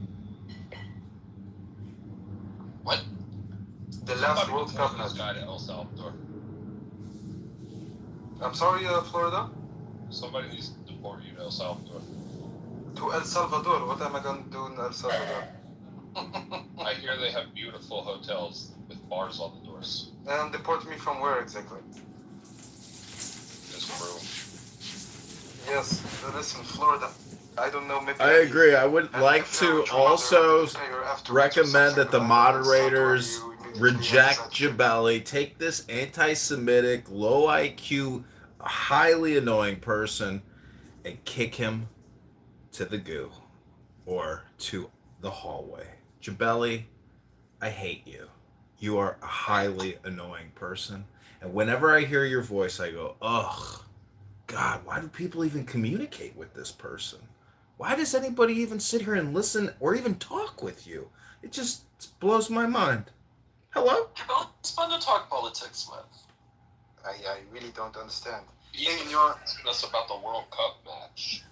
What? The last World Cup match. Guy to El Salvador. I'm sorry, Florida? Somebody needs to deport you to El Salvador. To El Salvador? What am I going to do in El Salvador? I hear they have beautiful hotels with bars on the doors. And deport me from where exactly? This room. Yes, listen, Florida. I don't know, maybe... I agree. I would like to also recommend that the moderators reject Jabelli, take this anti-Semitic, low IQ, highly annoying person, and kick him to the goo or to the hallway. Jabelli, I hate you. You are a highly annoying person. And whenever I hear your voice, I go, ugh, God, why do people even communicate with this person? Why does anybody even sit here and listen or even talk with you? It just blows my mind. Hello? It's fun to talk politics with. I really don't understand. Even you're asking us about the World Cup match.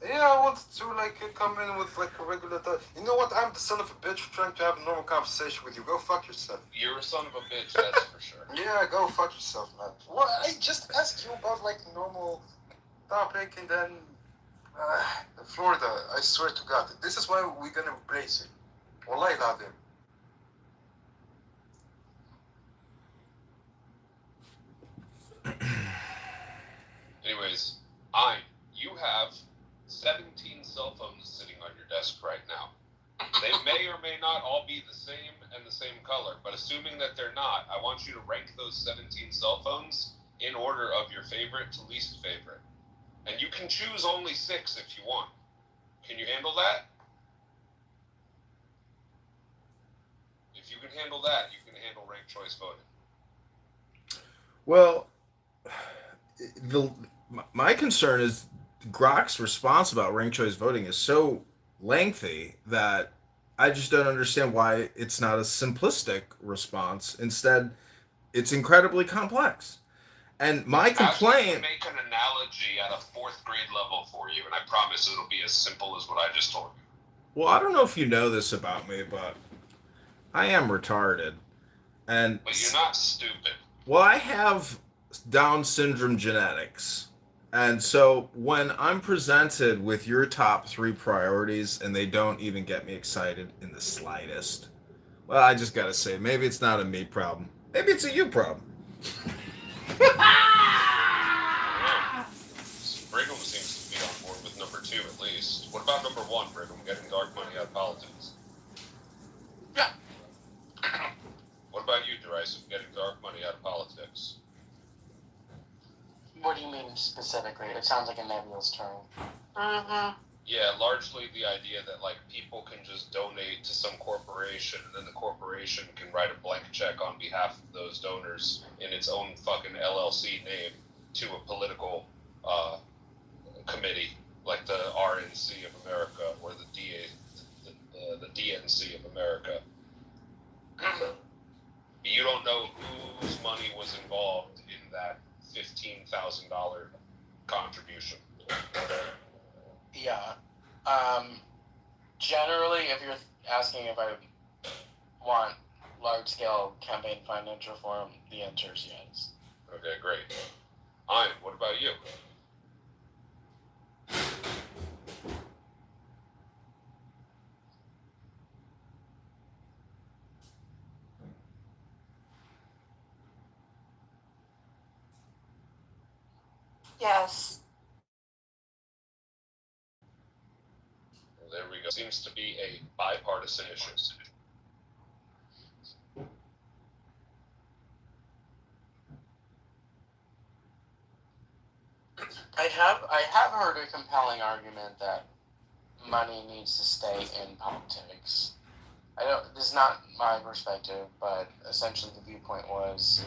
Yeah, I want to like come in with like a regular... You know what? I'm the son of a bitch trying to have a normal conversation with you. Go fuck yourself. You're a son of a bitch, that's for sure. Yeah, go fuck yourself, man. Well, I just asked you about like normal topic and then... Florida, I swear to God, this is why we're gonna replace it. Wallahi Ladim. anyways, you have 17 cell phones sitting on your desk right now. They may or may not all be the same and the same color, but assuming that they're not, I want you to rank those 17 cell phones in order of your favorite to least favorite. And you can choose only 6 if you want. Can you handle that? If you can handle that, you can handle ranked choice voting. Well, my concern is Grok's response about ranked choice voting is so lengthy that I just don't understand why it's not a simplistic response. Instead, it's incredibly complex. And my complaint. To make an analogy at a 4th grade level for you, and I promise it'll be as simple as what I just told you. Well, I don't know if you know this about me, but I am retarded. But you're not stupid. Well, I have Down syndrome genetics. And so when I'm presented with your top 3 priorities and they don't even get me excited in the slightest, well, I just gotta say, maybe it's not a me problem. Maybe it's a you problem. Brigham seems to be on board with number 2 at least. What about number 1, Brigham, getting dark money out of politics? Yeah. What about you, Derisive, getting dark money out of politics? What do you mean specifically? It sounds like a nebulous term. Yeah, largely the idea that like people can just donate to some corporation and then the corporation can write a blank check on behalf of those donors in its own fucking LLC name to a political committee like the RNC of America or the DNC of America. You don't know whose money was involved in that $15,000 contribution. Yeah. Generally, if you're asking if I want large-scale campaign finance reform, the answer is yes. Okay, great. What about you? Yes. Well, there we go. Seems to be a bipartisan issue. I have heard a compelling argument that money needs to stay in politics. This is not my perspective, but essentially the viewpoint was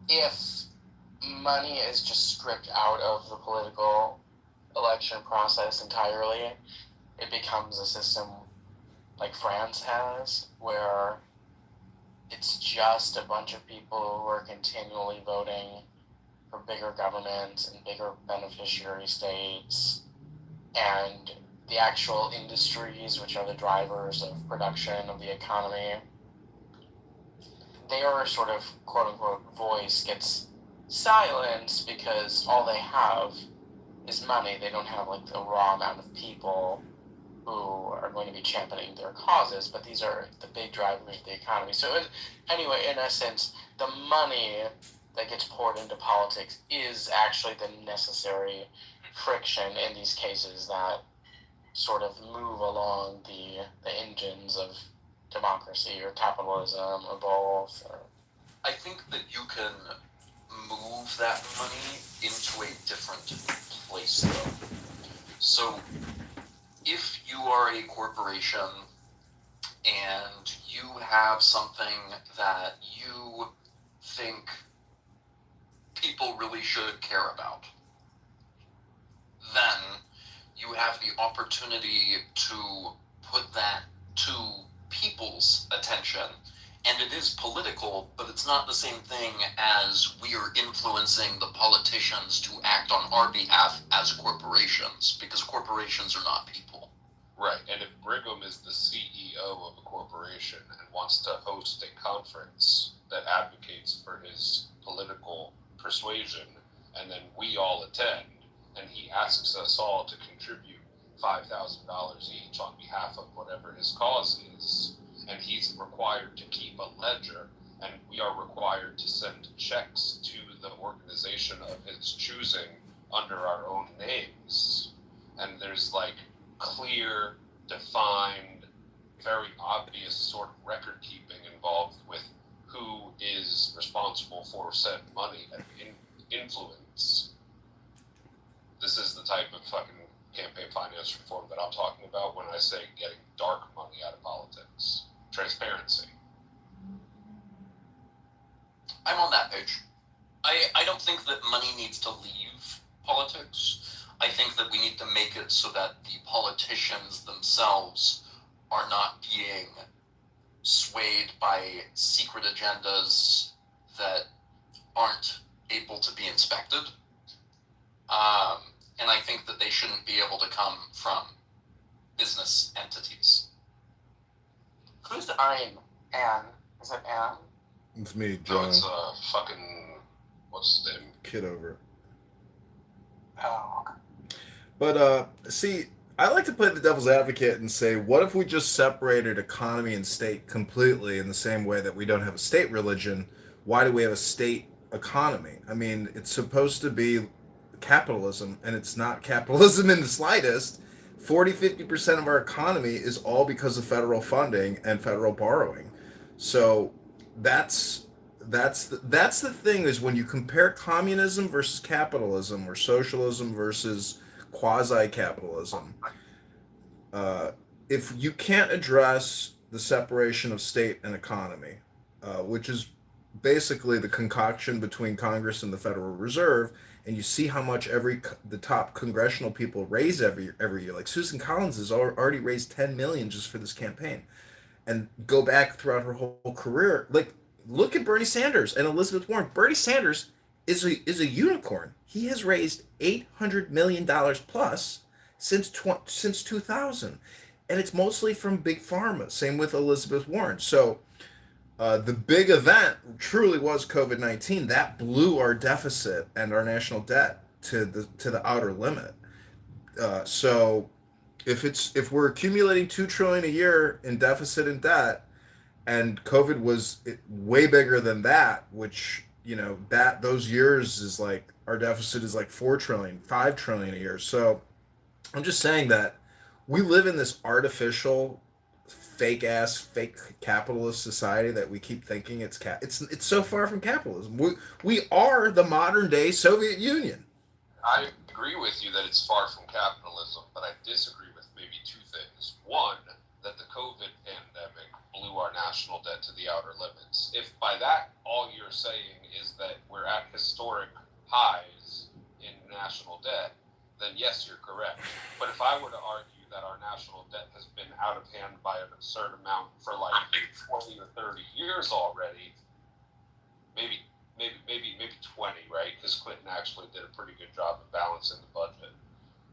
if money is just stripped out of the political election process entirely, it becomes a system like France has, where it's just a bunch of people who are continually voting for bigger governments and bigger beneficiary states, and the actual industries, which are the drivers of production of the economy, their sort of quote-unquote voice gets silenced because all they have is money. They don't have like the raw amount of people who are going to be championing their causes, but these are the big drivers of the economy. So anyway, in essence, the money that gets poured into politics is actually the necessary friction in these cases that sort of move along the engines of democracy or capitalism or both. I think that you can move that money into a different place, though. So, if you are a corporation and you have something that you think people really should care about, then you have the opportunity to put that to people's attention. And it is political, but it's not the same thing as we are influencing the politicians to act on our behalf as corporations, because corporations are not people. Right, and if Brigham is the CEO of a corporation and wants to host a conference that advocates for his political persuasion, and then we all attend, and he asks us all to contribute $5,000 each on behalf of whatever his cause is, and he's required to keep a ledger, and we are required to send checks to the organization of his spend money and influence. This is the type of fucking campaign finance reform that I'm talking about when I say getting dark money out of politics. Transparency. I'm on that page. I don't think that money needs to leave politics. I think that we need to make it so that the politicians themselves are not being swayed by secret agendas that aren't able to be inspected. And I think that they shouldn't be able to come from business entities. Who's I'm? Anne? Is it Anne? It's me, No, John. it's fucking, what's his name? Kitover. Oh. But see, I like to play the devil's advocate and say, what if we just separated economy and state completely in the same way that we don't have a state religion? Why do we have a state economy? I mean, it's supposed to be capitalism, and it's not capitalism in the slightest. 40-50% of our economy is all because of federal funding and federal borrowing. So that's the thing, is when you compare communism versus capitalism, or socialism versus quasi-capitalism, if you can't address the separation of state and economy, which is basically the concoction between Congress and the Federal Reserve, and you see how much the top congressional people raise every year. Like Susan Collins has already raised $10 million just for this campaign, and go back throughout her whole career. Like, look at Bernie Sanders and Elizabeth Warren. Bernie Sanders is a unicorn. He has raised $800 million plus since 2000, and it's mostly from big pharma. Same with Elizabeth Warren. So the big event truly was COVID-19. That blew our deficit and our national debt to the outer limit. So if we're accumulating $2 trillion a year in deficit and debt, and COVID was way bigger than that, which, that those years is like, our deficit is like 4 trillion, 5 trillion a year. So I'm just saying that we live in this artificial, fake capitalist society that we keep thinking it's so far from capitalism. We are the modern day Soviet Union. I agree with you that it's far from capitalism, but I disagree with maybe two things. One, that the COVID pandemic blew our national debt to the outer limits. If by that all you're saying is that we're at historic highs in national debt, then yes, you're correct. But if I were to argue that our national debt has been out of hand by an absurd amount for like 20 or 30 years already, maybe 20, right? Because Clinton actually did a pretty good job of balancing the budget.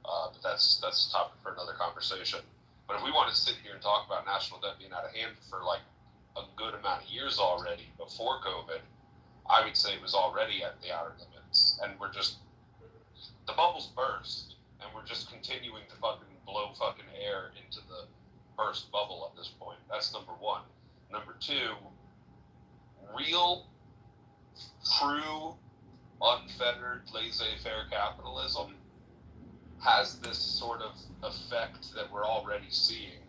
But that's a topic for another conversation. But if we want to sit here and talk about national debt being out of hand for like a good amount of years already before COVID, I would say it was already at the outer limits. And the bubbles burst, and we're just continuing to fucking blow fucking air into the burst bubble at this point. That's number one. Number two, real, true, unfettered, laissez-faire capitalism has this sort of effect that we're already seeing,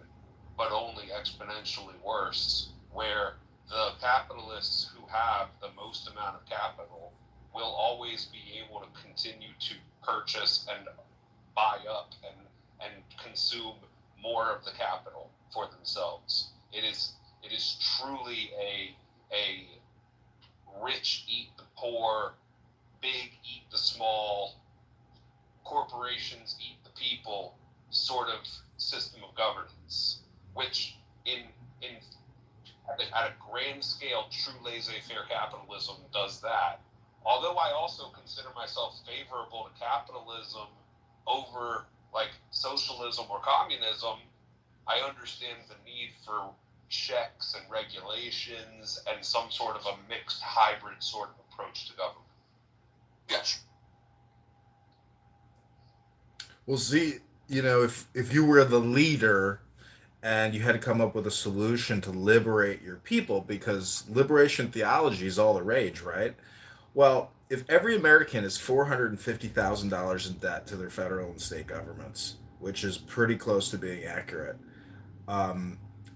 but only exponentially worse, where the capitalists who have the most amount of capital will always be able to continue to purchase and buy up and consume more of the capital for themselves. It is truly a rich eat the poor, big eat the small, corporations eat the people sort of system of governance, which at a grand scale, true laissez-faire capitalism does that. Although I also consider myself favorable to capitalism over like socialism or communism, I understand the need for checks and regulations and some sort of a mixed hybrid sort of approach to government. Yes. Well, see, if you were the leader and you had to come up with a solution to liberate your people, because liberation theology is all the rage, right? Well, if every American is $450,000 in debt to their federal and state governments, which is pretty close to being accurate,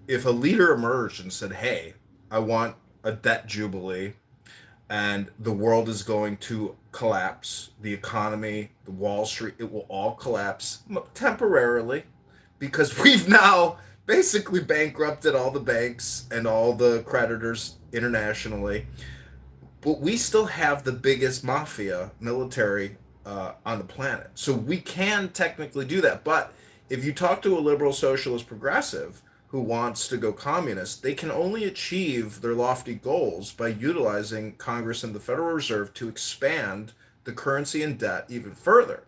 if a leader emerged and said, hey, I want a debt jubilee, and the world is going to collapse. The economy, the Wall Street, it will all collapse temporarily because we've now basically bankrupted all the banks and all the creditors internationally. But we still have the biggest mafia military on the planet. So we can technically do that. But if you talk to a liberal, socialist, progressive who wants to go communist, they can only achieve their lofty goals by utilizing Congress and the Federal Reserve to expand the currency and debt even further.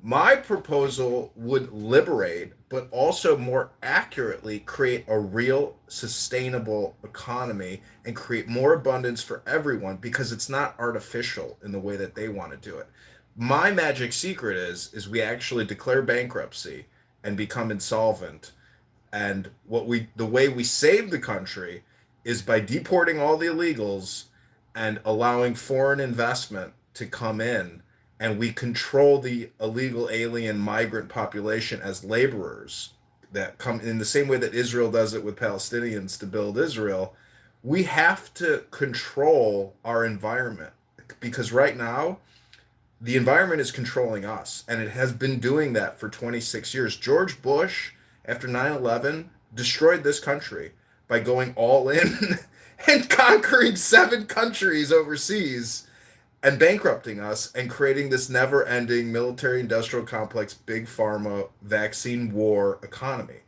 My proposal would liberate, but also more accurately create a real sustainable economy and create more abundance for everyone because it's not artificial in the way that they want to do it. My magic secret is we actually declare bankruptcy and become insolvent. And the way we save the country is by deporting all the illegals and allowing foreign investment to come in, and we control the illegal alien migrant population as laborers that come in the same way that Israel does it with Palestinians to build Israel. We have to control our environment because right now the environment is controlling us, and it has been doing that for 26 years. George Bush, after 9/11, destroyed this country by going all in and conquering 7 countries overseas and bankrupting us and creating this never-ending military-industrial complex, big pharma, vaccine war economy.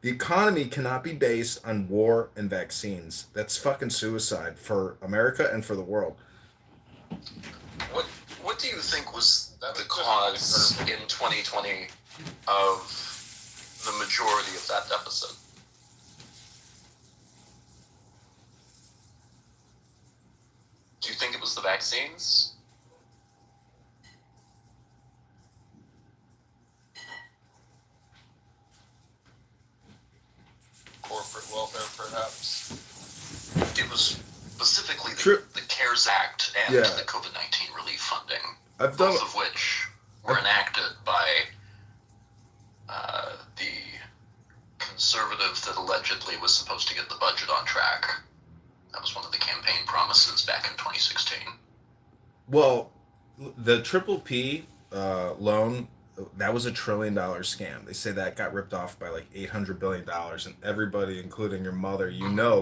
The economy cannot be based on war and vaccines. That's fucking suicide for America and for the world. What do you think was the cause in 2020 of the majority of that deficit? Do you think it was the vaccines? Corporate welfare, perhaps? It was specifically the CARES Act and Yeah. the COVID-19 relief funding, both of which were enacted by the conservative that allegedly was supposed to get the budget on track. That was one of the campaign promises back in 2016. Well, the Triple P loan, that was $1 trillion scam. They say that got ripped off by like $800 billion, and everybody, including your mother,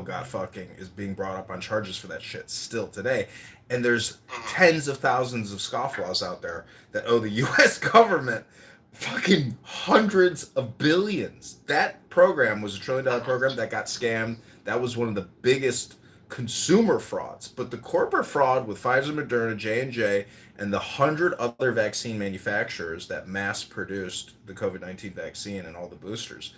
got fucking is being brought up on charges for that shit still today. And there's tens of thousands of scofflaws out there that owe the U.S. government fucking hundreds of billions. That program was $1 trillion program that got scammed. That was one of the biggest consumer frauds. But the corporate fraud with Pfizer, Moderna, J&J, and the 100 other vaccine manufacturers that mass produced the COVID-19 vaccine and all the boosters,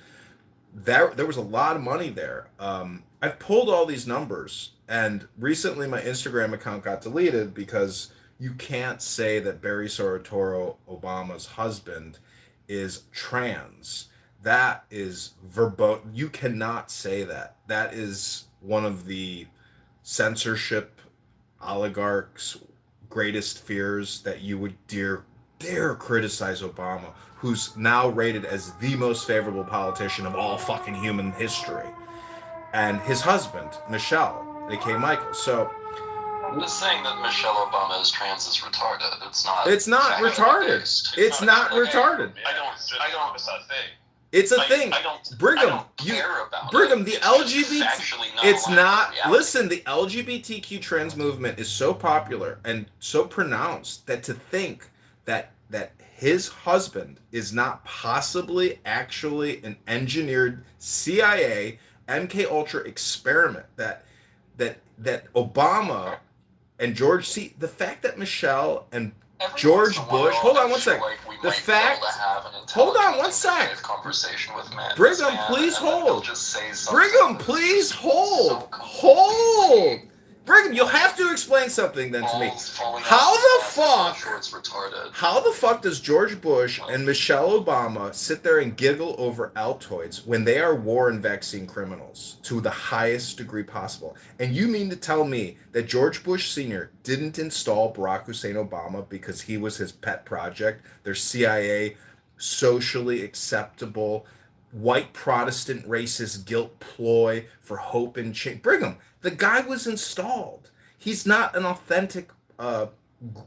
there was a lot of money there. I've pulled all these numbers, and recently my Instagram account got deleted because you can't say that Barry Soetoro, Obama's husband, is trans. That is verboten. You cannot say that. That is one of the censorship oligarchs' greatest fears, that you would dare criticize Obama, who's now rated as the most favorable politician of all fucking human history, and his husband, Michelle, aka Michael. So I'm just saying that Michelle Obama is trans is retarded. It's not. It's not retarded. It's not retarded. I don't. It's a thing. It's a thing. Brigham, Brigham, the LGBT. It's not. Listen, the LGBTQ trans movement is so popular and so pronounced that to think that his husband is not possibly actually an engineered CIA MK Ultra experiment, that Obama and George, see, the fact that Michelle and George Bush, hold on one sec. The fact, hold on one sec. Brigham, please hold. Brigham, please hold. Hold. Brigham, you'll have to explain something then to me. How the fuck does George Bush and Michelle Obama sit there and giggle over Altoids when they are war and vaccine criminals to the highest degree possible? And you mean to tell me that George Bush Sr. didn't install Barack Hussein Obama because he was his pet project, their CIA socially acceptable white Protestant racist guilt ploy for hope and change? Brigham, the guy was installed. He's not an authentic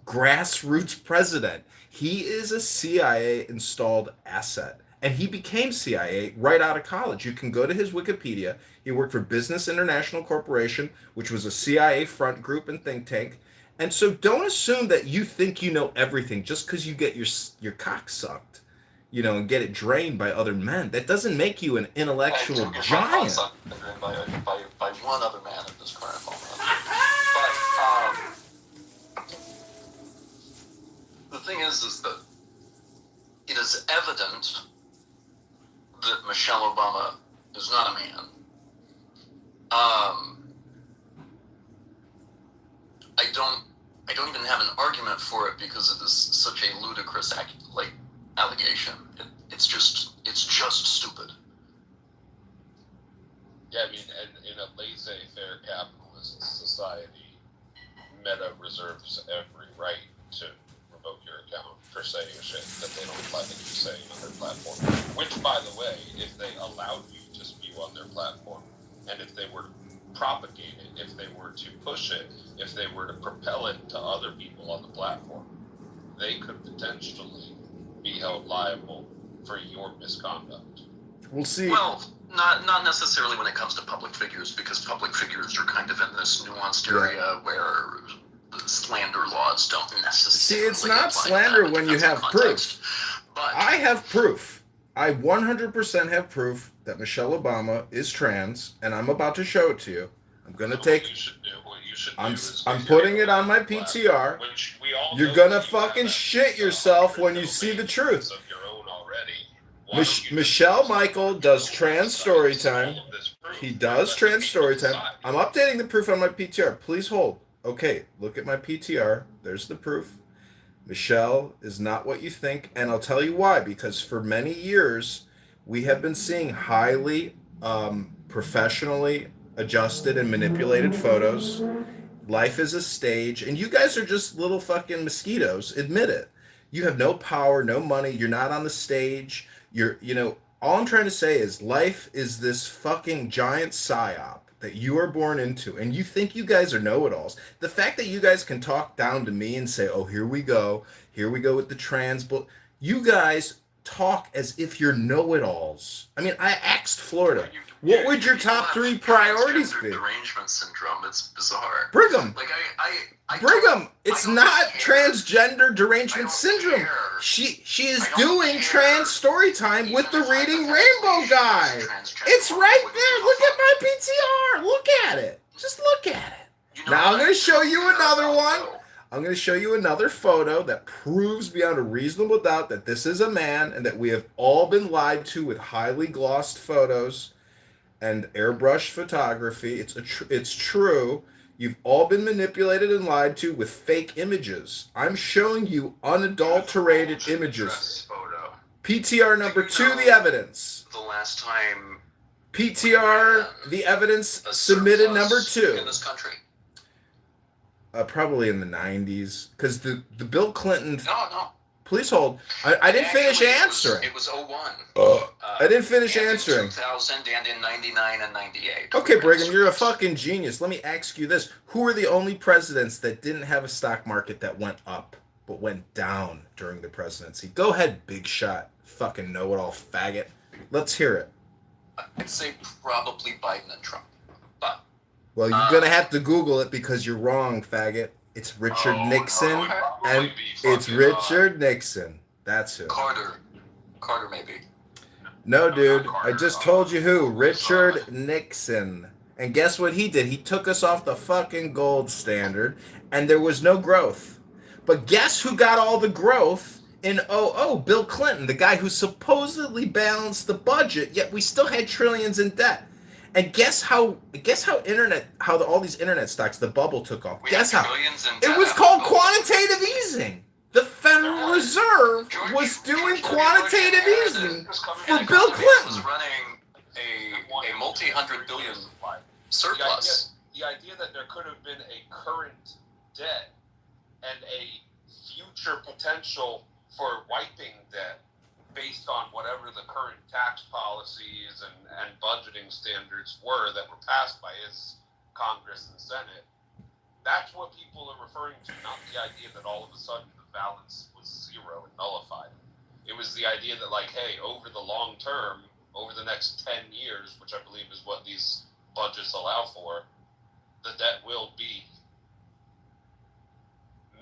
grassroots president. He is a CIA installed asset. And he became CIA right out of college. You can go to his Wikipedia. He worked for Business International Corporation, which was a CIA front group and think tank. And so don't assume that you think you know everything just because you get your cock sucked, you know, and get it drained by other men. That doesn't make you an intellectual giant. By one other man at this current moment. But the thing is that it is evident that Michelle Obama is not a man. I don't even have an argument for it because it is such a ludicrous allegation. It's just stupid. Yeah, I mean, and in a laissez-faire capitalist society, Meta reserves every right to revoke your account for saying shit that they don't let you say on their platform. Which, by the way, if they allowed you to spew on their platform, and if they were to propagate it, if they were to push it, if they were to propel it to other people on the platform, they could potentially be held liable for your misconduct. We'll see. Well, not necessarily when it comes to public figures, because public figures are kind of in this nuanced area where slander laws don't necessarily. See, it's not slander when you have proof. But I have proof. I 100% have proof that Michelle Obama is trans, and I'm about to show it to you. I'm gonna take. I'm putting it on my PTR. You're gonna fucking shit yourself when you see the truth. Michelle Michael does trans story time. He does trans story time. I'm updating the proof on my PTR. Please hold. Okay, look at my PTR. There's the proof. Michelle is not what you think, and I'll tell you why. Because for many years, we have been seeing highly professionally adjusted and manipulated photos. Life is a stage, and you guys are just little fucking mosquitoes. Admit it. You have no power, no money. You're not on the stage. All I'm trying to say is life is this fucking giant psyop that you are born into, and you think you guys are know-it-alls. The fact that you guys can talk down to me and say, oh, here we go with the trans book. You guys talk as if you're know-it-alls. I mean, I asked Florida, what would your top 3 priorities be? Derangement syndrome. It's bizarre. Brigham. I Brigham. It's not transgender derangement syndrome. She is doing trans story time with the Reading Rainbow guy. It's right there. Look at my PTR. Look at it. Just look at it. Now I'm going to show you another one. I'm going to show you another photo that proves beyond a reasonable doubt that this is a man and that we have all been lied to with highly glossed photos and airbrush photography. It's true. You've all been manipulated and lied to with fake images. I'm showing you unadulterated images. PTR number 2, the evidence. The last time PTR, the evidence submitted number 2. in this country. Probably in the 90s. Because the Bill Clinton... No. Please hold. I didn't finish answering. It was 01. I didn't finish answering. In 2000 and in 99 and 98. Okay, Brigham, you're a fucking genius. Let me ask you this. Who are the only presidents that didn't have a stock market that went up, but went down during the presidency? Go ahead, big shot. Fucking know-it-all faggot. Let's hear it. I'd say probably Biden and Trump. But well, you're going to have to Google it because you're wrong, faggot. It's Richard Nixon, and it's Richard Nixon. That's who. Carter maybe. No, dude. I just told you who. Richard Nixon. And guess what he did? He took us off the fucking gold standard, and there was no growth. But guess who got all the growth in 00? Bill Clinton, the guy who supposedly balanced the budget, yet we still had trillions in debt. And guess how all these internet stocks, the bubble took off. Guess how? It was called quantitative easing. The Federal Reserve was doing quantitative easing for Bill Clinton. Was running a multi-hundred billion surplus. The idea that there could have been a current debt and a future potential for wiping debt based on whatever the current tax policies and budgeting standards were that were passed by his Congress and Senate That's what people are referring to, not the idea that all of a sudden the balance was zero and nullified. It was the idea that, like, hey, over the long term, over the next 10 years, which I believe is what these budgets allow for, the debt will be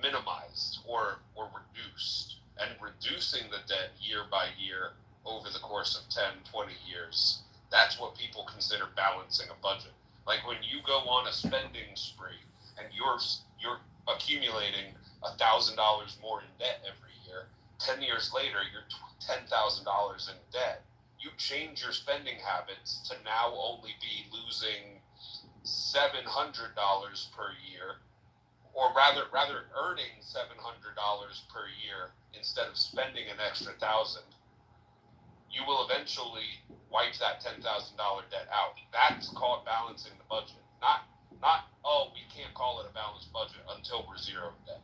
minimized or reduced. And reducing the debt year by year over the course of 10, 20 years, that's what people consider balancing a budget. Like when you go on a spending spree and you're accumulating $1,000 more in debt every year, 10 years later you're $10,000 in debt. You change your spending habits to now only be losing $700 per year, or rather earning $700 per year instead of spending an extra $1,000. You will eventually wipe that $10,000 debt out. That's called balancing the budget. Not oh, we can't call it a balanced budget until we're zero in debt.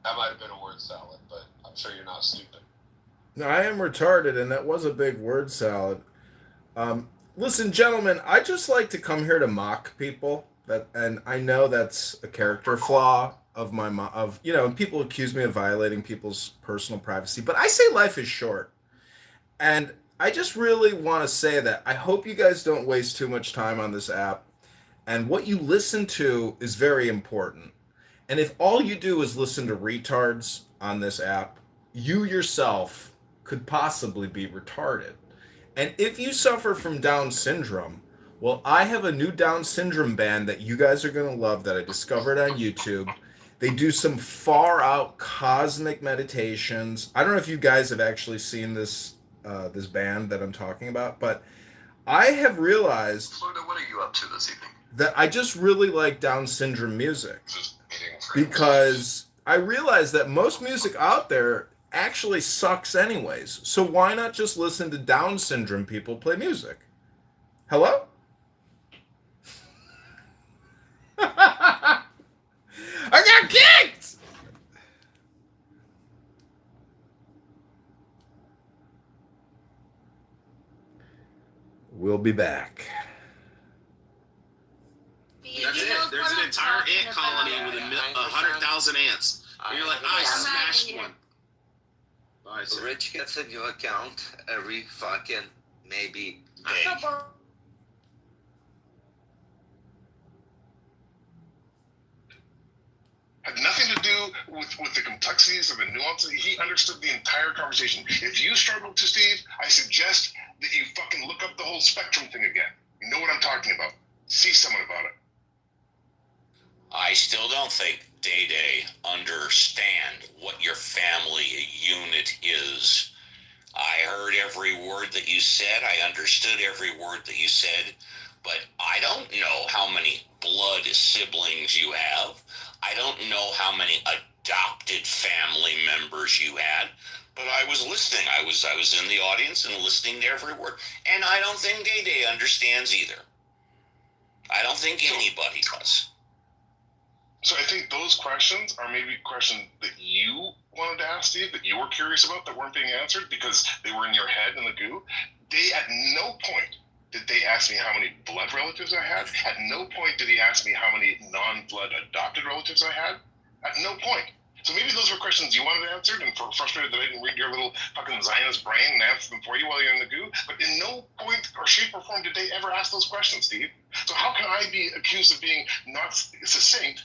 That might have been a word salad, but I'm sure you're not stupid. No, I am retarded, and that was a big word salad. Listen, gentlemen, I just like to come here to mock people. And I know that's a character flaw of people accuse me of violating people's personal privacy, but I say life is short. And I just really want to say that I hope you guys don't waste too much time on this app. And what you listen to is very important. And if all you do is listen to retards on this app, you yourself could possibly be retarded. And if you suffer from Down syndrome, well, I have a new Down syndrome band that you guys are going to love that I discovered on YouTube. They do some far out cosmic meditations. I don't know if you guys have actually seen this band that I'm talking about, but I have realized, Florida, what are you up to this evening? That I just really like Down syndrome music, because I realize that most music out there actually sucks anyways. So why not just listen to Down syndrome people play music? Hello? I got kicked! We'll be back. That's it. There's an entire ant colony with 100,000 ants. And you're like, I smashed one. Bye, sir. Rich gets a new account every fucking maybe day. Had nothing to do with the complexities of the nuances. He understood the entire conversation. If you struggle to, Steve, I suggest that you fucking look up the whole spectrum thing again. You know what I'm talking about. See someone about it. I still don't think Day understand what your family unit is. I heard every word that you said. I understood every word that you said. But I don't know how many blood siblings you have. I don't know how many adopted family members you had. But I was listening. I was in the audience and listening to every word. And I don't think Day understands either. I don't think anybody does. So I think those questions are maybe questions that you wanted to ask, Steve, that you were curious about that weren't being answered because they were in your head in the goo. At no point did they ask me how many blood relatives I had. At no point did he ask me how many non-blood adopted relatives I had. At no point. So maybe those were questions you wanted answered and frustrated that I didn't read your little fucking Zionist brain and answer them for you while you're in the goo. But in no point or shape or form did they ever ask those questions, Steve. So how can I be accused of being not succinct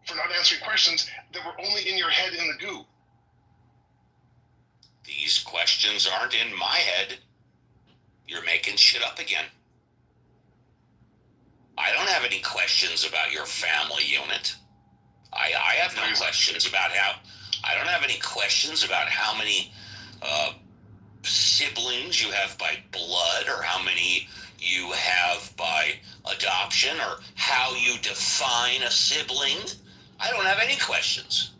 for not answering questions that were only in your head in the goo? These questions aren't in my head. You're making shit up again. I don't have any questions about your family unit. I have no questions about I don't have any questions about how many siblings you have by blood or how many you have by adoption or how you define a sibling. I don't have any questions.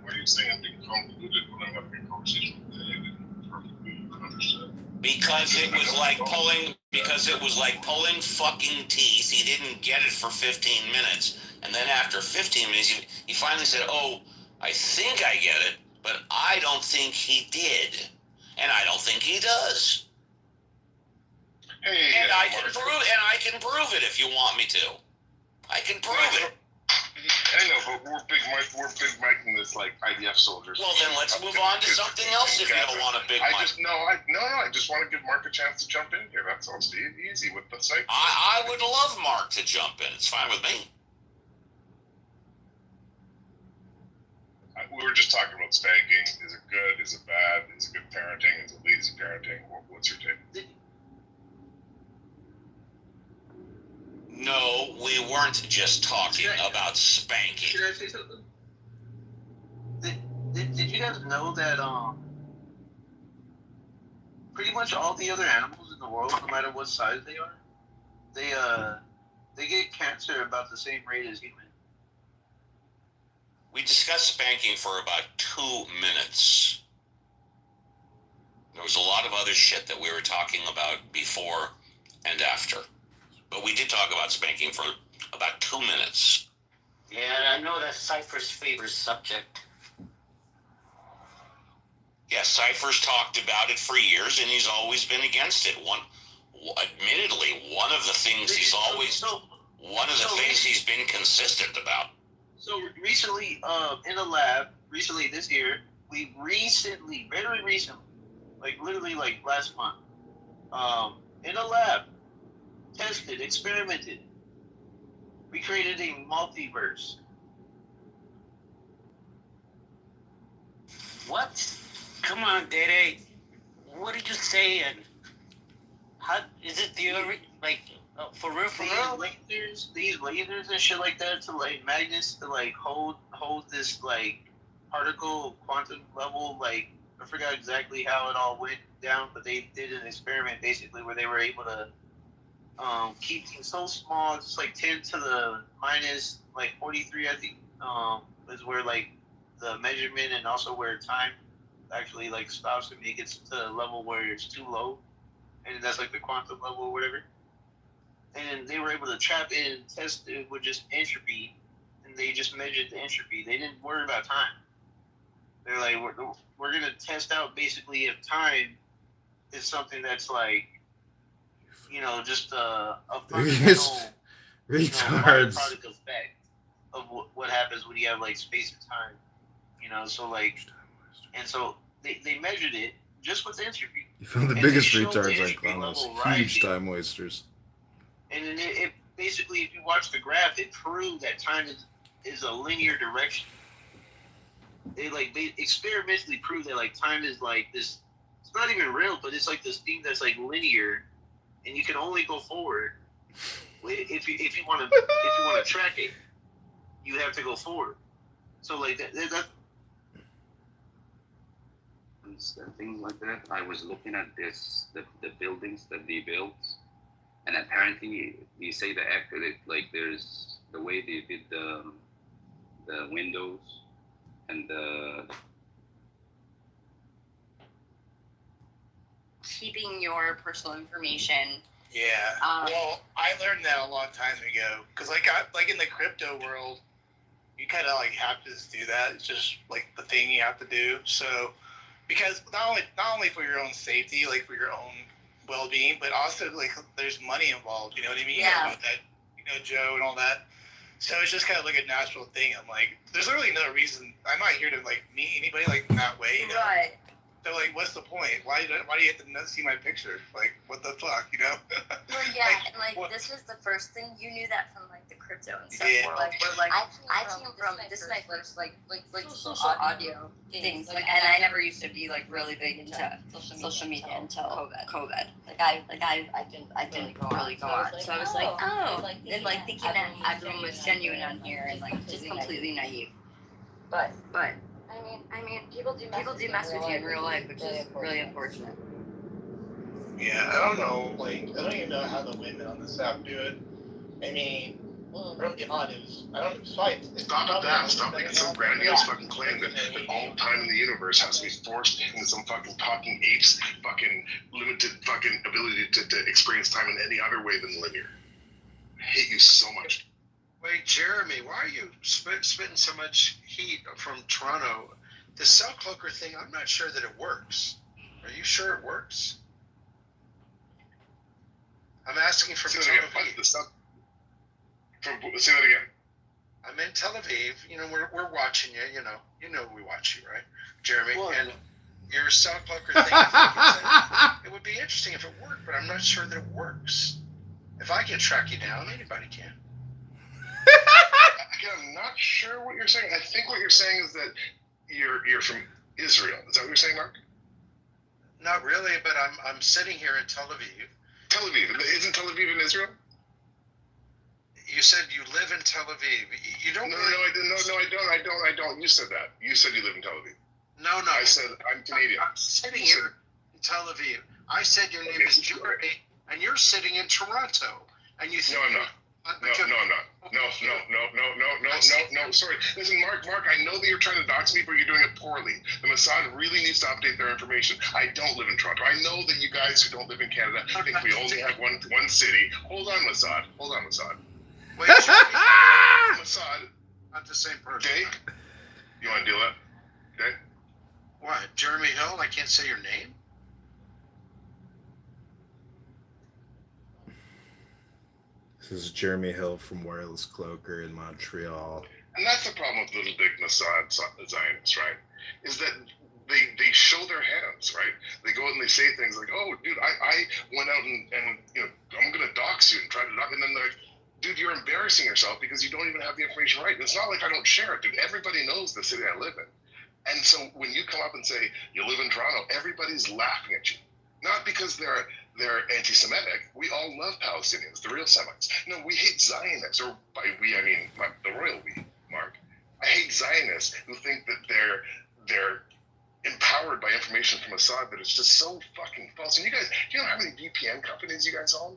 Why are you saying I'm being convoluted when I'm having a conversation with you? I didn't perfectly understand. Because it was like pulling fucking teeth. He didn't get it for 15 minutes. And then after 15 minutes, he finally said, oh, I think I get it, but I don't think he did. And I don't think he does. Hey, and I can Mark. prove it if you want me to. I can prove it. I know, but we're Big Mike and this like IDF soldiers. Well, then let's move on to something else if you don't want a Big Mike. I just want to give Mark a chance to jump in here. That's all, Steve. Easy with the site. I would love Mark to jump in. It's fine with me. We were just talking about spanking. Is it good? Is it bad? Is it good parenting? Is it lazy parenting? What's your take? No, we weren't just talking about spanking. Should I say something? Did you guys know that pretty much all the other animals in the world, no matter what size they are, they get cancer about the same rate as humans? We discussed spanking for about 2 minutes. There was a lot of other shit that we were talking about before and after. But we did talk about spanking for about 2 minutes. Yeah, I know that's Cypher's favorite subject. Yeah, Cypher's talked about it for years, and he's always been against it. Admittedly, one of the things he's been consistent about. So recently, in a lab, recently this year, very recently, like literally like last month, in a lab, tested, experimented. We created a multiverse. What? Come on, Dede. What did you say? And how is it theory? Like, for real? These lasers and shit like that to like magnets to like hold this like particle quantum level. Like I forgot exactly how it all went down, but they did an experiment basically where they were able to keep things so small, just like 10 to the minus like 43, I think, is where like the measurement and also where time actually like stops and it gets to a level where it's too low, and that's like the quantum level or whatever. And they were able to trap in and test it with just entropy, and they just measured the entropy. They didn't worry about time. They're like, we're gonna test out basically if time is something that's like, just a fundamental retards. product effect of what happens when you have like space and time. So like, and so they measured it just with entropy. You found the biggest retards like on those huge time wasters. And then it basically, if you watch the graph, it proved that time is a linear direction. They experimentally proved that like time is like this. It's not even real, but it's like this thing that's like linear, and you can only go forward if you want to track it. You have to go forward. So like that. And things like that. I was looking at the buildings that they built, and apparently you say the actor that like there's the way they did the windows and the keeping your personal information. Yeah. Well, I learned that a long time ago because like in the crypto world, you kind of like have to do that. It's just like the thing you have to do. So because not only for your own safety, like for your own well-being, but also like there's money involved. You know what I mean? Yeah. Joe and all that. So it's just kind of like a natural thing. I'm like, there's really no reason. I'm not here to like meet anybody like in that way. Right. So like, what's the point? Why do you have to see my picture? Like, what the fuck, Well, yeah, and like this was the first thing you knew that from like the crypto and stuff. Yeah. Where I came from this is my first like social audio things, and I never used to be like really big into social media until COVID. I didn't really go on. So I was like, oh, and like thinking that everyone was genuine on here and like just completely naive. But I mean, people do mess with you in real life, which is really unfortunate. Yeah, I don't know. Like, I don't even know how the women on this app do it. I mean, early on, it's fine. Stop that. Stop making some grandiose fucking claim that all time in the universe has to be forced into some fucking talking apes fucking limited fucking ability to experience time in any other way than linear. I hate you so much. Wait, Jeremy, why are you spitting so much heat from Toronto? The cell cloaker thing, I'm not sure that it works. Are you sure it works? I'm asking from Say Tel that again. Aviv. Say that again. I'm in Tel Aviv. You know, we're watching you. You know we watch you, right, Jeremy? Well, and your cell poker thing. It would be interesting if it worked, but I'm not sure that it works. If I can track you down, anybody can. Again, I'm not sure what you're saying. I think what you're saying is that you're from Israel. Is that what you're saying, Mark? Not really, but I'm sitting here in Tel Aviv. Tel Aviv. Isn't Tel Aviv in Israel? You said you live in Tel Aviv. You don't. No, I don't. You said that. You said you live in Tel Aviv. No. I said I'm Canadian. I'm sitting here in Tel Aviv. I said your name is Jeremy, and you're sitting in Toronto. And you think No, I'm not. No, I'm not. No. Sorry. Listen, Mark, I know that you're trying to dox me, but you're doing it poorly. The Mossad really needs to update their information. I don't live in Toronto. I know that you guys who don't live in Canada think we only have one city. Hold on, Mossad. Wait, Mossad. Not the same person. Okay. You want to deal that? Okay. What? Jeremy Hill? I can't say your name? This is Jeremy Hill from Wireless Cloaker in Montreal. And that's the problem with little big Mossad Zionists, right? Is that they show their hands, right? They go out and they say things like, "Oh, dude, I went out and you know, I'm gonna dox you and try to dox," and then they're like, "Dude, you're embarrassing yourself because you don't even have the information right." It's not like I don't share it, dude. Everybody knows the city I live in, and so when you come up and say you live in Toronto, everybody's laughing at you, not because they're anti-Semitic. We all love Palestinians, the real Semites. No, we hate Zionists, or by we I mean the royal we, Mark. I hate Zionists who think that they're empowered by information from Assad that is just so fucking false. And you guys, do you know how many VPN companies you guys own?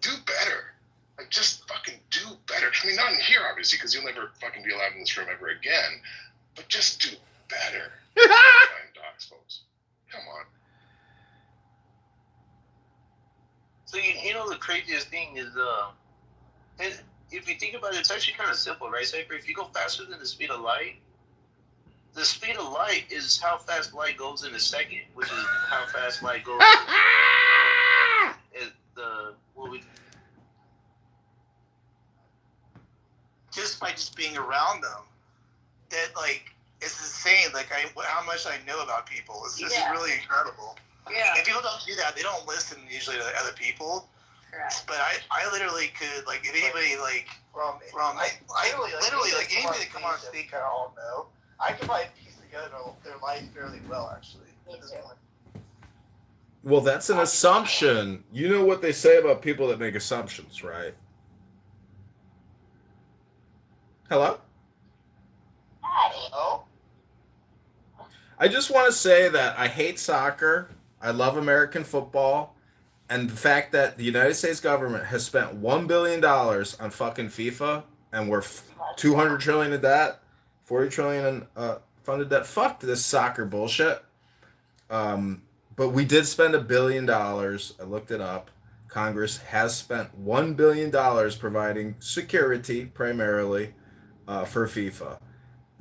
Do better. Like, just fucking do better. I mean, not in here, obviously, because you'll never fucking be allowed in this room ever again. But just do better. Try and dox folks. Come on. So you know the craziest thing is if you think about it, it's actually kind of simple, right? So if you go faster than the speed of light, the speed of light is how fast light goes in a second, which is how fast light goes. Just by being around them, that like it's insane. Like how much I know about people is just really incredible. Yeah. And people don't do that. They don't listen usually to other people. Correct. But I literally could, like, if anybody like literally like anybody that come on speak, I all know. I can probably piece together their life fairly well, actually. Me too. Well, that's an assumption. You know what they say about people that make assumptions, right? Hello? Hello? I just want to say that I hate soccer. I love American football. And the fact that the United States government has spent $1 billion on fucking FIFA, and we're $200 trillion in debt, $40 trillion in funded debt. Fuck this soccer bullshit. But we did spend $1 billion. I looked it up. Congress has spent $1 billion providing security, primarily, for FIFA.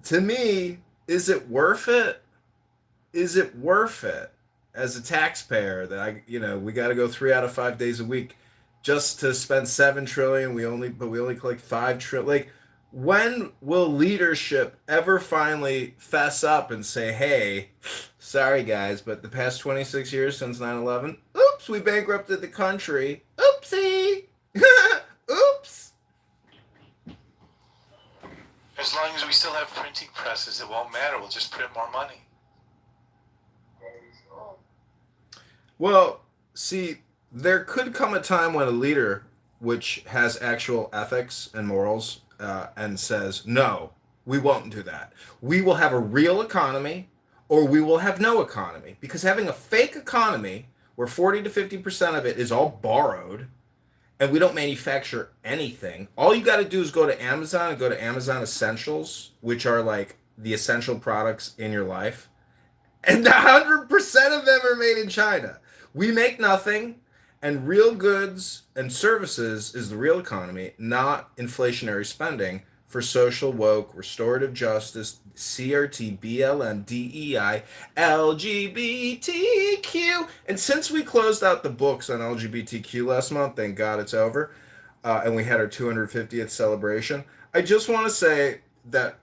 To me, is it worth it? Is it worth it as a taxpayer that we got to go 3 out of 5 days a week just to spend $7 trillion? We only collect $5 trillion. Like, when will leadership ever finally fess up and say, "Hey, sorry guys, but the past 26 years since 9/11, oops, we bankrupted the country. Oopsie, oops." As long as we still have printing presses, it won't matter. We'll just print more money. Well, see, there could come a time when a leader which has actual ethics and morals and says, "No, we won't do that. We will have a real economy, or we will have no economy." Because having a fake economy where 40 to 50% of it is all borrowed and we don't manufacture anything, all you got to do is go to Amazon and go to Amazon Essentials, which are like the essential products in your life. And 100% of them are made in China. We make nothing, and real goods and services is the real economy, not inflationary spending for social woke, restorative justice, CRT, BLM, DEI, LGBTQ. And since we closed out the books on LGBTQ last month, thank God it's over, and we had our 250th celebration, I just want to say that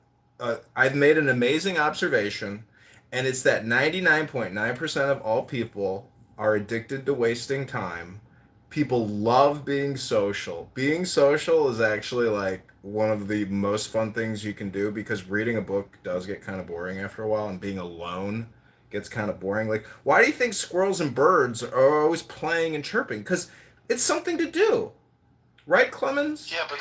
I've made an amazing observation, and it's that 99.9% of all people are addicted to wasting time. People love being social. Being social is actually like one of the most fun things you can do, because reading a book does get kind of boring after a while, and being alone gets kind of boring. Like, why do you think squirrels and birds are always playing and chirping? Because it's something to do. Right, Clemens? Yeah, but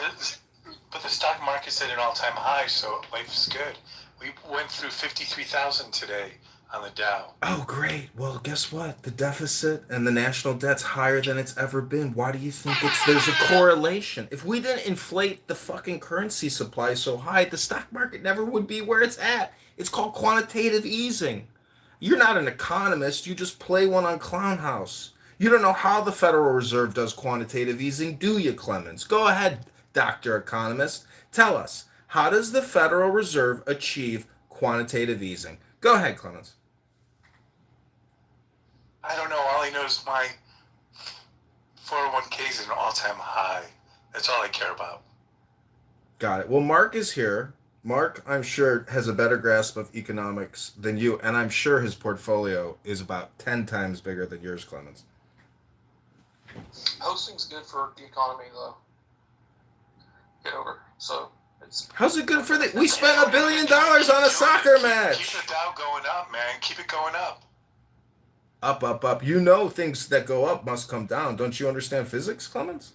the stock market's at an all-time high, so life's good. We went through 53,000 today on the Dow. Oh, great. Well, guess what? The deficit and the national debt's higher than it's ever been. Why do you think there's a correlation? If we didn't inflate the fucking currency supply so high, the stock market never would be where it's at. It's called quantitative easing. You're not an economist. You just play one on Clown House. You don't know how the Federal Reserve does quantitative easing, do you, Clemens? Go ahead, Dr. Economist. Tell us, how does the Federal Reserve achieve quantitative easing? Go ahead, Clemens. I don't know. All I know is my 401k is at an all-time high. That's all I care about. Got it. Well, Mark is here. Mark, I'm sure, has a better grasp of economics than you, and I'm sure his portfolio is about 10 times bigger than yours, Clemens. Hosting's good for the economy, though. Kitover. So it's. How's it good for the? We spent $1 billion on a soccer match. Keep the Dow going up, man. Keep it going up. Up, up, up. You know things that go up must come down. Don't you understand physics, Clemens?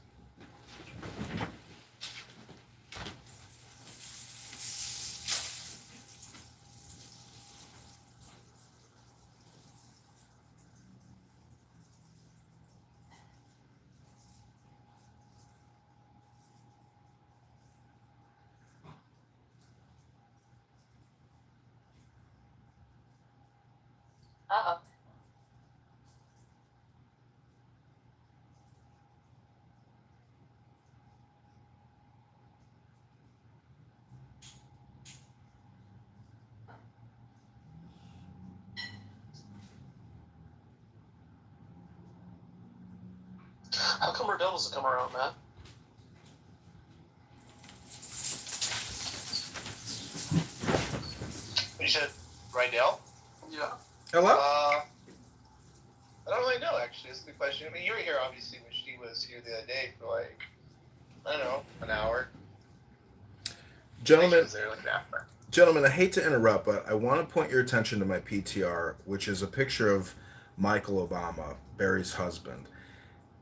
Uh-oh. How come Riddell doesn't come around, Matt? You said Rydell? Yeah. Hello? I don't really know, actually. That's a good question. I mean, you were here, obviously, when she was here the other day for, like, I don't know, an hour. Gentlemen, There, like, after. Gentlemen, I hate to interrupt, but I want to point your attention to my PTR, which is a picture of Michael Obama, Barry's husband.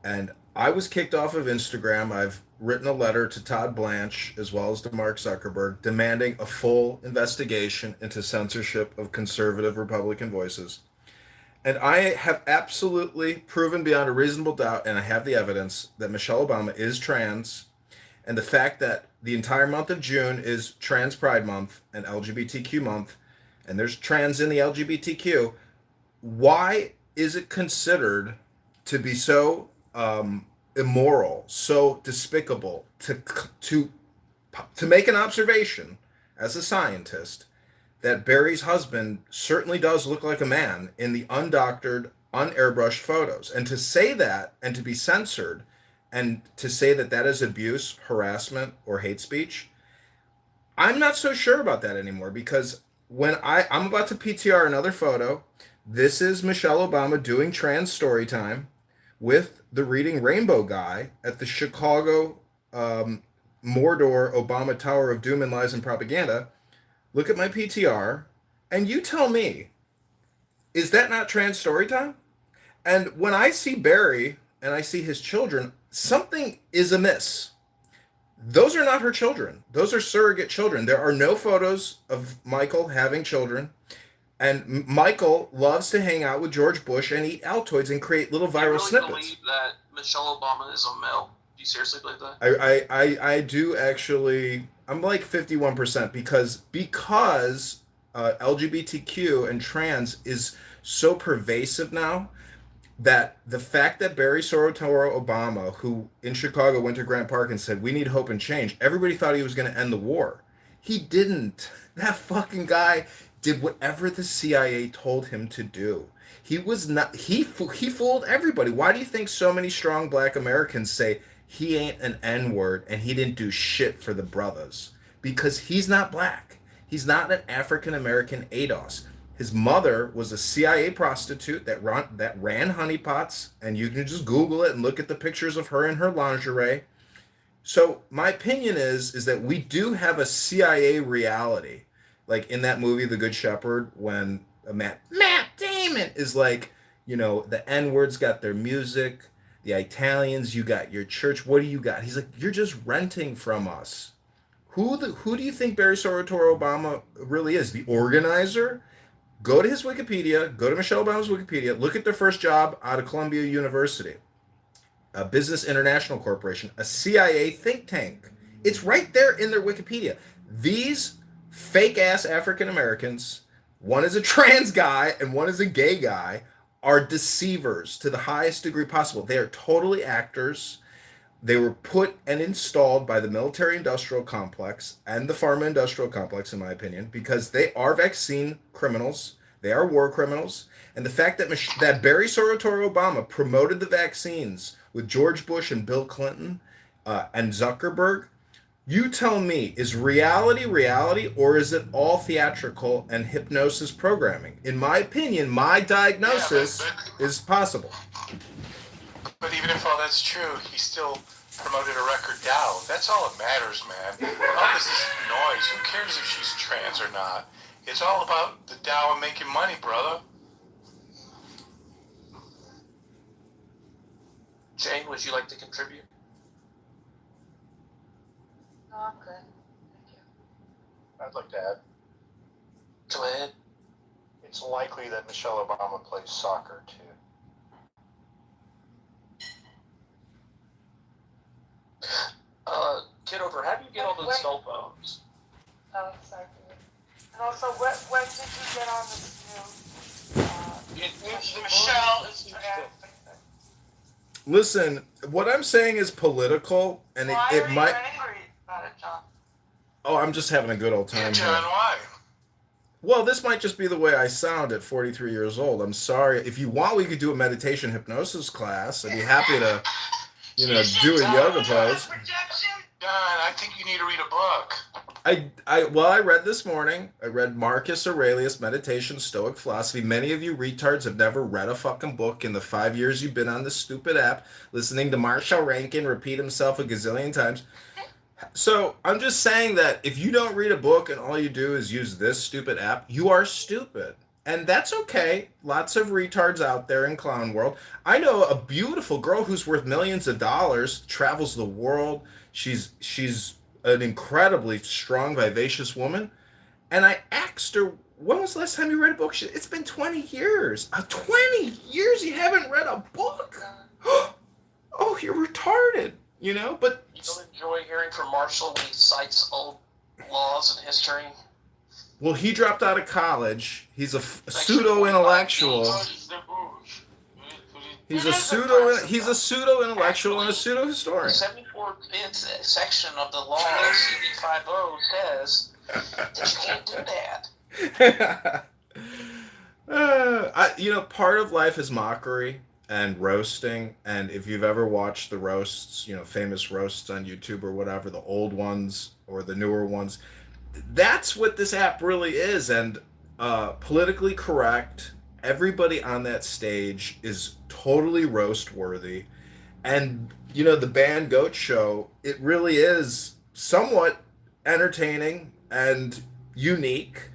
And I was kicked off of Instagram. I've written a letter to Todd Blanche as well as to Mark Zuckerberg demanding a full investigation into censorship of conservative Republican voices. And I have absolutely proven beyond a reasonable doubt, and I have the evidence, that Michelle Obama is trans. And the fact that the entire month of June is Trans Pride Month and LGBTQ Month, and there's trans in the LGBTQ, why is it considered to be so immoral, so despicable to make an observation as a scientist that Barry's husband certainly does look like a man in the undoctored, unairbrushed photos? And to say that and to be censored and to say that that is abuse, harassment, or hate speech, I'm not so sure about that anymore, because when I'm about to PTR another photo, this is Michelle Obama doing trans story time with the Reading Rainbow guy at the Chicago Mordor Obama Tower of Doom and Lies and Propaganda. Look at my PTR, and you tell me, is that not trans story time? And when I see Barry and I see his children, something is amiss. Those are not her children. Those are surrogate children. There are no photos of Michael having children. And Michael loves to hang out with George Bush and eat Altoids and create little viral snippets. Do you really believe that Michelle Obama is a male? Do you seriously believe that? I do actually. I'm like 51% because LGBTQ and trans is so pervasive now. that the fact that Barry Soetoro Obama, who in Chicago went to Grant Park and said, we need hope and change, everybody thought he was going to end the war. He didn't. That fucking guy did whatever the CIA told him to do. He was not, he fooled everybody. Why do you think so many strong black Americans say he ain't an N-word and he didn't do shit for the brothers? Because he's not black. He's not an African-American ADOS. His mother was a CIA prostitute that ran honeypots, and you can just Google it and look at the pictures of her in her lingerie. So my opinion is that we do have a CIA reality, like in that movie The Good Shepherd, when Matt Damon is like, you know, the N-words got their music, the Italians, you got your church. What do you got? He's like, you're just renting from us. Who do you think Barry Soetoro Obama really is? The organizer? Go to his Wikipedia, go to Michelle Obama's Wikipedia, look at their first job out of Columbia University, a Business International Corporation, a CIA think tank. It's right there in their Wikipedia. These fake-ass African Americans, one is a trans guy and one is a gay guy, are deceivers to the highest degree possible. They are totally actors. They were put and installed by the military-industrial complex and the pharma-industrial complex, in my opinion, because they are vaccine criminals. They are war criminals. And the fact that Barry Soetoro Obama promoted the vaccines with George Bush and Bill Clinton and Zuckerberg, you tell me, is reality, or is it all theatrical and hypnosis programming? In my opinion, my diagnosis is possible. But even if all that's true, he still promoted a record Dow. That's all that matters, man. All this is noise. Who cares if she's trans or not? It's all about the Dow and making money, brother. Jane, would you like to contribute? No, I'm good. Thank you. I'd like to add. Go ahead. It's likely that Michelle Obama plays soccer, too. Kitover, how do you get all those cell phones? Oh, sorry. And also, when did you get on this new? Michelle is Listen, what I'm saying is political, and it might. Angry about it, John? Oh, I'm just having a good old time. Yeah, John, why? Well, this might just be the way I sound at 43 years old. I'm sorry. If you want, we could do a meditation hypnosis class. I'd be happy to, do a yoga pose. John, I think you need to read a book. I read this morning. I read Marcus Aurelius' Meditation, Stoic Philosophy. Many of you retards have never read a fucking book in the 5 years you've been on this stupid app, listening to Marshall Rankin repeat himself a gazillion times. So I'm just saying that if you don't read a book and all you do is use this stupid app, you are stupid. And that's okay. Lots of retards out there in clown world. I know a beautiful girl who's worth millions of dollars, travels the world. She's an incredibly strong, vivacious woman. And I asked her, when was the last time you read a book? It's been 20 years. 20 years you haven't read a book? Oh, you're retarded, But you don't enjoy hearing from Marshall when he cites old laws and history? Well, he dropped out of college. He's a pseudo-intellectual. He's a pseudo-intellectual and a pseudo-historian. 74th section of the law CD50 says that you can't do that. Part of life is mockery and roasting. And if you've ever watched the roasts, famous roasts on YouTube or whatever, the old ones or the newer ones, that's what this app really is. And politically correct. Everybody on that stage is totally roast worthy. And, the Band Goat show, it really is somewhat entertaining and unique.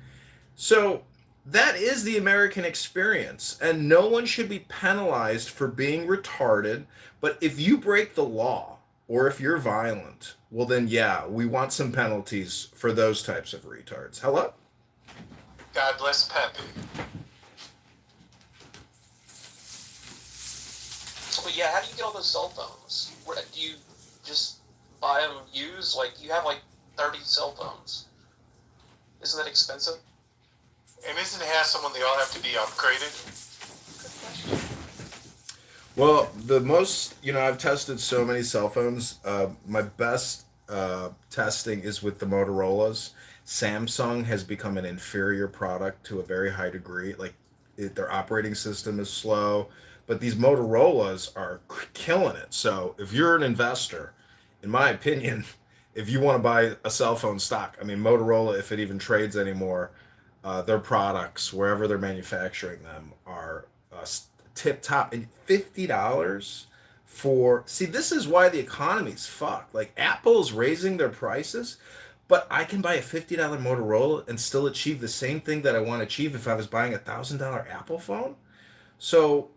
So that is the American experience. And no one should be penalized for being retarded. But if you break the law or if you're violent, well, then, yeah, we want some penalties for those types of retards. Hello? God bless Pepe. But yeah, how do you get all those cell phones? Where, do you just buy them used? Like, you have 30 cell phones. Isn't that expensive? And isn't it hassle when they all have to be upgraded? Well, the most, I've tested so many cell phones. My best testing is with the Motorola's. Samsung has become an inferior product to a very high degree. Like, their operating system is slow, but these Motorola's are killing it. So, if you're an investor, in my opinion, if you want to buy a cell phone stock, I mean, Motorola, if it even trades anymore, their products, wherever they're manufacturing them, are tip top. And $50 for, see, this is why the economy's fucked. Like, Apple's raising their prices, but I can buy a $50 Motorola and still achieve the same thing that I want to achieve if I was buying a $1,000 Apple phone. So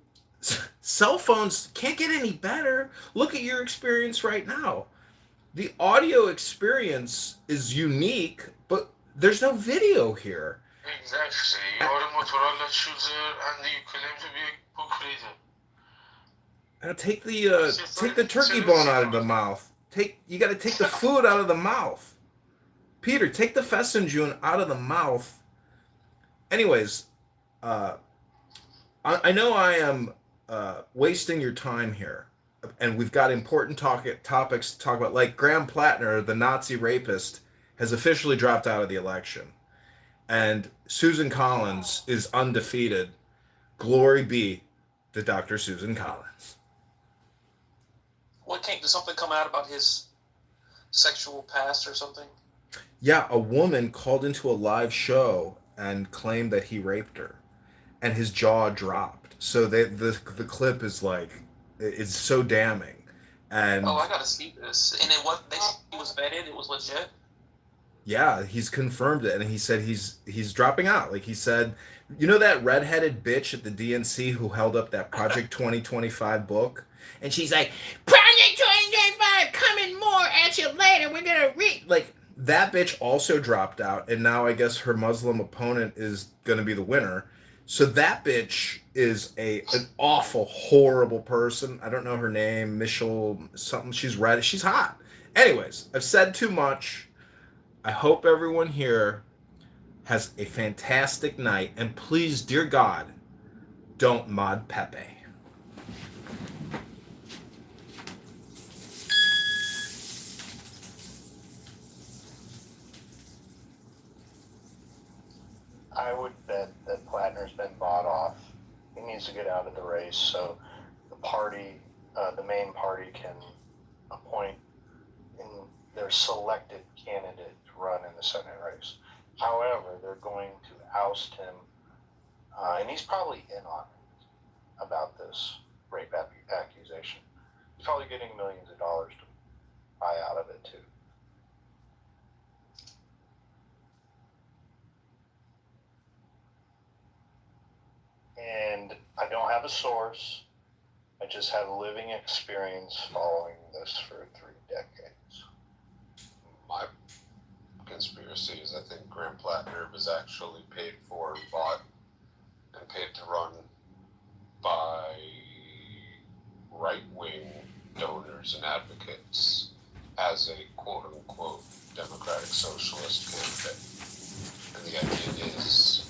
cell phones can't get any better. Look at your experience right now. The audio experience is unique, but there's no video here. Exactly. آره موتورلا چوزه اندی کلیم تو بیه بکریده. Now take the turkey bone out of the mouth. You got to take the food out of the mouth. Peter, take the Fessenjun out of the mouth. Anyways, I know I am wasting your time here, and we've got important topics to talk about. Like Graham Plattner, the Nazi rapist, has officially dropped out of the election, and Susan Collins is undefeated. Glory be to Dr. Susan Collins. What did something come out about his sexual past or something? Yeah, a woman called into a live show and claimed that he raped her, and his jaw dropped. So the clip is like, it's so damning. And I gotta see this. And it was vetted. It was legit. yeah, he's confirmed it, and he said he's dropping out. Like he said, that redheaded bitch at the DNC who held up that Project 2025 book, and she's like, Project 2025 coming more at you later. We're gonna read like. That bitch also dropped out, and now I guess her Muslim opponent is going to be the winner. So that bitch is an awful, horrible person. I don't know her name, Michelle something. She's red. She's hot. Anyways, I've said too much. I hope everyone here has a fantastic night, and please, dear God, don't mod Pepe. I would bet that Plattner's been bought off. He needs to get out of the race so the party, the main party, can appoint in their selected candidate to run in the Senate race. However, they're going to oust him, and he's probably in on it about this rape accusation. He's probably getting millions of dollars to buy out of it too. And I don't have a source. I just have living experience following this for 3 decades. My conspiracy is I think Graham Plattner was actually paid for, bought, and paid to run by right-wing donors and advocates as a quote-unquote democratic socialist candidate. And the idea is,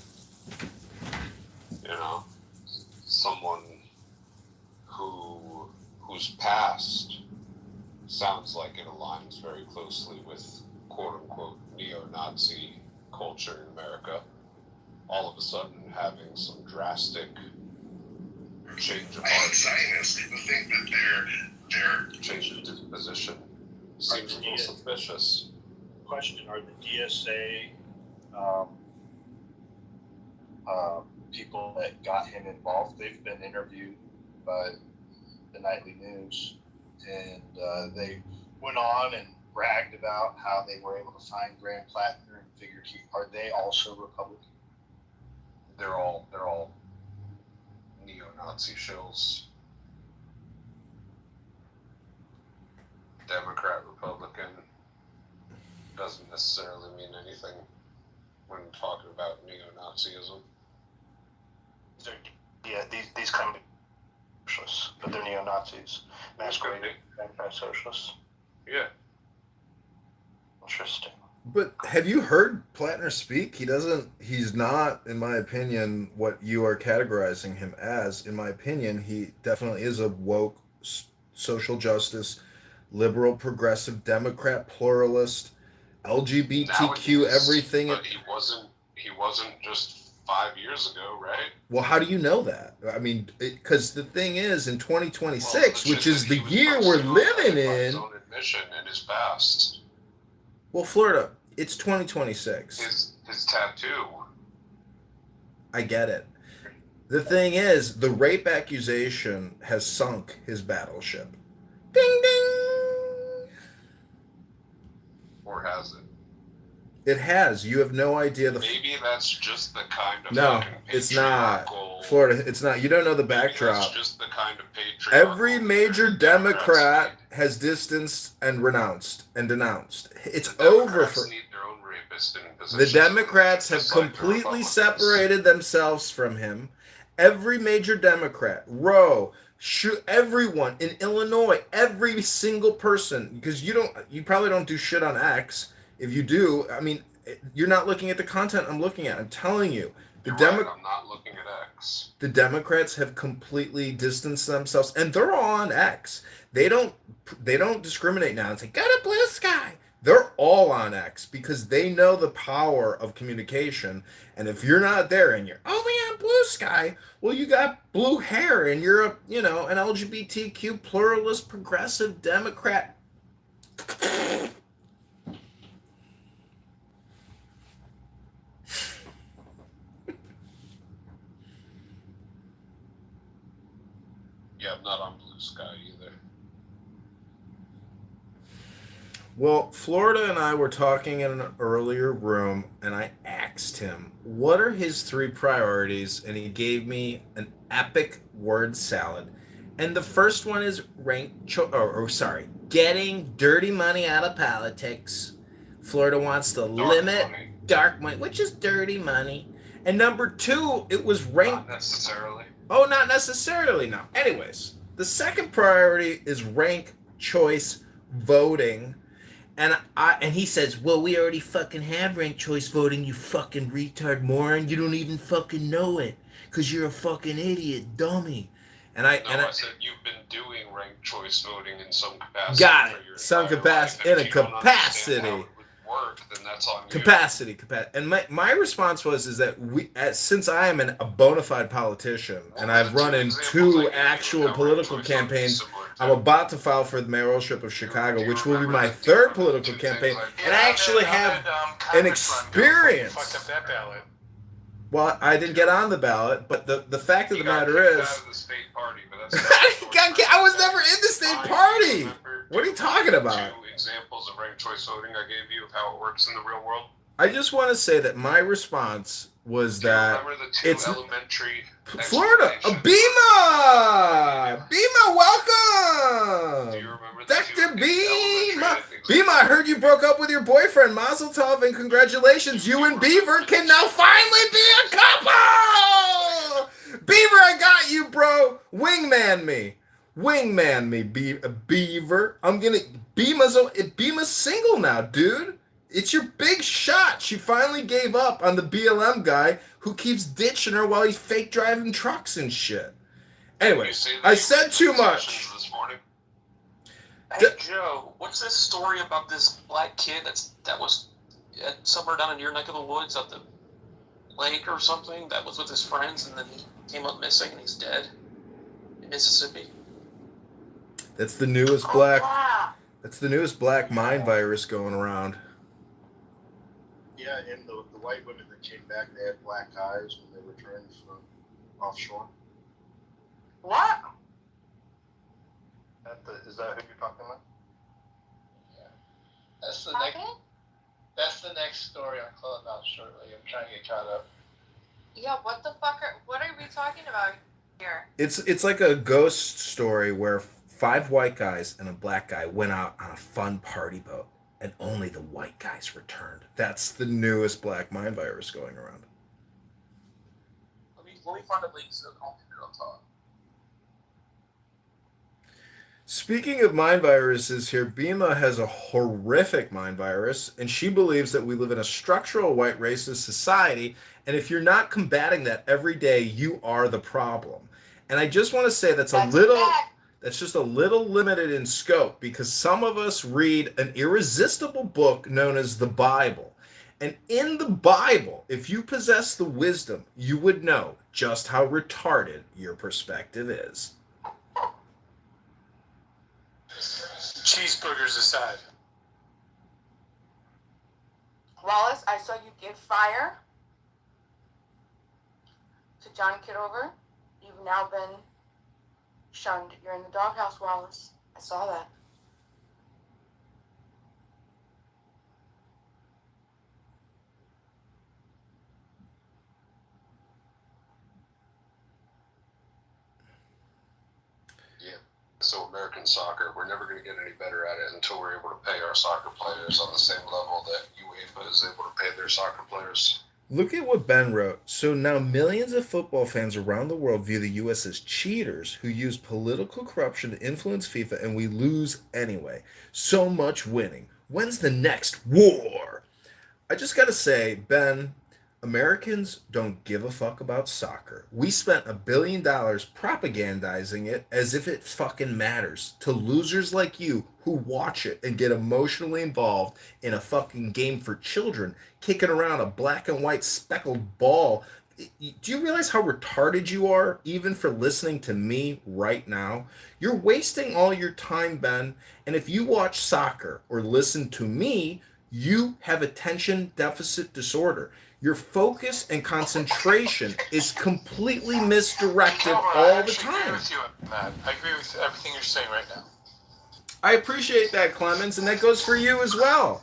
someone whose past sounds like it aligns very closely with quote-unquote neo-Nazi culture in America, all of a sudden having some drastic change of heart. Zionists think that they're change of disposition seems a little suspicious. Question: are the DSA people that got him involved? They've been interviewed by the Nightly News, and they went on and bragged about how they were able to find Graham Plattner and figured are they also Republican? They're all neo-Nazi shills. Democrat, Republican doesn't necessarily mean anything when talking about neo-Nazism. Yeah, these kind of socialists, but they're neo-Nazis masquerading as anti-socialists. Yeah. Interesting. But have you heard Plattner speak? He's not, in my opinion, what you are categorizing him as. In my opinion, he definitely is a woke, social justice, liberal, progressive, Democrat, pluralist, Now he LGBTQ, is, everything. but he wasn't just 5 years ago, right? Well, how do you know that? I mean, because the thing is, in Well, 2026, the which shit is that the he was year we're posting online living by his in, own admission in his past. well, Florida, it's 2026. His tattoo. I get it. The thing is, the rape accusation has sunk his battleship. Ding ding! Or has it? It has. You have no idea the. Maybe that's just the kind of No, fucking it's not. patriarchal. Florida, it's not. You don't know the Maybe backdrop. that's just the kind of patriarchal. Every major Democrat has distanced and renounced and denounced. It's over for. Need their own rapist in The positions Democrats have just like the completely Republicans. separated themselves from him. Every major Democrat, Roe, everyone in Illinois, every single person, because you probably don't do shit on X. If you do, I mean, you're not looking at the content I'm looking at. I'm telling you, You're right, I'm not looking at X. the Democrats have completely distanced themselves, and they're all on X. They don't discriminate now and say, "Got a blue sky." They're all on X because they know the power of communication. And if you're not there and you're only on blue sky, well, you got blue hair and you're an LGBTQ pluralist progressive Democrat. Yeah, I'm not on blue sky either. Well, Florida and I were talking in an earlier room, and I asked him, what are his 3 priorities? And he gave me an epic word salad. And the first one is getting dirty money out of politics. Florida wants to limit dark money, which is dirty money. And number 2, it was Not necessarily. Oh, not necessarily, no. Anyways, the second priority is rank choice voting. And he says, well, we already fucking have ranked choice voting, you fucking retard moron. You don't even fucking know it because you're a fucking idiot, dummy. I said you've been doing ranked choice voting in some capacity. got for it. your Some entire capacity, life. in a If you don't capacity. understand how it would work, then that's on you. Capacity. And my response is that since I am a bona fide politician and I've run in 2 actual political campaigns, I'm about to file for the mayoralship of Chicago, which will be my 3rd political campaign, and I actually have an experience. Fucked up that ballot. Well, I didn't get on the ballot, but the fact of the matter is, Out of the state party, but that's I was never in the state party. What are you talking about? 2 examples of ranked choice voting I gave you of how it works in the real world. I just want to say that my response was that Remember the 2 it's elementary Florida. Bima! Bima, welcome! Do you remember Dr. Bima! Bima, I heard you broke up with your boyfriend. Mazel tov and congratulations. You and Beaver can now finally be a couple! Beaver, I got you, bro. Wingman me, Beaver. Bima's single now, dude. It's your big shot. She finally gave up on the BLM guy who keeps ditching her while he's fake driving trucks and shit. Anyway, I said too much. Hey Joe, what's this story about this black kid that was somewhere down in your neck of the woods at the lake or something that was with his friends and then he came up missing and he's dead in Mississippi? That's the newest black. That's the newest black mind virus going around. Yeah, and the white women that came back, they had black eyes when they returned from offshore. What? Is that who you're talking about? That's the next story on Clubhouse shortly. I'm trying to get caught up. Yeah, what the fuck what are we talking about here? It's like a ghost story where 5 white guys and a black guy went out on a fun party boat, and only the white guys returned. That's the newest black mind virus going around. Let me find a link so I don't get it on top. Speaking of mind viruses here, Bima has a horrific mind virus, and she believes that we live in a structural white racist society, and if you're not combating that every day, you are the problem. And I just want to say that's just a little limited in scope because some of us read an irresistible book known as the Bible. And in the Bible, if you possess the wisdom, you would know just how retarded your perspective is. Cheeseburgers aside. Wallace, I saw you give fire to John Kitover. You've now been shunned. You're in the doghouse, Wallace. I saw that. Yeah. So American soccer, we're never going to get any better at it until we're able to pay our soccer players on the same level that UEFA is able to pay their soccer players. Look at what Ben wrote. So now millions of football fans around the world view the U.S. as cheaters who use political corruption to influence FIFA, and we lose anyway. So much winning. When's the next war? I just gotta say, Ben, Americans don't give a fuck about soccer. We spent $1 billion propagandizing it as if it fucking matters to losers like you who watch it and get emotionally involved in a fucking game for children, kicking around a black and white speckled ball. Do you realize how retarded you are, even for listening to me right now? You're wasting all your time, Ben, and if you watch soccer or listen to me, you have attention deficit disorder. Your focus and concentration is completely misdirected all the time. I agree with you, Matt. I agree with everything you're saying right now. I appreciate that, Clemens, and that goes for you as well.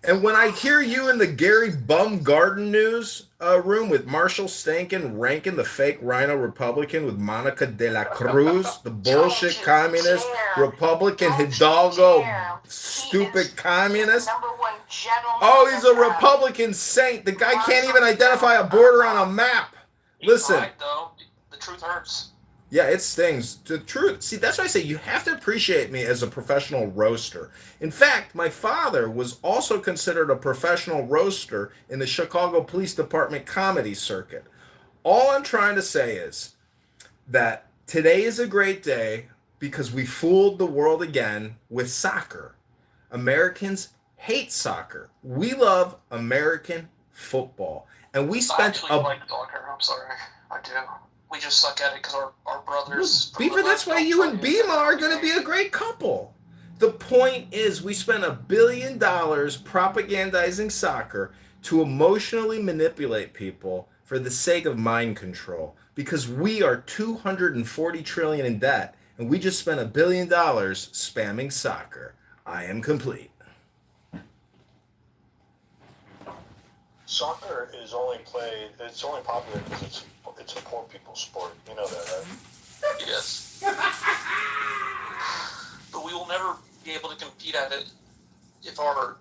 And when I hear you in the Gary Bumgarden news room with Marshall Stankin ranking the fake rhino Republican with Monica de la Cruz, the bullshit communist Republican Hidalgo, stupid communist. Oh, he's a Republican saint. The guy can't even identify a border on a map. Listen. Right, though. The truth hurts. Yeah, it stings. The truth. See, that's why I say you have to appreciate me as a professional roaster. In fact, my father was also considered a professional roaster in the Chicago Police Department comedy circuit. All I'm trying to say is that today is a great day because we fooled the world again with soccer. Americans hate soccer. We love American football. And we spent I like soccer. I'm sorry. I do. We just suck at it because our brothers. Beaver, that's why you and Bima are going to be a great couple. The point is, we spent $1 billion propagandizing soccer to emotionally manipulate people for the sake of mind control. Because we are $240 trillion in debt, and we just spent $1 billion spamming soccer. I am complete. Soccer is only played. It's only popular because it's a poor people's sport. You know that, right? Yes. But we will never be able to compete at it if our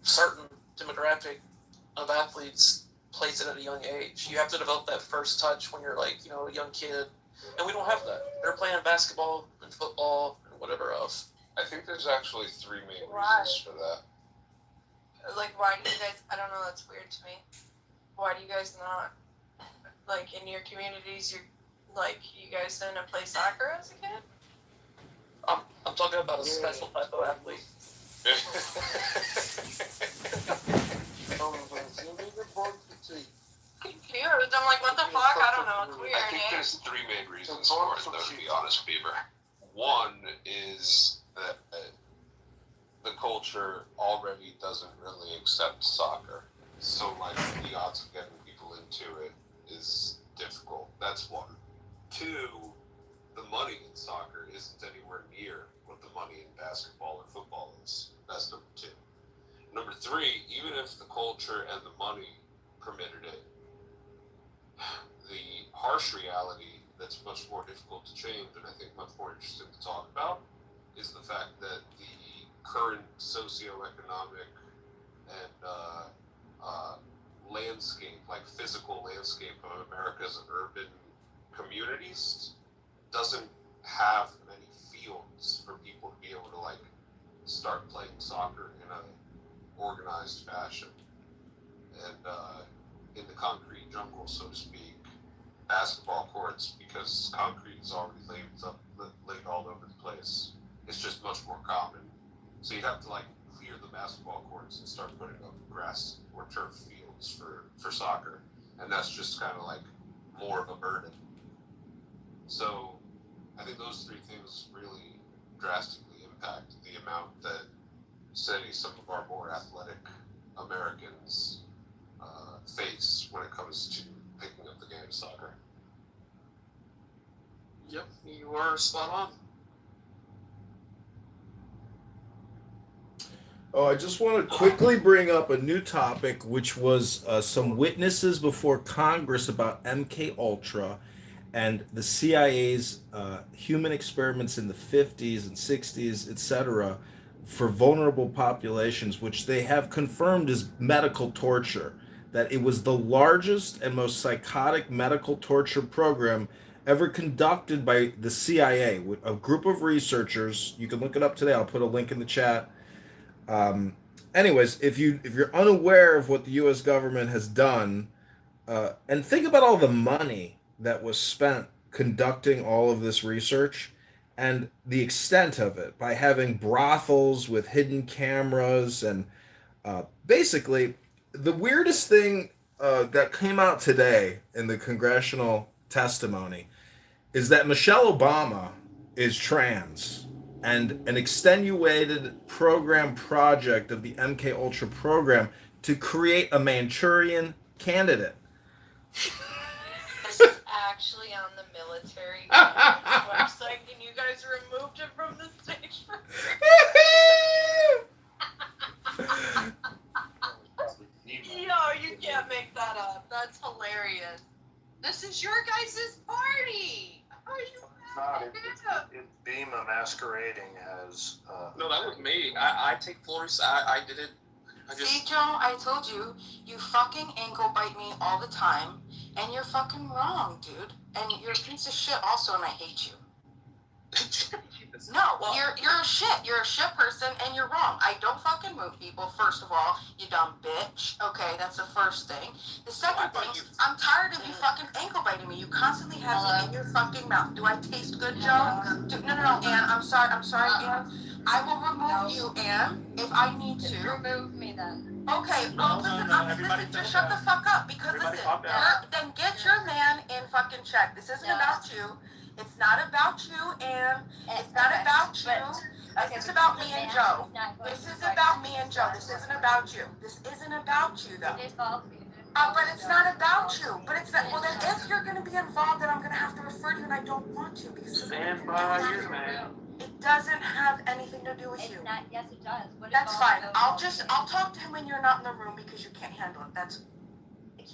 certain demographic of athletes plays it at a young age. You have to develop that first touch when you're like, a young kid. And we don't have that. They're playing basketball and football and whatever else. I think there's actually 3 main reasons for that. Like, why do you guys, I don't know, that's weird to me. Why do you guys not, like, in your communities, you guys didn't play soccer as a kid? I'm talking about a special type of athlete. Confused. I'm like, what the fuck? I don't know. It's weird. I think there's 3 main reasons for it, though, to be honest, Beaver. One is that the culture already doesn't really accept soccer. So, the odds of getting people into it is difficult. That's one. 2, the money in soccer isn't anywhere near what the money in basketball or football is. That's number 2. Number 3, even if the culture and the money permitted it, the harsh reality that's much more difficult to change and I think much more interesting to talk about is the fact that the current socioeconomic and landscape, physical landscape of America's urban communities doesn't have many fields for people to be able to like start playing soccer in a organized fashion, and in the concrete jungle, so to speak, basketball courts, because concrete is already laid all over the place. It's just much more common. So you'd have to like clear the basketball courts and start putting up grass or turf fields for soccer, and that's just kind of like more of a burden. So I think those three things really drastically impact the amount that, say, some of our more athletic Americans face when it comes to picking up the game of soccer. Yep, you are spot on. Oh, I just want to quickly bring up a new topic, which was some witnesses before Congress about MK Ultra and the CIA's human experiments in the 50s and 60s, etc., for vulnerable populations, which they have confirmed is medical torture. That it was the largest and most psychotic medical torture program ever conducted by the CIA, with a group of researchers. You can look it up today. I'll put a link in the chat. Anyways, if you're unaware of what the U.S. government has done, and think about all the money that was spent conducting all of this research and the extent of it by having brothels with hidden cameras and basically the weirdest thing that came out today in the congressional testimony is that Michelle Obama is trans, and an extenuated program project of the MK Ultra program to create a Manchurian candidate. This is actually on the military website, and you guys removed it from the stage for Yo, you can't make that up. That's hilarious. This is your guys' party. How are you mad at him? It's Bema masquerading as. No, that was me. I take Florida. I did it. See, Joe, I told you, you fucking ankle bite me all the time, and you're fucking wrong, dude. And you're a piece of shit also, and I hate you. No, you're a shit. You're a shit person, and you're wrong. I don't fucking move people, first of all, you dumb bitch. Okay, that's the first thing. The second thing, I'm tired of you fucking ankle biting me. You constantly have me in your fucking mouth. Do I taste good, Joe? No, Ann, I'm sorry, Ann. I will remove you, Ann, if I need to. Remove me then. Okay, listen, just shut the fuck up, because listen, then get your man in fucking check. This isn't about you. It's not about you, and it's not about you. This is about me and Joe. This is about me and Joe. This isn't about you. This isn't about you, though. But it's not about you. But it's not. Well, then if you're going to be involved, then I'm going to have to refer to you, and I don't want to, because Stand by your man. It doesn't have anything to do with you. Yes, it does. That's fine. I'll talk to him when you're not in the room, because you can't handle it. I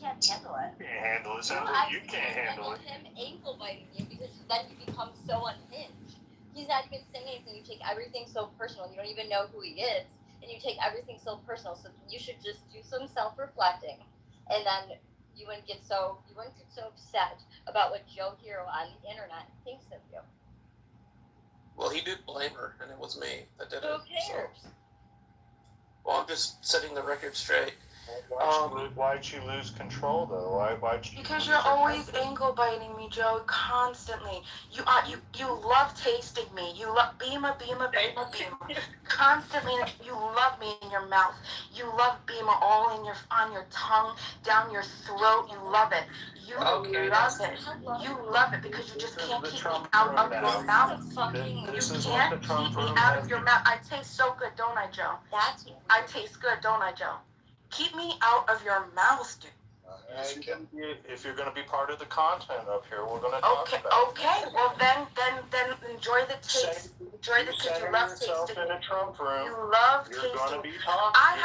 can't handle it. You can't handle it. Sounds No, like I you can't handle it. him ankle biting you because then you become so unhinged. He's not even saying anything. You take everything so personal. You don't even know who he is, and you take everything so personal. So you should just do some self-reflecting, and then you wouldn't get so upset about what Joe Hero on the internet thinks of you. Well, he did blame her, and it was me that did it. Who cares? So. Well, I'm just setting the record straight. Why'd she lose control though? Why'd she? Because you're always ankle biting me, Joe, constantly. You love tasting me. You love Bema. Constantly, you love me in your mouth. You love Bema all on your tongue, down your throat. You love it. You love it. You love it because you just can't keep me out of your mouth. You can't keep me out of your mouth. I taste so good, don't I, Joe? I taste good, don't I, Joe? Keep me out of your mouth, dude. If you're going to be part of the content up here, we're going to talk about it. Okay. Well, then enjoy the taste. Enjoy the taste. You love tasting. In a Trump room. You love You're tasting. going to be talking. I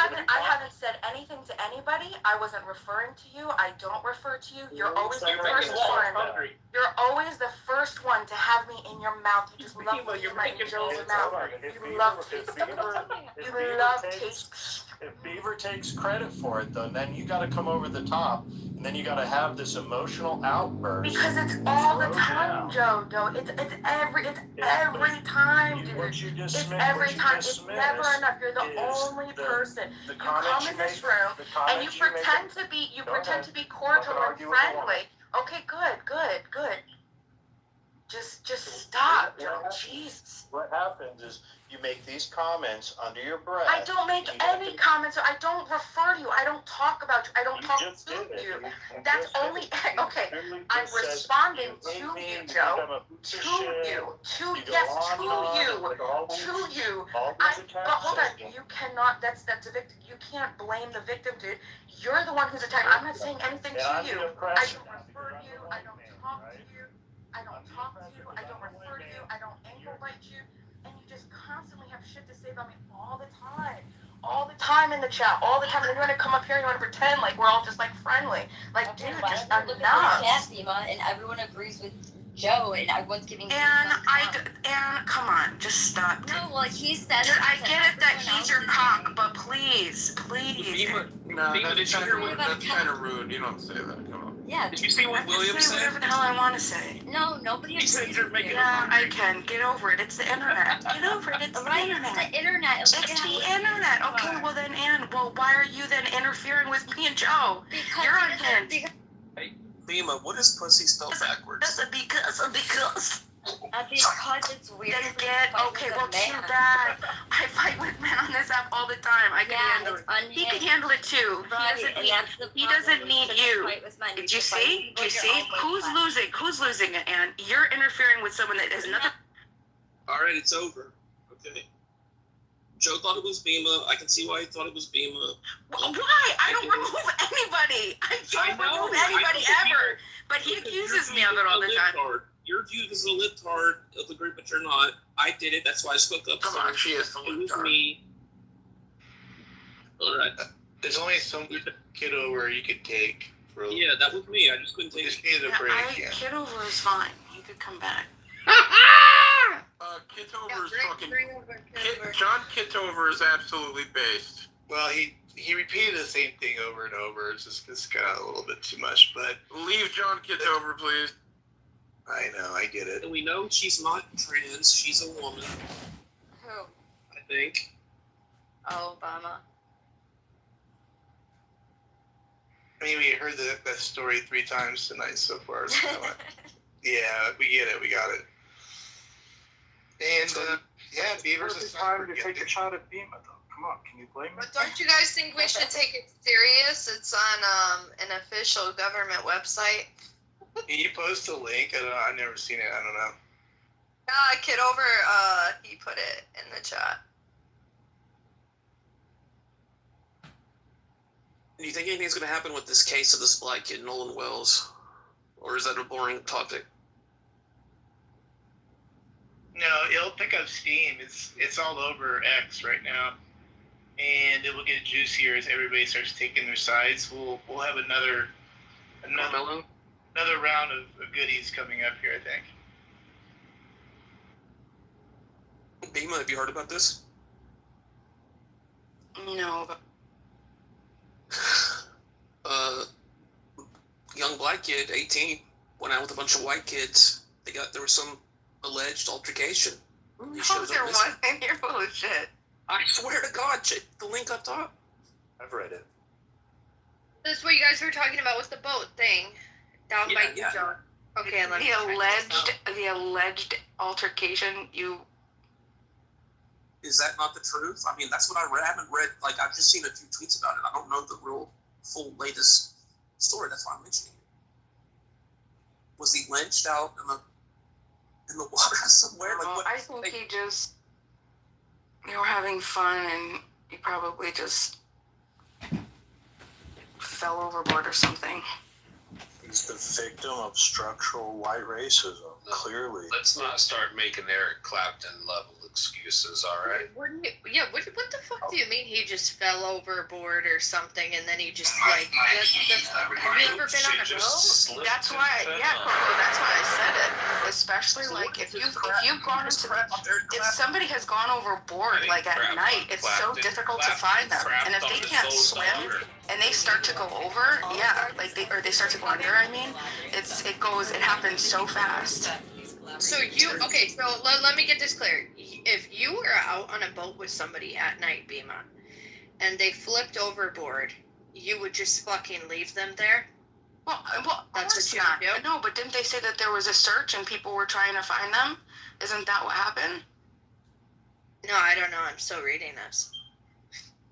haven't said anything to anybody. I wasn't referring to you. I don't refer to you. You're always the first one. You're always the first one to have me in your mouth. You just love me in my Joe's mouth. You love taste. You love taste. if Beaver takes credit for it, though, then you got to come over the top, and then you got to have this emotional outburst. Because it's all the time, Joe. It's every time, dude. It's every time. It's never enough. You're the only person. You come in this room and you pretend to be cordial and friendly. Okay, good. Just stop, Joe. Jesus. What happens is you make these comments under your breath. I don't make any comments. I don't refer to you. I don't talk about you. I don't talk to you. That's only okay. I'm responding to you, Joe. To you. But hold on. You cannot. That's a victim. You can't blame the victim, dude. You're the one who's attacked. I'm not saying anything to you. I don't refer to you. I don't talk to you. I don't refer to you. I don't ankle bite you. And you just constantly have shit to say about me all the time. All the time in the chat. All the time. And then you want to come up here and you want to pretend like we're all just like friendly. Like, okay, dude, just enough. Look at the chat, Bima, and everyone agrees with Joe, and everyone's giving. And come on, just stop. No, well, he said. Dude, I get it that he's your cock, but please. That's kind of rude. You don't say that. Come on. Yeah. Did you see what William said? Whatever the hell I want to say. No, nobody. He said you're making. Yeah, I can. Get over it. It's the internet. Get over it. It's the internet. It's the internet. It's the internet. Okay, well then, Ann. Well, why are you then interfering with me and Joe? Because you're unhinged. Hey, Lima, what is pussy spelled backwards? Because. Because it's weird. Then get okay. Well, too bad. I fight with men on this app all the time. I can handle it. He can handle it too. He doesn't need you. Did you see? Who's losing? Who's losing it? And you're interfering with someone that has nothing. All right, it's over. Okay. Joe thought it was Bima. I can see why he thought it was Bima. Why? I don't remove anybody. I don't remove anybody ever. But he accuses me of it all the time. You're viewed as a libtard of the group, but you're not. I did it. That's why I spoke up. Come on, she is the It was libtard. me. All right. There's only some Kitover you could take. Yeah, that was me. I just couldn't take it. Needed a break. Kitover is fine. He could come back. Kitover is fucking. John Kitover is absolutely based. Well, he repeated the same thing over and over. It's kind of a little bit too much, but leave John Kitover, please. I know, I get it. And we know she's not trans. She's a woman. Who? I think. Oh, Obama. I mean, we heard that story 3 times tonight so far. So yeah, we get it. We got it. And yeah, Beaver's a time to take a shot at Bima, though. Come on, can you blame me? But don't you guys think we should take it serious? It's on an official government website. Can you post a link? I've never seen it. I don't know. Kitover, he put it in the chat. Do you think anything's going to happen with this case of this black kid, Nolan Wells? Or is that a boring topic? No, it'll pick up steam. It's all over X right now, and it will get juicier as everybody starts taking their sides. We'll have another round of goodies coming up here, I think. Bima, have you heard about this? No. Young black kid, 18, went out with a bunch of white kids. There was some alleged altercation. No, there wasn't. You're full of shit. I swear to God, check the link up top. I've read it. This is what you guys were talking about with the boat thing. Down by John. Okay, let me the alleged altercation. Is that not the truth? I mean, that's what I read. I haven't read, I've just seen a few tweets about it. I don't know the real, full, latest story. That's why I'm mentioning it. Was he lynched out in the water somewhere? I think they were having fun, and he probably just fell overboard or something. He's the victim of structural white racism, clearly. Let's not start making Eric Clapton level the excuses, all right? What the fuck do you mean he just fell overboard or something and then he just like? Have you ever been on a boat? That's why, Coco, that's why I said it. Especially like if you've gone into if somebody has gone overboard like at night, it's so difficult to find them. And if they can't swim and they start to go over, they start to go under. I mean, it happens so fast. So let me get this clear. If you were out on a boat with somebody at night, Bima, and they flipped overboard, you would just fucking leave them there? Well, that's what you would do? No, but didn't they say that there was a search and people were trying to find them? Isn't that what happened? No, I don't know. I'm still reading this.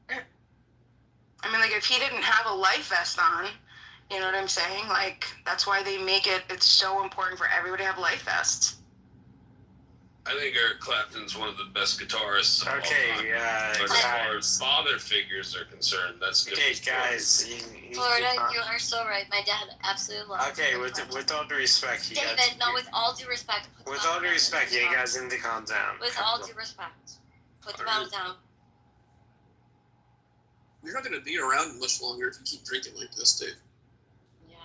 I mean, like, if he didn't have a life vest on, you know what I'm saying? Like, that's why they make it's so important for everybody to have life vests. I think Eric Clapton's one of the best guitarists of all time. But as far as father figures are concerned, that's different. Okay, guys. Florida, you are so right. My dad absolutely loves Okay, with all due respect, you David, guys. with all due respect. With all due respect, you guys need to calm down. With all due respect. Put the bottle down. You're not going to be around much longer if you keep drinking like this, Dave. Yeah.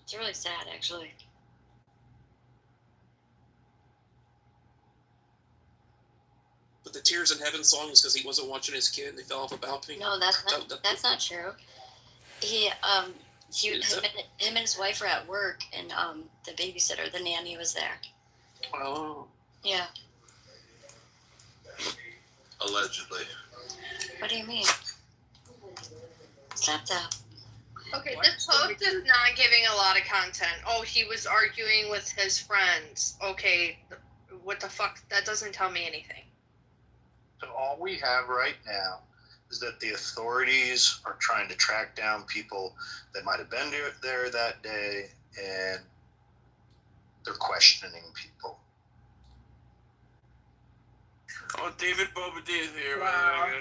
It's really sad, actually. But the Tears in Heaven song is because he wasn't watching his kid and they fell off a balcony. No, that's not true. Him and his wife were at work, and the babysitter, the nanny, was there. Oh. Yeah. Allegedly. What do you mean? Stop that. Okay, this post is not giving a lot of content. Oh, he was arguing with his friends. Okay, what the fuck? That doesn't tell me anything. So all we have right now is that the authorities are trying to track down people that might have been there that day, and they're questioning people. Oh, David Bobadilla is here. Wow.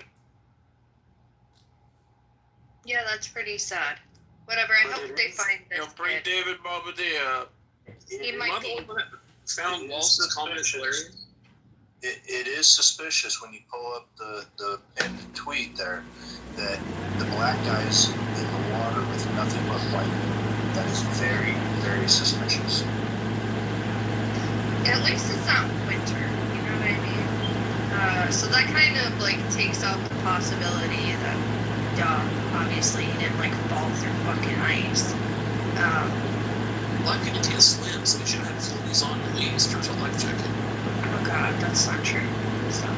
Yeah, that's pretty sad. Whatever, I hope they find this Bring kid. David Bobadilla up. He might be. Found Walsh's comments hilarious. It is suspicious when you pull up the pinned tweet there that the black guy's in the water with nothing but white. That is very, very suspicious. At least it's not winter, you know what I mean? So that kind of like takes out the possibility that, obviously he didn't like fall through fucking ice. Black people can't swim, so they should have floaties on at least or a life jacket. Oh god, that's not true. Stop it.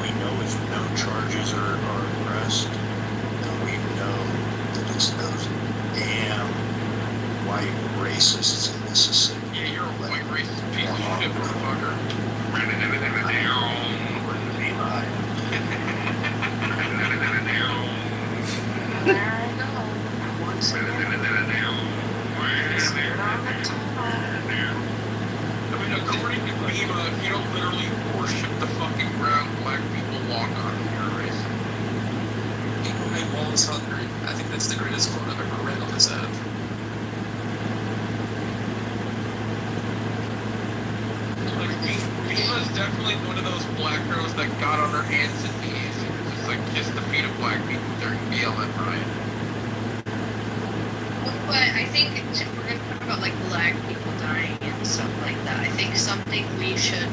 We know if no charges are pressed, and we know that it's those damn white racists in Mississippi. Yeah, you're a white racist piece of shit, motherfucker. I mean, according to Bima, you don't literally worship the fucking ground black people walk on here, right? People made Wallace hungry. I think that's the greatest quote I've ever read on this app. Like, Bima's definitely one of those black girls that got on her hands and knees and just like kissed the feet of black people during BLM riot. But I think if we're going to talk about like black people dying and stuff like that, I think something we should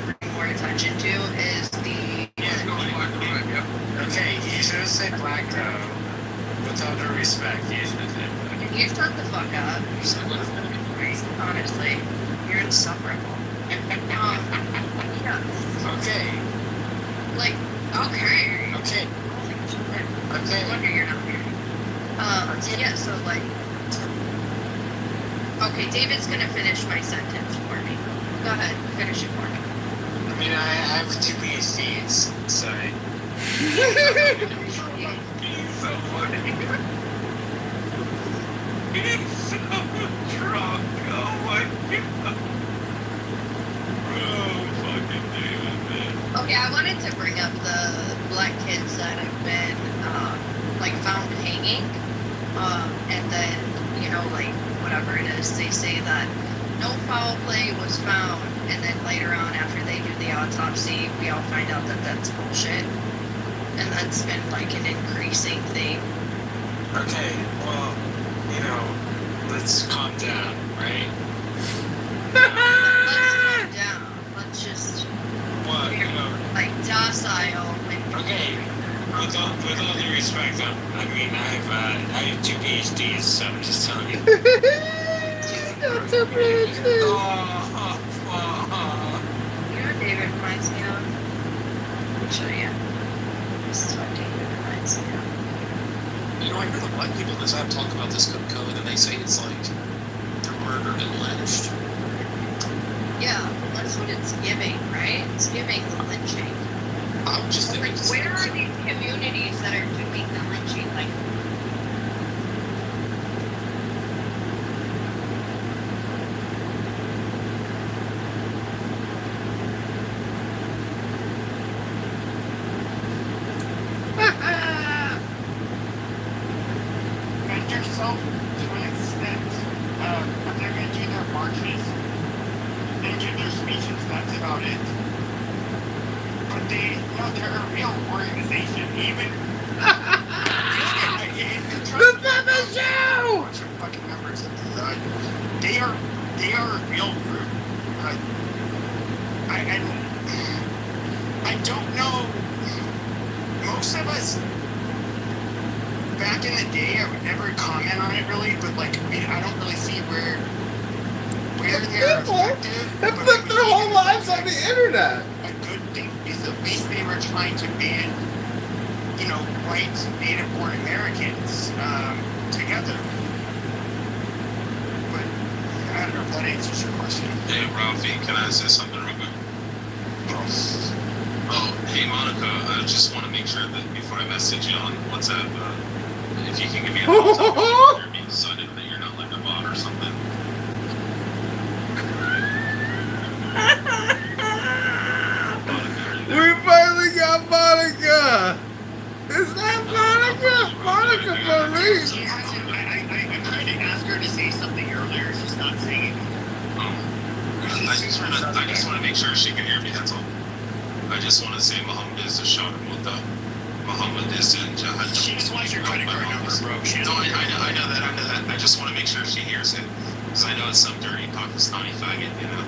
bring more attention to is the... Okay, you should have said black though. With all due respect, you should have said black. Can you shut the fuck up? You're so great, honestly. You're insufferable. Yeah. Okay. Like, okay. Okay. Okay. No wonder you're not here. Yeah, so like... Okay, David's gonna finish my sentence for me. Go ahead, finish it for me. I mean, I have 2 PhDs, so... He's so funny. He's so drunk. Oh my god. Oh, fucking David, man. Okay, I wanted to bring up the black kids that have been, like, found hanging, and then you know, like whatever it is, they say that no foul play was found, and then later on after they do the autopsy, we all find out that that's bullshit, and that's been like an increasing thing. Okay, well, you know, let's calm down, right? Let's calm down. Let's just Well, you know, like docile. okay. With all due respect, I mean, I have 2 PhDs, so I'm just telling you. Got 2 PhDs. You know what David reminds me of? I'll show you. This is what David reminds me of. You know, I hear the black people in this app talk about this code, and they say it's like they're murdered and lynched. Yeah, that's what it's giving, right? It's giving the lynching. I'm just thinking. Like, where are these communities that are doing the lynching? Like, And yourself to an extent. But they're going to do their marches and give their speeches. That's about it. But they're a real organization. Even the Puppet Show! Fucking members of the, they are a real group. I don't know. Most of us back in the day, I would never comment on it really, but like I don't really see where they're effective. Have lived their whole lives on the internet. A good thing is at least they were trying to ban, you know, white native-born Americans together. But I don't know if that answers your question. Hey, Ralphie, can I say something real quick? Oh, hey, Monica, I just want to make sure that before I message you on WhatsApp, if you can give me a thumbs up if you're being decided that you're not like a bot or something. We finally got Monica! Is that Monica? Monica Marie! I tried to ask her to say something earlier. She's not saying it. I just want to make sure she can hear me, that's all. I just want to say Muhammad is a shot of Mutta. Muhammad is in Jihad. She just wants your credit card number, bro. No, I know that. I just want to make sure she hears it. Because I know it's some dirty Pakistani faggot, you know.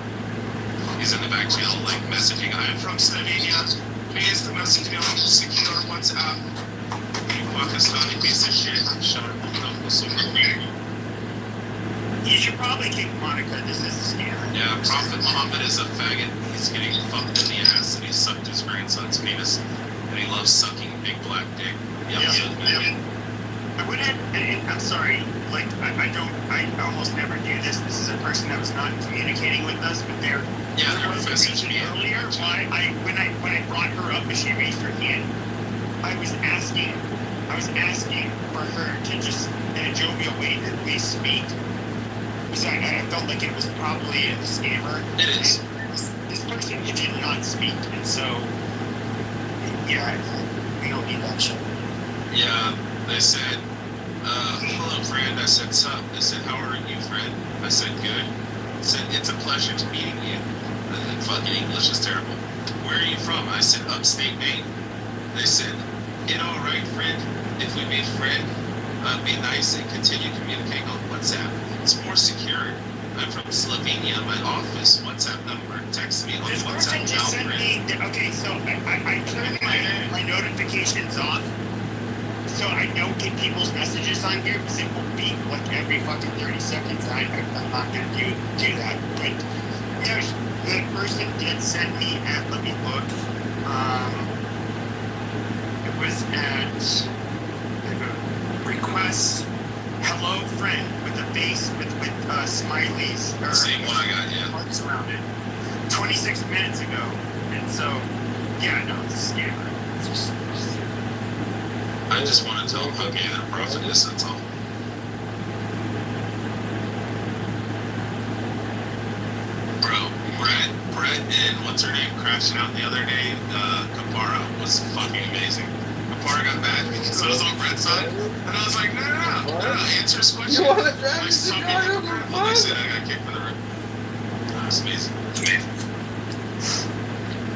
He's in the back channel, like, messaging, I am from Slovenia. Please message me on secure WhatsApp. You Pakistani piece of shit. Shut up. You should probably kick Monica. This is a scam. Yeah, Prophet Muhammad is a faggot. He's getting fucked in the ass, and he sucked his grandson's penis. And he loves sucking big black dick. I would have, and I'm sorry, like, I almost never do this. This is a person that was not communicating with us, but there was a reason earlier why when I brought her up and she raised her hand, I was asking for her to just, in a jovial way, at least speak. Because I felt like it was probably a scammer. It is. This person did not speak, and so, yeah, we don't need that shit. Yeah, they said, hello, friend. I said, sup. They said, how are you, friend? I said, good. I said, it's a pleasure to meeting you. Fucking English is terrible. Where are you from? I said, upstate Maine. They said, you know, right, friend? If we be friend, be nice and continue communicating on WhatsApp. It's more secure. I'm from Slovenia. My office WhatsApp number. Text me on This person WhatsApp just now, sent friend. me. Okay, so I turned my notifications off, so I don't get people's messages on here because it will beep like every fucking 30 seconds. I'm not gonna do that. But yeah, the person did send me at. Let me look. It was at request. Hello, friend, with a face with smileys or Same one I got, yeah. hearts around it. 26 minutes ago, and so yeah, no, it's a scammer. It's just I just want to tell them how gay their prophet is, that's all. Bro, Brett and what's her name crashing out the other day, Kapara, was fucking amazing. before I got back because I was on Brett's side. And I was like, no, answer his question. You want to drive to Some Chicago people for were fun? said I got kicked for the room. It's amazing. It's amazing.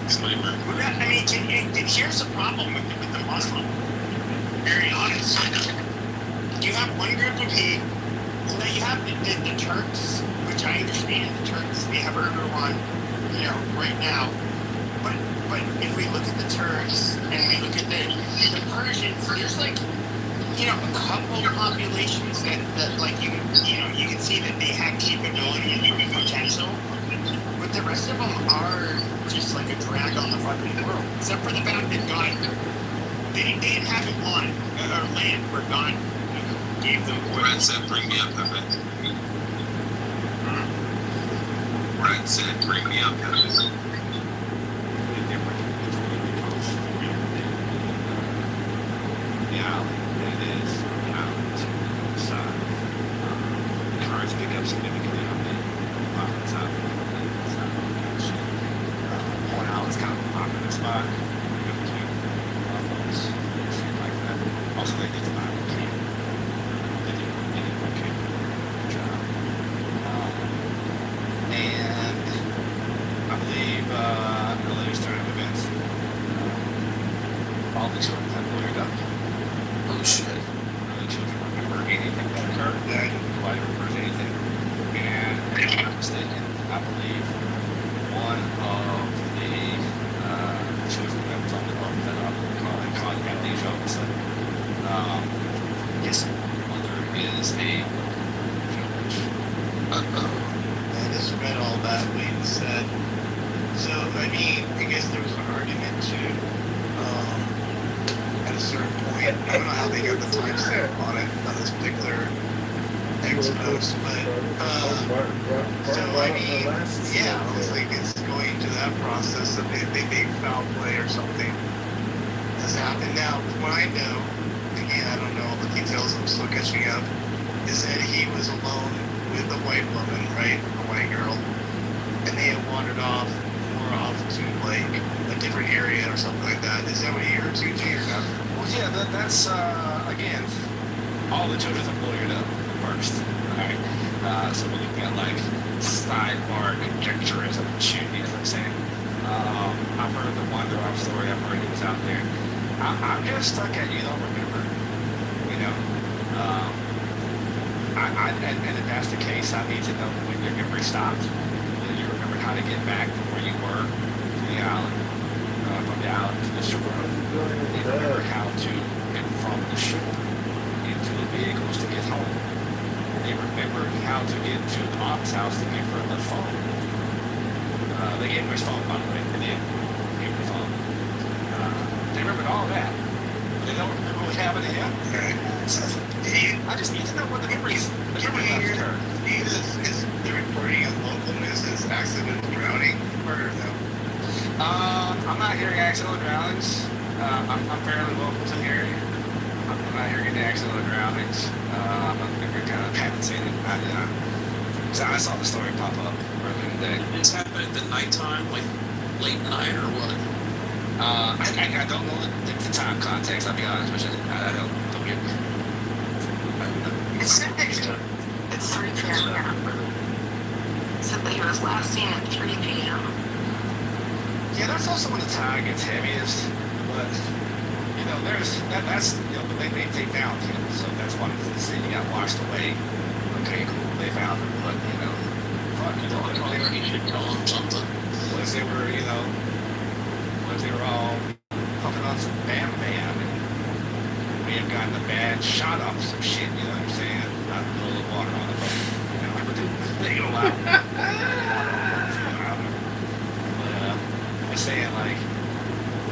Disclaimer. Well, I mean, here's the problem with the Muslim. Very honest. You have one group of people. You have the Turks, which I understand. The Turks, they have Erdogan, right now. But if we look at the Turks and we look at the Persians, there's like, a couple populations that you can see that they have capability and potential. But the rest of them are just like a drag on the fucking world. Except for the fact that God, they didn't have it on a land where God gave them. Brett said, bring me up, Pepe. Brett said, bring me up, Pepe. Yeah, it is. Cars pick up significantly on the top. Point out is kind of a popular spot. Like that. Also, they did not camp. They didn't work camp. And I believe the latest turn of events, all the children have lawyered up. Oh shit. The children remember anything that occurred. Nobody remembers anything. And if I'm not mistaken, I believe one of the children that was on the boat that caught amnesia all of a sudden. Yes, mother is a judge. I just read all that Wayne said. So, I mean, I guess there was an argument too. At a certain point, I don't know how they got the timestamp on it, on this particular X post, but, so, I mean, yeah, it's like it's going to that process that they think foul play or something has happened. Now, what I know, again, I don't know all the details, I'm still catching up, is that he was alone with a white woman, right, a white girl, and they had wandered off to like a different area or something like that. Is that what you heard, TG, or not? Well, yeah, that's again, all the children are lawyered up first, alright? So we're looking at like sidebar conjectures of shooting, you know what I'm saying? I've heard the wander off story, I've heard he was out there. I'm just stuck at, you don't remember, you know? And if that's the case, I need to know when your memory stopped, whether you remembered how to get back from where you were to the island, from the island to the shore. You remember how to get from the shore into the vehicles to get home. They remembered how to get to the aunt's house to give her the phone. They gave her his phone, by the way. They did. Gave her the phone. They remembered all that. But they don't remember what happened to him. I just need to know what the memories occurred. Is the reporting of local news as accidental drowning or no? I'm not hearing accidental drownings. I'm fairly local to here. I'm not hearing any accidental drownings. I haven't seen it. So I saw the story pop up earlier today. It's happened at the nighttime, like late night or what? I don't know the time context. I'll be honest with you. I don't get it. It's 3 p.m. now. Said that he was last seen at 3 p.m. Yeah, that's also when the tide gets heaviest. But you know, that's they found him, so that's why the city got washed away. Okay, cool, they found him, but you know, fuck, you know, they should tell him something. Was they were, you know, was they were all pumping on some Bam Bam and may have gotten a bad shot off some shit, you know what I'm saying? Not a little water on the boat. You know, they go out. But I'm saying, like,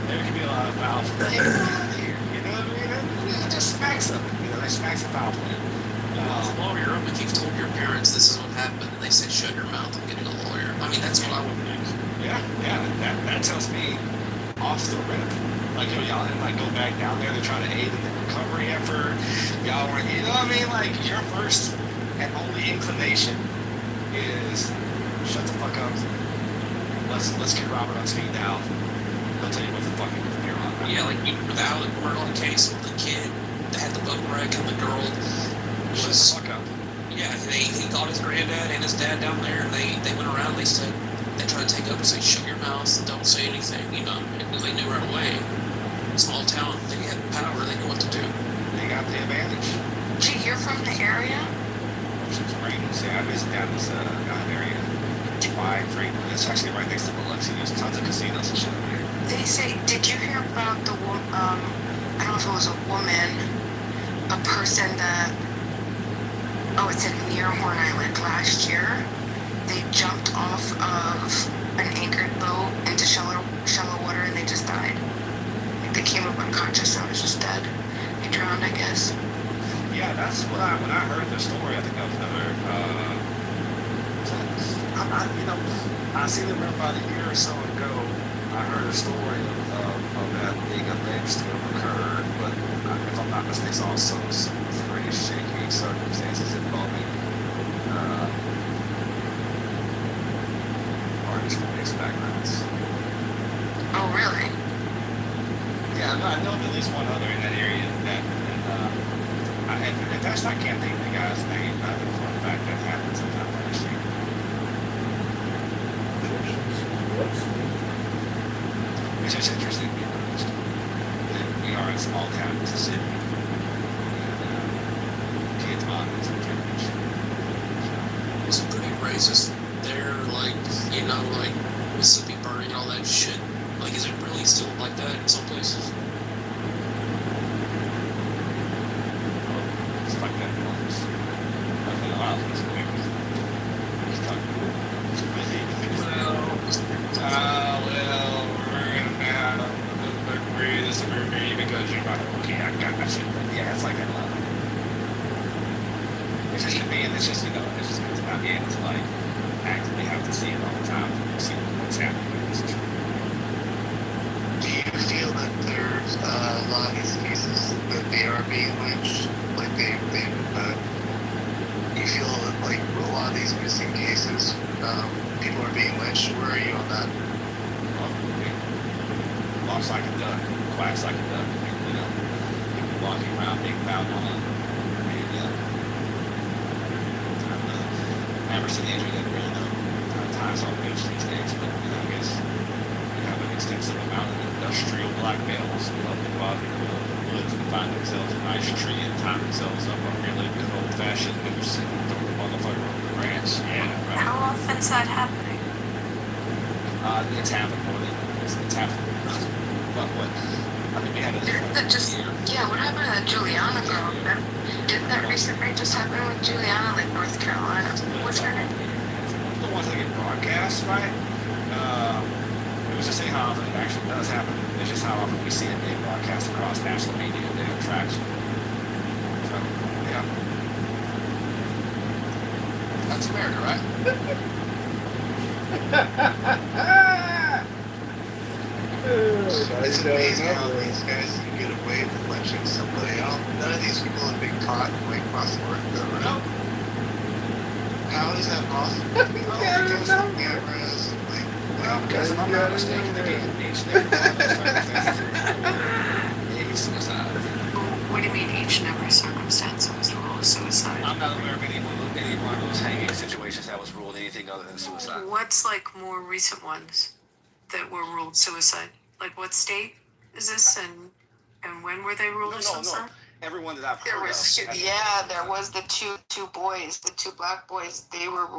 there could be a lot of foul play here, you know what I mean? It just smacks them, you know, they smacks the foul play. As a lawyer, if you've told your parents this is what happened and they say shut your mouth, I'm getting a lawyer. I mean, that's what I would think. Yeah, that tells me off the rip. Like, yo, y'all didn't like go back down there to try to aid in the recovery effort. Y'all weren't, you know what I mean? Like, your first and only inclination is shut the fuck up. Let's get Robert on speed dial. He'll tell you what the fuck you do from here on. Yeah, like you remember the Alec Murdoch case with the kid that had the boat wreck and the girl was. Yeah, he got his granddad and his dad down there, and they went around. They said they tried to take over, say shut your mouth, don't say anything, because they knew right away. Small town, they had power, they knew what to do. They got the advantage. Gee, you're from the area? Ocean Springs, yeah, I visit down this area. Why free? It's actually right next to Biloxi. There's tons of casinos and shit over here. They say, did you hear about the I don't know if it was a woman, a person that, it's in near Horn Island last year. They jumped off of an anchored boat into shallow water and they just died. They came up unconscious and was just dead. They drowned, I guess. Yeah, that's what when I heard the story, I think that was another, I seen it about a year or so ago. I heard a story of that being alleged to have occurred, but if I'm not mistaken, it's also some pretty shaky circumstances involving artists from mixed backgrounds. Oh, really? Yeah, I know of at least one other in that area that, if that's not, I can't think of the guy's name, but for the fact that happened sometime last year. It's just interesting to be honest. We are in a small town, Mississippi. And kids' moms and church. Was it pretty racist there? Like Mississippi burning all that shit. Like, is it really still like that in some places? It's like that in almost. I think a lot of places. It's kind of cool. Agree, disagree, because you're not okay. I got that shit. Yeah, it's like that a lot. It's just convenient. It's just it's just good to not be able to actively have to see it all the time to see what's happening. Do you feel that there's a lot of these cases that they are being lynched? Like you feel like a lot of these missing cases, people are being lynched? Where are you on that? Walks like a duck, quacks like a duck. People walking around being found on Emerson injury that really times on the beach these days, but I guess we have an extensive amount of industrial black males who love to go out into the woods and find themselves a nice tree and tie themselves up on really good old fashioned noose and throw the motherfucker over the branch. Yeah, right. How often is that happening? It's happened more than it's happened. But what? I mean, we had a what happened to the Juliana girl? Didn't that recently just happen with Juliana, like North Carolina? What's her name? The ones that get broadcast, right? It was just saying how often it actually does happen. It's just how often we see it being broadcast across national media and they have traction. So, yeah. That's America, right? It's amazing how these guys can get away with lynching somebody. None of these people have been caught across the world, though, right? How is that possible? Because of cameras and because if I'm not mistaken, they get each and every one of those circumstances. Suicide. What do you mean each and every circumstance was ruled suicide? I'm not aware of any one of those hanging situations that was ruled anything other than suicide. What's more recent ones that were ruled suicide? Like what state is this and when were they ruled suicide? No. Everyone that I've heard there was of. there was the two boys, the two black boys. They were ruled